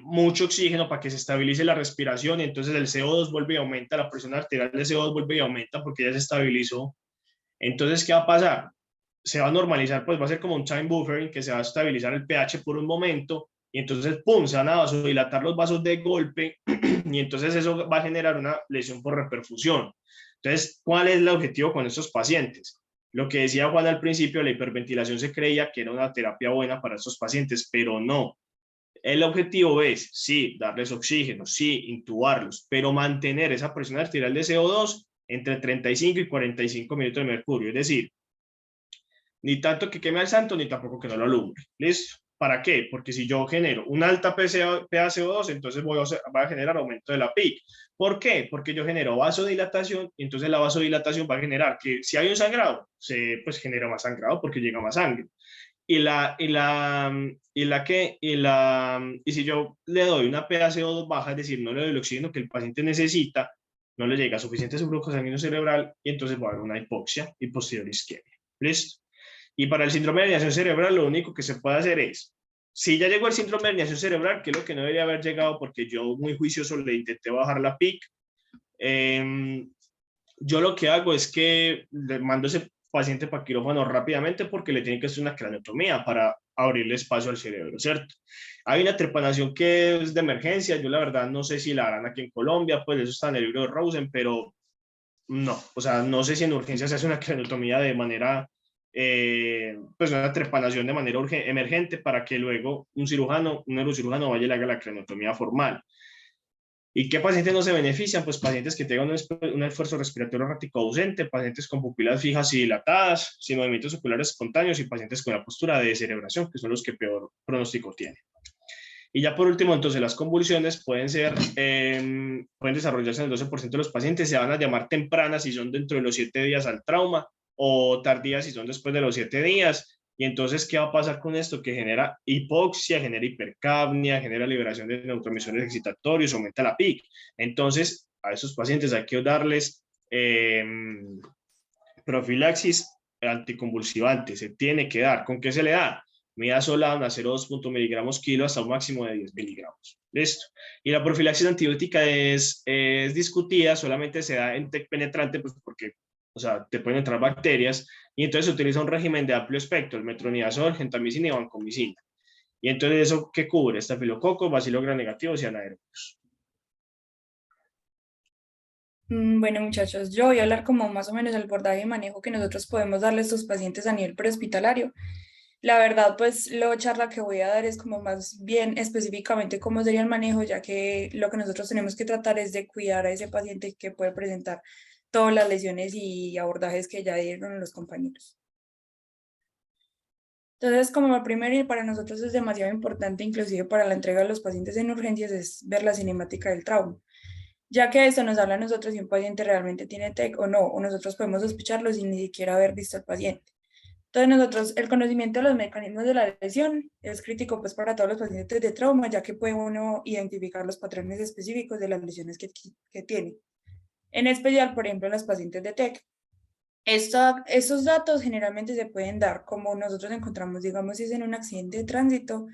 mucho oxígeno para que se estabilice la respiración y entonces el CO2 vuelve y aumenta, la presión arterial del CO2 vuelve y aumenta porque ya se estabilizó. Entonces, ¿qué va a pasar? Se va a normalizar, pues va a ser como un time buffering que se va a estabilizar el pH por un momento y entonces, ¡pum!, se van a vasodilatar los vasos de golpe y entonces eso va a generar una lesión por reperfusión. Entonces, ¿cuál es el objetivo con estos pacientes? Lo que decía Juan al principio, la hiperventilación se creía que era una terapia buena para estos pacientes, pero no. El objetivo es, sí, darles oxígeno, sí, intubarlos, pero mantener esa presión arterial de CO2 entre 35 y 45 minutos de mercurio. Es decir, ni tanto que queme al santo, ni tampoco que no lo alumbre. ¿Listo? ¿Para qué? Porque si yo genero una alta PaCO2, entonces voy a generar aumento de la PIC. ¿Por qué? Porque yo genero vasodilatación y entonces la vasodilatación va a generar que si hay un sangrado, se pues genera más sangrado porque llega más sangre. Y si yo le doy una PaCO2 baja, es decir, no le doy el oxígeno que el paciente necesita, no le llega suficiente su flujo sanguíneo cerebral y entonces va a haber una hipoxia y posterior isquemia. ¿Listo? Y para el síndrome de herniación cerebral, lo único que se puede hacer es, si ya llegó el síndrome de herniación cerebral, que es lo que no debería haber llegado porque yo muy juicioso le intenté bajar la PIC, yo lo que hago es que le mando ese paciente para quirófano rápidamente porque le tienen que hacer una craniotomía para abrirle espacio al cerebro, ¿cierto? Hay una trepanación que es de emergencia, yo la verdad no sé si la harán aquí en Colombia, pues eso está en el libro de Rosen, pero no, o sea, no sé si en urgencia se hace una craniotomía de manera, pues una trepanación de manera emergente para que luego un cirujano, un neurocirujano vaya y le haga la craniotomía formal. ¿Y qué pacientes no se benefician? Pues pacientes que tengan un esfuerzo respiratorio errático ausente, pacientes con pupilas fijas y dilatadas, sin movimientos oculares espontáneos y pacientes con la postura de descerebración, que son los que peor pronóstico tienen. Y ya por último, entonces las convulsiones pueden desarrollarse en el 12% de los pacientes, se van a llamar tempranas si son dentro de los 7 días al trauma o tardías si son después de los 7 días. Y entonces, ¿qué va a pasar con esto? Que genera hipoxia, genera hipercapnia, genera liberación de neurotransmisores excitatorios, aumenta la PIC. Entonces, a esos pacientes hay que darles profilaxis anticonvulsivante, se tiene que dar. ¿Con qué se le da? Midazolam a 0,2 miligramos kilo hasta un máximo de 10 miligramos. Listo. Y la profilaxis antibiótica es discutida, solamente se da en TEC penetrante, pues porque, o sea, te pueden entrar bacterias, y entonces se utiliza un régimen de amplio espectro, el metronidazol, gentamicina y vancomicina. Y entonces, ¿eso qué cubre? Estafilococo, bacilo gram negativos y anaerobios. Bueno, muchachos, yo voy a hablar como más o menos del abordaje y manejo que nosotros podemos darle a estos pacientes a nivel prehospitalario. La verdad, pues la charla que voy a dar es como más bien específicamente cómo sería el manejo, ya que lo que nosotros tenemos que tratar es de cuidar a ese paciente que puede presentar todas las lesiones y abordajes que ya dieron los compañeros. Entonces, como el primero y para nosotros es demasiado importante, inclusive para la entrega de los pacientes en urgencias, es ver la cinemática del trauma, ya que esto nos habla a nosotros si un paciente realmente tiene TEC o no, o nosotros podemos sospecharlo sin ni siquiera haber visto al paciente. Entonces nosotros, el conocimiento de los mecanismos de la lesión es crítico pues para todos los pacientes de trauma, ya que puede uno identificar los patrones específicos de las lesiones que tiene. En especial, por ejemplo, en los pacientes de TEC. Estos datos generalmente se pueden dar como nosotros encontramos, digamos, si es en un accidente de tránsito,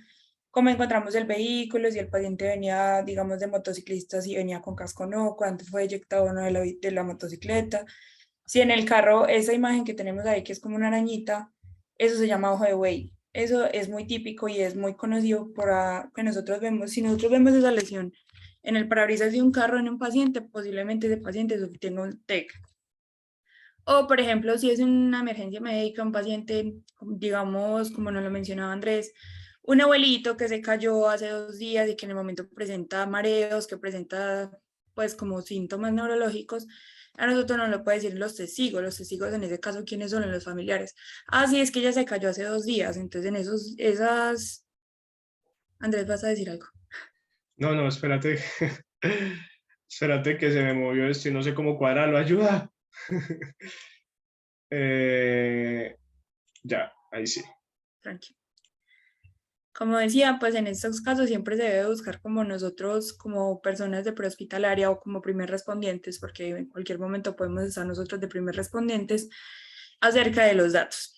cómo encontramos el vehículo, si el paciente venía, digamos, de motociclista, si venía con casco o no, cuánto fue eyectado o no de la motocicleta. Si en el carro, esa imagen que tenemos ahí, que es como una arañita, eso se llama ojo de buey. Eso es muy típico y es muy conocido por que nosotros vemos. Si nosotros vemos esa lesión en el parabrisas de un carro en un paciente, posiblemente ese paciente tenga un TEC. O, por ejemplo, si es una emergencia médica, un paciente, digamos, como nos lo mencionaba Andrés, un abuelito que se cayó hace 2 días y que en el momento presenta mareos, que presenta, pues, como síntomas neurológicos, a nosotros nos lo pueden decir los testigos en ese caso, ¿quiénes son? Los familiares. Ah, sí, es que ella se cayó hace 2 días, entonces en esas... Andrés, ¿vas a decir algo? No, no, espérate. Espérate que se me movió esto y no sé cómo cuadrarlo. ¡Ayuda! Ya, ahí sí. Tranquilo. Como decía, pues en estos casos siempre se debe buscar como nosotros, como personas de prehospitalaria o como primer respondientes, porque en cualquier momento podemos estar nosotros de primer respondientes, acerca de los datos.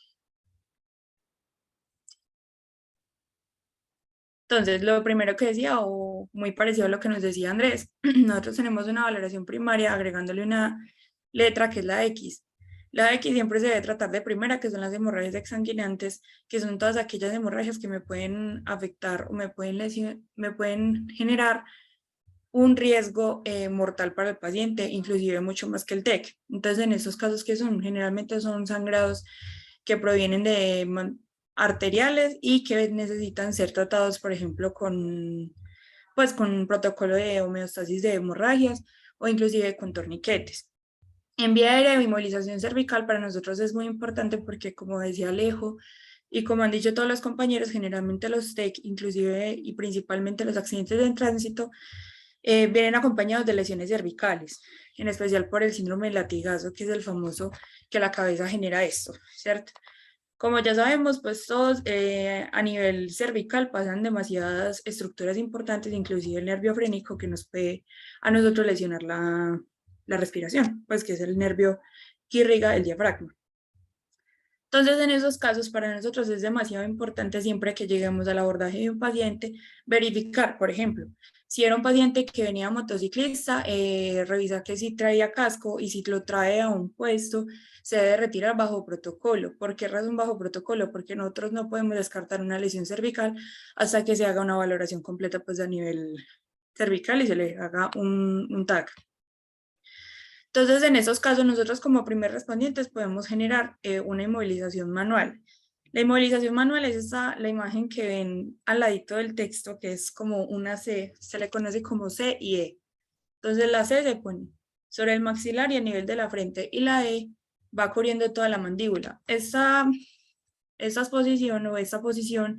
Entonces, lo primero que decía, o muy parecido a lo que nos decía Andrés, nosotros tenemos una valoración primaria agregándole una letra que es la X. La X siempre se debe tratar de primera, que son las hemorragias exsanguinantes, que son todas aquellas hemorragias que me pueden afectar o me pueden generar un riesgo mortal para el paciente, inclusive mucho más que el TEC. Entonces, en estos casos, que son? Generalmente son sangrados que provienen de arteriales y que necesitan ser tratados, por ejemplo, pues, con un protocolo de homeostasis de hemorragias o inclusive con torniquetes. En vía aérea, inmovilización cervical para nosotros es muy importante porque, como decía Alejo, y como han dicho todos los compañeros, generalmente los TEC, inclusive y principalmente los accidentes de tránsito, vienen acompañados de lesiones cervicales, en especial por el síndrome del latigazo, que es el famoso que la cabeza genera esto, ¿cierto? Como ya sabemos, pues todos a nivel cervical pasan demasiadas estructuras importantes, inclusive el nervio frénico, que nos puede a nosotros lesionar la respiración, pues que es el nervio que irriga el diafragma. Entonces, en esos casos, para nosotros es demasiado importante siempre que lleguemos al abordaje de un paciente, verificar, por ejemplo, si era un paciente que venía motociclista, revisar que si traía casco y si lo trae a un puesto, se debe retirar bajo protocolo. ¿Por qué razón bajo protocolo? Porque nosotros no podemos descartar una lesión cervical hasta que se haga una valoración completa pues a nivel cervical y se le haga un TAC. Entonces, en esos casos, nosotros como primer respondientes podemos generar una inmovilización manual. La inmovilización manual es la imagen que ven al ladito del texto, que es como una C, se le conoce como C y E. Entonces, la C se pone sobre el maxilar y a nivel de la frente, y la E va cubriendo toda la mandíbula. Esta posición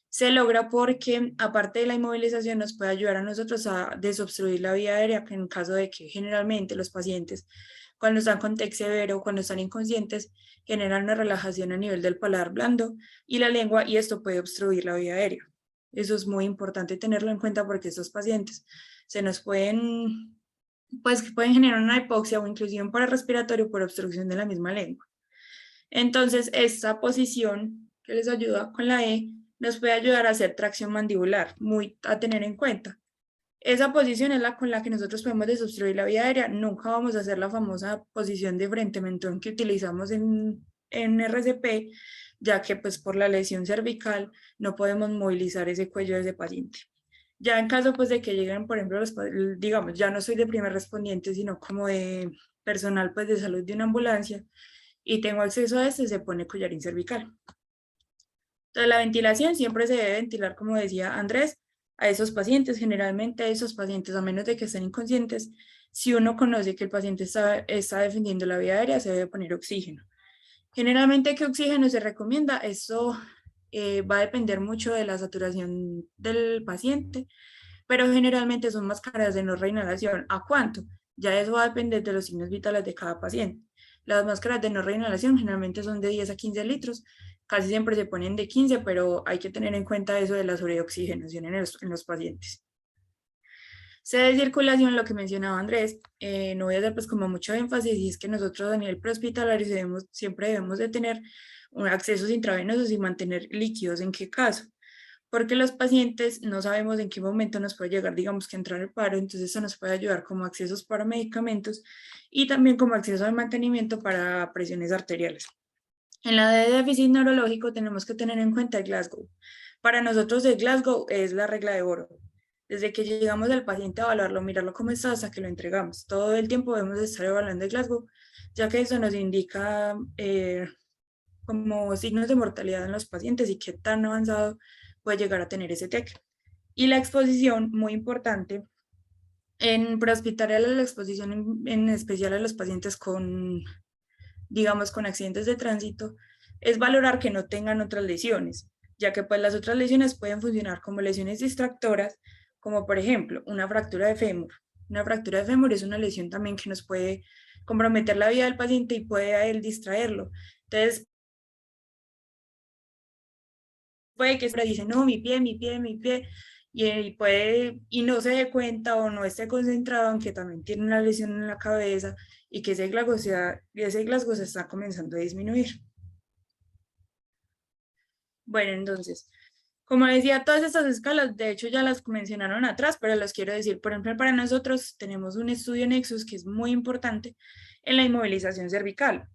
se logra porque, aparte de la inmovilización, nos puede ayudar a nosotros a desobstruir la vía aérea, que en caso de que generalmente los pacientes, cuando están con TEC severo, cuando están inconscientes, generan una relajación a nivel del paladar blando y la lengua, y esto puede obstruir la vía aérea. Eso es muy importante tenerlo en cuenta porque estos pacientes se nos pueden generar una hipoxia o inclusive un paro respiratorio por obstrucción de la misma lengua. Entonces, esta posición que les ayuda con la E nos puede ayudar a hacer tracción mandibular, muy a tener en cuenta. Esa posición es la con la que nosotros podemos desobstruir la vía aérea. Nunca vamos a hacer la famosa posición de frente mentón que utilizamos en RCP, ya que pues por la lesión cervical no podemos movilizar ese cuello de ese paciente. Ya en caso pues de que lleguen, por ejemplo, digamos, ya no soy de primer respondiente, sino como de personal pues de salud de una ambulancia, y tengo acceso a se pone collarín cervical. Entonces, la ventilación siempre se debe ventilar, como decía Andrés, a esos pacientes, generalmente a esos pacientes, a menos de que estén inconscientes. Si uno conoce que el paciente está defendiendo la vía aérea, se debe poner oxígeno. Generalmente, ¿qué oxígeno se recomienda? Eso va a depender mucho de la saturación del paciente, pero generalmente son máscaras de no reinhalación. ¿A cuánto? Ya eso va a depender de los signos vitales de cada paciente. Las máscaras de no reinhalación generalmente son de 10 a 15 litros, casi siempre se ponen de 15, pero hay que tener en cuenta eso de la sobreoxigenación en los pacientes. C de circulación, lo que mencionaba Andrés, no voy a hacer pues como mucho énfasis, y es que nosotros a nivel prehospitalario siempre debemos de tener accesos intravenosos y mantener líquidos. ¿En qué caso? porque los pacientes no sabemos en qué momento nos puede llegar, digamos, que entrar el paro, entonces eso nos puede ayudar como accesos para medicamentos y también como acceso al mantenimiento para presiones arteriales. En la de déficit neurológico tenemos que tener en cuenta el Glasgow. Para nosotros el Glasgow es la regla de oro. Desde que llegamos al paciente a evaluarlo, mirarlo cómo está hasta que lo entregamos. Todo el tiempo debemos estar evaluando el Glasgow, ya que eso nos indica como signos de mortalidad en los pacientes y qué tan avanzado puede llegar a tener ese TEC. Y la exposición, muy importante, en prehospitalaria la exposición en especial a los pacientes con, digamos, con accidentes de tránsito, es valorar que no tengan otras lesiones, ya que pues las otras lesiones pueden funcionar como lesiones distractoras, como por ejemplo una fractura de fémur. Una fractura de fémur es una lesión también que nos puede comprometer la vida del paciente y puede a él distraerlo. Entonces, puede que se dice, no, mi pie, y puede, y no se dé cuenta o no esté concentrado, aunque también tiene una lesión en la cabeza, y que ese Glasgow se está comenzando a disminuir. Bueno, entonces, como decía, todas estas escalas, de hecho ya las mencionaron atrás, pero las quiero decir. Por ejemplo, para nosotros tenemos un estudio Nexus que es muy importante en la inmovilización cervical.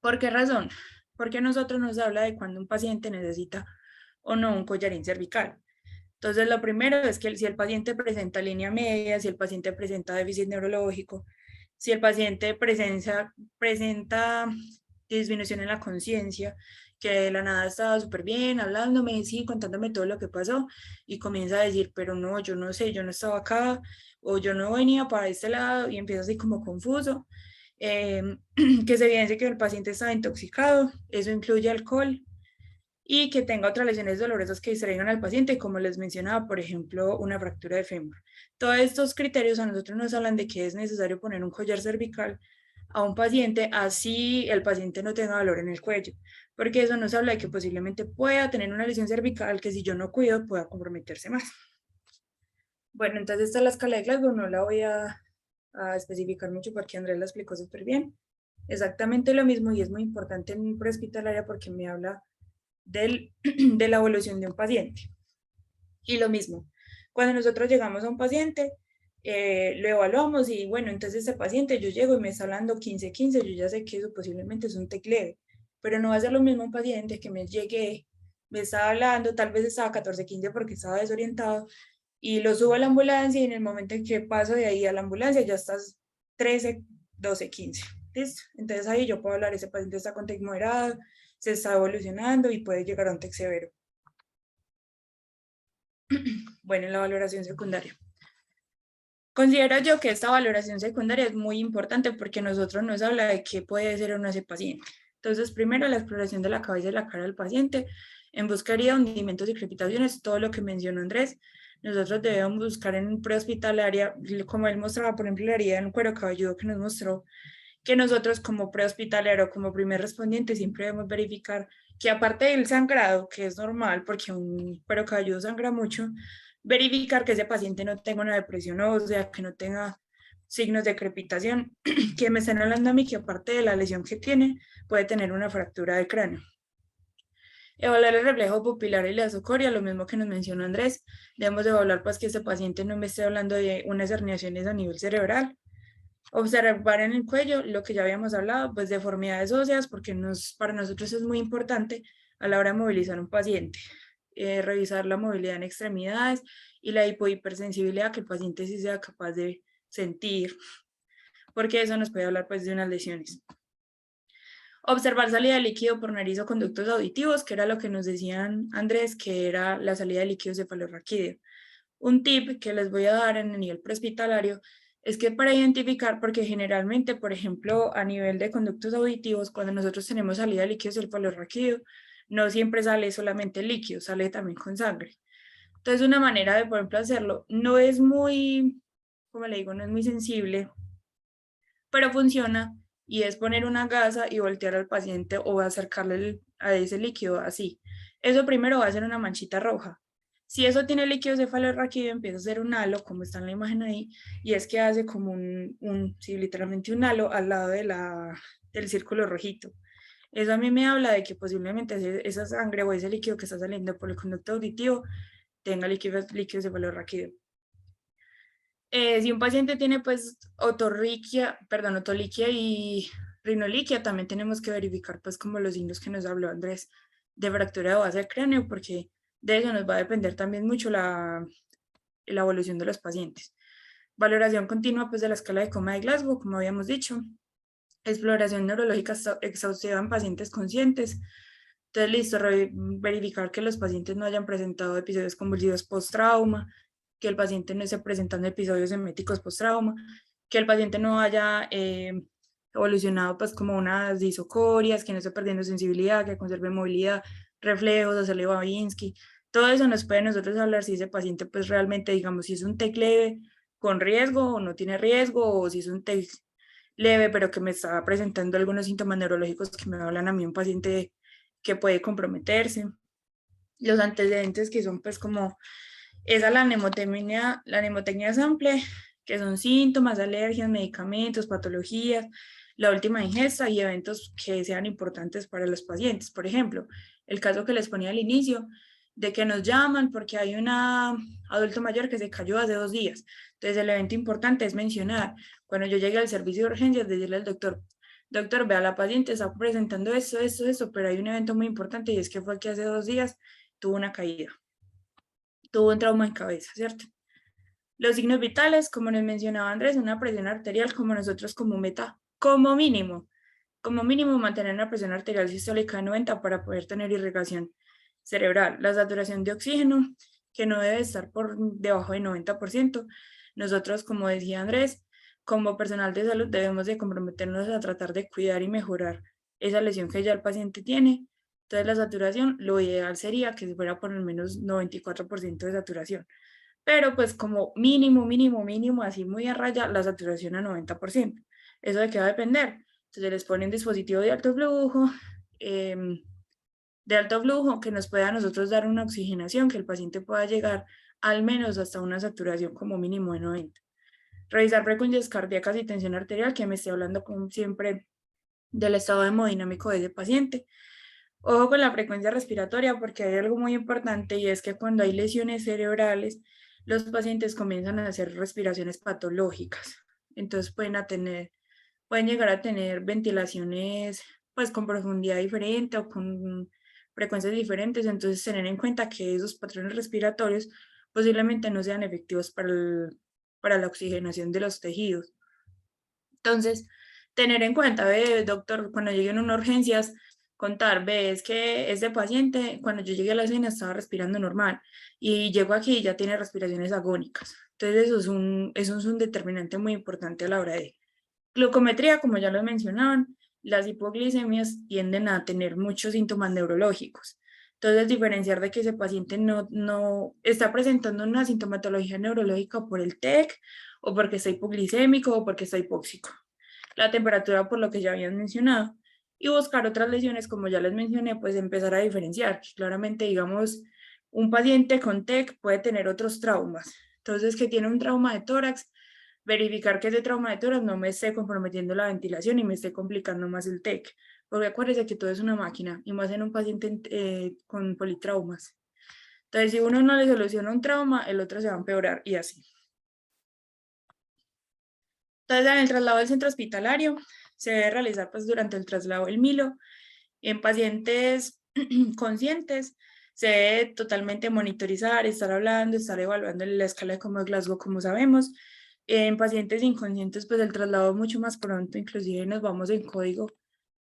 ¿Por qué razón? Porque a nosotros nos habla de cuando un paciente necesita o no un collarín cervical. Entonces, lo primero es que si el paciente presenta línea media, si el paciente presenta déficit neurológico, si el paciente presenta disminución en la conciencia, que de la nada estaba súper bien, hablándome, sí, contándome todo lo que pasó, y comienza a decir, pero no, yo no sé, yo no estaba acá, o yo no venía para este lado, y empieza así como confuso. Que se evidencie que el paciente estaba intoxicado, eso incluye alcohol, y que tenga otras lesiones dolorosas que distraigan al paciente, como les mencionaba, por ejemplo, una fractura de fémur. Todos estos criterios a nosotros nos hablan de que es necesario poner un collar cervical a un paciente, así el paciente no tenga dolor en el cuello, porque eso nos habla de que posiblemente pueda tener una lesión cervical que si yo no cuido pueda comprometerse más. Bueno, entonces esta es la escala de Glasgow, no la voy a especificar mucho porque Andrés la explicó súper bien. Exactamente lo mismo, y es muy importante en prehospitalaria porque me habla de la evolución de un paciente. Y lo mismo, cuando nosotros llegamos a un paciente, lo evaluamos y bueno, entonces ese paciente, yo llego y me está hablando 15-15, yo ya sé que eso posiblemente es un TEC leve, pero no va a ser lo mismo un paciente que me llegue, me estaba hablando, tal vez estaba 14-15 porque estaba desorientado, y lo subo a la ambulancia y en el momento en que paso de ahí a la ambulancia ya estás 13-12-15. ¿Listo? Entonces ahí yo puedo hablar, ese paciente está con TEC moderado, se está evolucionando y puede llegar a un TEC severo. Bueno, la valoración secundaria. Considero yo que esta valoración secundaria es muy importante porque nosotros nos habla de qué puede ser o no ese paciente. Entonces, primero, la exploración de la cabeza y la cara del paciente en buscaría hundimientos y crepitaciones, todo lo que mencionó Andrés. Nosotros debemos buscar en prehospitalaria, como él mostraba, por ejemplo, la herida en el cuero cabelludo que nos mostró, que nosotros como prehospitalario, como primer respondiente, siempre debemos verificar que aparte del sangrado, que es normal porque un cuero cabelludo sangra mucho, verificar que ese paciente no tenga una depresión ósea, que no tenga signos de crepitación, que me estén hablando a mí que aparte de la lesión que tiene, puede tener una fractura de cráneo. Evaluar el reflejo pupilar y la sucoria, lo mismo que nos mencionó Andrés. Debemos evaluar pues que este paciente no me esté hablando de unas herniaciones a nivel cerebral. Observar en el cuello, lo que ya habíamos hablado, pues deformidades óseas, porque para nosotros es muy importante a la hora de movilizar un paciente. Revisar la movilidad en extremidades y la hipohipersensibilidad, que el paciente sí sea capaz de sentir, porque eso nos puede hablar pues de unas lesiones. Observar salida de líquido por nariz o conductos auditivos, que era lo que nos decían Andrés, que era la salida de líquido cefalorraquídeo. Un tip que les voy a dar en el nivel prehospitalario es que para identificar, porque generalmente, por ejemplo, a nivel de conductos auditivos, cuando nosotros tenemos salida de líquido cefalorraquídeo, no siempre sale solamente el líquido, sale también con sangre. Entonces, una manera de, por ejemplo, hacerlo no es muy, como le digo, no es muy sensible, pero funciona, y es poner una gasa y voltear al paciente o acercarle a ese líquido así. Eso primero va a ser una manchita roja. Si eso tiene líquido cefalorraquídeo, empieza a hacer un halo, como está en la imagen ahí, y es que hace como sí, literalmente un halo al lado del círculo rojito. Eso a mí me habla de que posiblemente esa sangre o ese líquido que está saliendo por el conducto auditivo tenga líquido cefalorraquídeo. Si un paciente tiene pues otoliquia y rinoliquia, también tenemos que verificar pues como los signos que nos habló Andrés de fractura de base del cráneo, porque de eso nos va a depender también mucho la evolución de los pacientes. Valoración continua pues de la escala de coma de Glasgow, como habíamos dicho. Exploración neurológica exhaustiva en pacientes conscientes. Entonces, listo, verificar que los pacientes no hayan presentado episodios convulsivos post-trauma, que el paciente no esté presentando episodios eméticos post-trauma, que el paciente no haya evolucionado pues como unas disocorias, que no esté perdiendo sensibilidad, que conserve movilidad, reflejos, hacerle Babinski. Todo eso nos puede nosotros hablar si ese paciente pues realmente, digamos, si es un TEC leve con riesgo o no tiene riesgo, o si es un TEC leve, pero que me está presentando algunos síntomas neurológicos que me hablan a mí un paciente que puede comprometerse. Los antecedentes que son pues como esa la mnemotecnia sample, que son síntomas, alergias, medicamentos, patologías, la última ingesta y eventos que sean importantes para los pacientes. Por ejemplo, el caso que les ponía al inicio, de que nos llaman porque hay una adulto mayor que se cayó hace 2 días. Entonces el evento importante es mencionar, cuando yo llegue al servicio de urgencias, decirle al doctor, vea, la paciente está presentando esto, pero hay un evento muy importante y es que fue que hace 2 días tuvo una caída, tuvo un trauma en cabeza, ¿cierto? Los signos vitales, como nos mencionaba Andrés, una presión arterial como nosotros como meta, como mínimo mantener una presión arterial sistólica de 90 para poder tener irrigación cerebral. La saturación de oxígeno, que no debe estar por debajo de 90%. Nosotros, como decía Andrés, como personal de salud debemos de comprometernos a tratar de cuidar y mejorar esa lesión que ya el paciente tiene. Entonces la saturación, lo ideal sería que fuera por al menos 94% de saturación. Pero pues como mínimo, así muy a raya, la saturación a 90%. ¿Eso de qué va a depender? Entonces les ponen dispositivo de alto flujo, que nos pueda a nosotros dar una oxigenación, que el paciente pueda llegar al menos hasta una saturación como mínimo de 90. Revisar frecuencias cardíacas y tensión arterial, que me esté hablando como siempre del estado hemodinámico de ese paciente. Ojo con la frecuencia respiratoria, porque hay algo muy importante y es que cuando hay lesiones cerebrales, los pacientes comienzan a hacer respiraciones patológicas. Entonces pueden llegar a tener ventilaciones pues con profundidad diferente o con frecuencias diferentes. Entonces tener en cuenta que esos patrones respiratorios posiblemente no sean efectivos para la oxigenación de los tejidos. Entonces, tener en cuenta, doctor, cuando lleguen unas urgencias, contar, es que este paciente, cuando yo llegué a la escena estaba respirando normal y llego aquí y ya tiene respiraciones agónicas. Entonces, eso es un determinante muy importante a la hora de glucometría, como ya lo mencionaban. Las hipoglicemias tienden a tener muchos síntomas neurológicos. Entonces, diferenciar de que ese paciente no está presentando una sintomatología neurológica por el TEC, o porque está hipoglicémico, o porque está hipóxico. La temperatura, por lo que ya habían mencionado. Y buscar otras lesiones, como ya les mencioné, pues empezar a diferenciar. Claramente, digamos, un paciente con TEC puede tener otros traumas. Entonces, que tiene un trauma de tórax, verificar que ese trauma de tórax no me esté comprometiendo la ventilación y me esté complicando más el TEC. Porque acuérdense que todo es una máquina, y más en un paciente con politraumas. Entonces, si uno no le soluciona un trauma, el otro se va a empeorar y así. Entonces, en el traslado del centro hospitalario, se debe realizar pues durante el traslado del Milo. En pacientes conscientes, se debe totalmente monitorizar, estar hablando, estar evaluando la escala de coma de Glasgow, como sabemos. En pacientes inconscientes, pues el traslado mucho más pronto, inclusive nos vamos en código.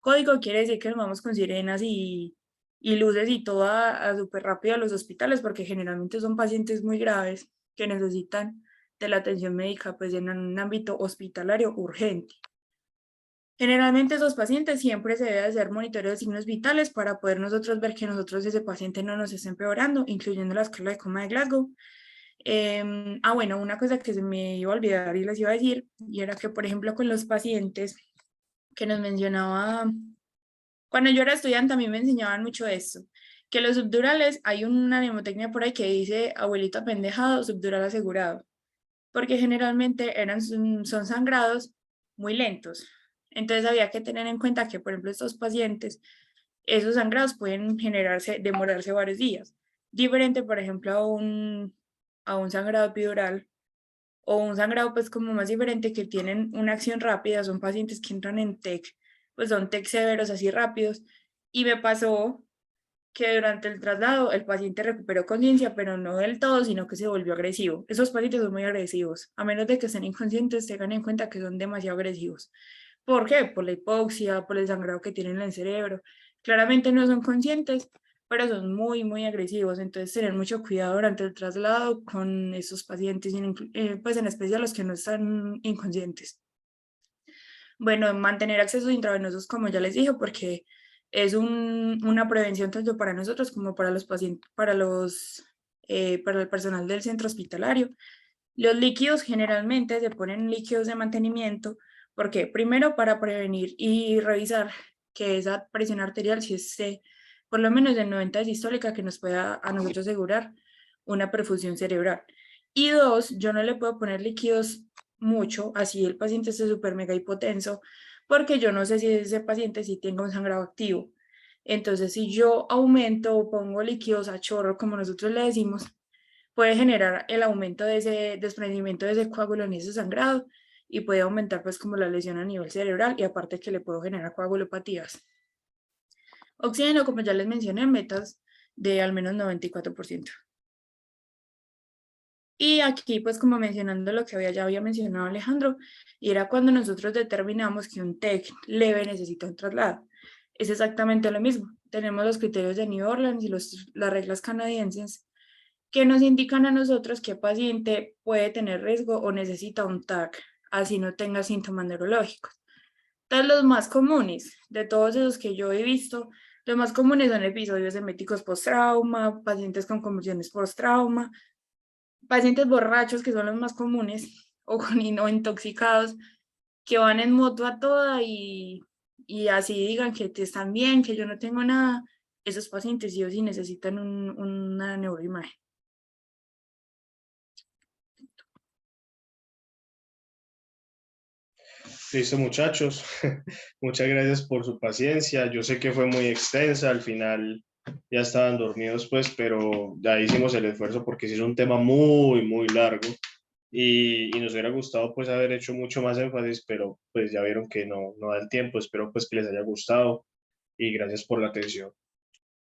Código quiere decir que nos vamos con sirenas y luces y todo a súper rápido a los hospitales, porque generalmente son pacientes muy graves que necesitan de la atención médica pues en un ámbito hospitalario urgente. Generalmente esos pacientes siempre se debe hacer monitoreo de signos vitales para poder nosotros ver que ese paciente no nos esté empeorando, incluyendo la escala de coma de Glasgow. Bueno, una cosa que se me iba a olvidar y les iba a decir, y era que, por ejemplo, con los pacientes que nos mencionaba, cuando yo era estudiante a mí me enseñaban mucho esto, que los subdurales, hay una mnemotecnia por ahí que dice abuelito apendejado, subdural asegurado, porque generalmente son sangrados muy lentos. Entonces había que tener en cuenta que, por ejemplo, estos pacientes, esos sangrados pueden demorarse varios días. Diferente, por ejemplo, a un sangrado epidural o un sangrado pues como más diferente que tienen una acción rápida, son pacientes que entran en TEC, pues son TEC severos así rápidos. Y me pasó que durante el traslado el paciente recuperó conciencia, pero no del todo, sino que se volvió agresivo. Esos pacientes son muy agresivos, a menos de que estén inconscientes, tengan en cuenta que son demasiado agresivos. ¿Por qué? Por la hipoxia, por el sangrado que tienen en el cerebro. Claramente no son conscientes, pero son muy, muy agresivos. Entonces, tener mucho cuidado durante el traslado con esos pacientes, pues en especial los que no están inconscientes. Bueno, mantener accesos intravenosos, como ya les dije, porque es una prevención tanto para nosotros como para los pacientes, para el personal del centro hospitalario. Los líquidos generalmente se ponen líquidos de mantenimiento, porque primero para prevenir y revisar que esa presión arterial si esté por lo menos de 90 sistólica, que nos pueda a nosotros asegurar una perfusión cerebral. Y dos, yo no le puedo poner líquidos mucho, así el paciente esté súper mega hipotenso, porque yo no sé si ese paciente sí tenga un sangrado activo. Entonces, si yo aumento o pongo líquidos a chorro, como nosotros le decimos, puede generar el aumento de ese desprendimiento de ese coágulo en ese sangrado y puede aumentar pues como la lesión a nivel cerebral y aparte que le puedo generar coagulopatías. Oxígeno, como ya les mencioné, metas de al menos 94%. Y aquí, pues como mencionando lo que ya había mencionado Alejandro, y era cuando nosotros determinamos que un TEC leve necesita un traslado. Es exactamente lo mismo. Tenemos los criterios de New Orleans y las reglas canadienses que nos indican a nosotros qué paciente puede tener riesgo o necesita un TAC, así no tenga síntomas neurológicos. Entonces, los más comunes de todos esos que yo he visto, los más comunes son episodios eméticos post-trauma, pacientes con convulsiones post-trauma, pacientes borrachos, que son los más comunes, o intoxicados, que van en moto a toda y así digan que te están bien, que yo no tengo nada. Esos pacientes sí o sí necesitan una neuroimagen. Listo, muchachos. Muchas gracias por su paciencia. Yo sé que fue muy extensa, al final ya estaban dormidos, pues, pero ya hicimos el esfuerzo porque sí es un tema muy, muy largo y nos hubiera gustado, pues, haber hecho mucho más énfasis, pero, pues, ya vieron que no da el tiempo. Espero, pues, que les haya gustado y gracias por la atención.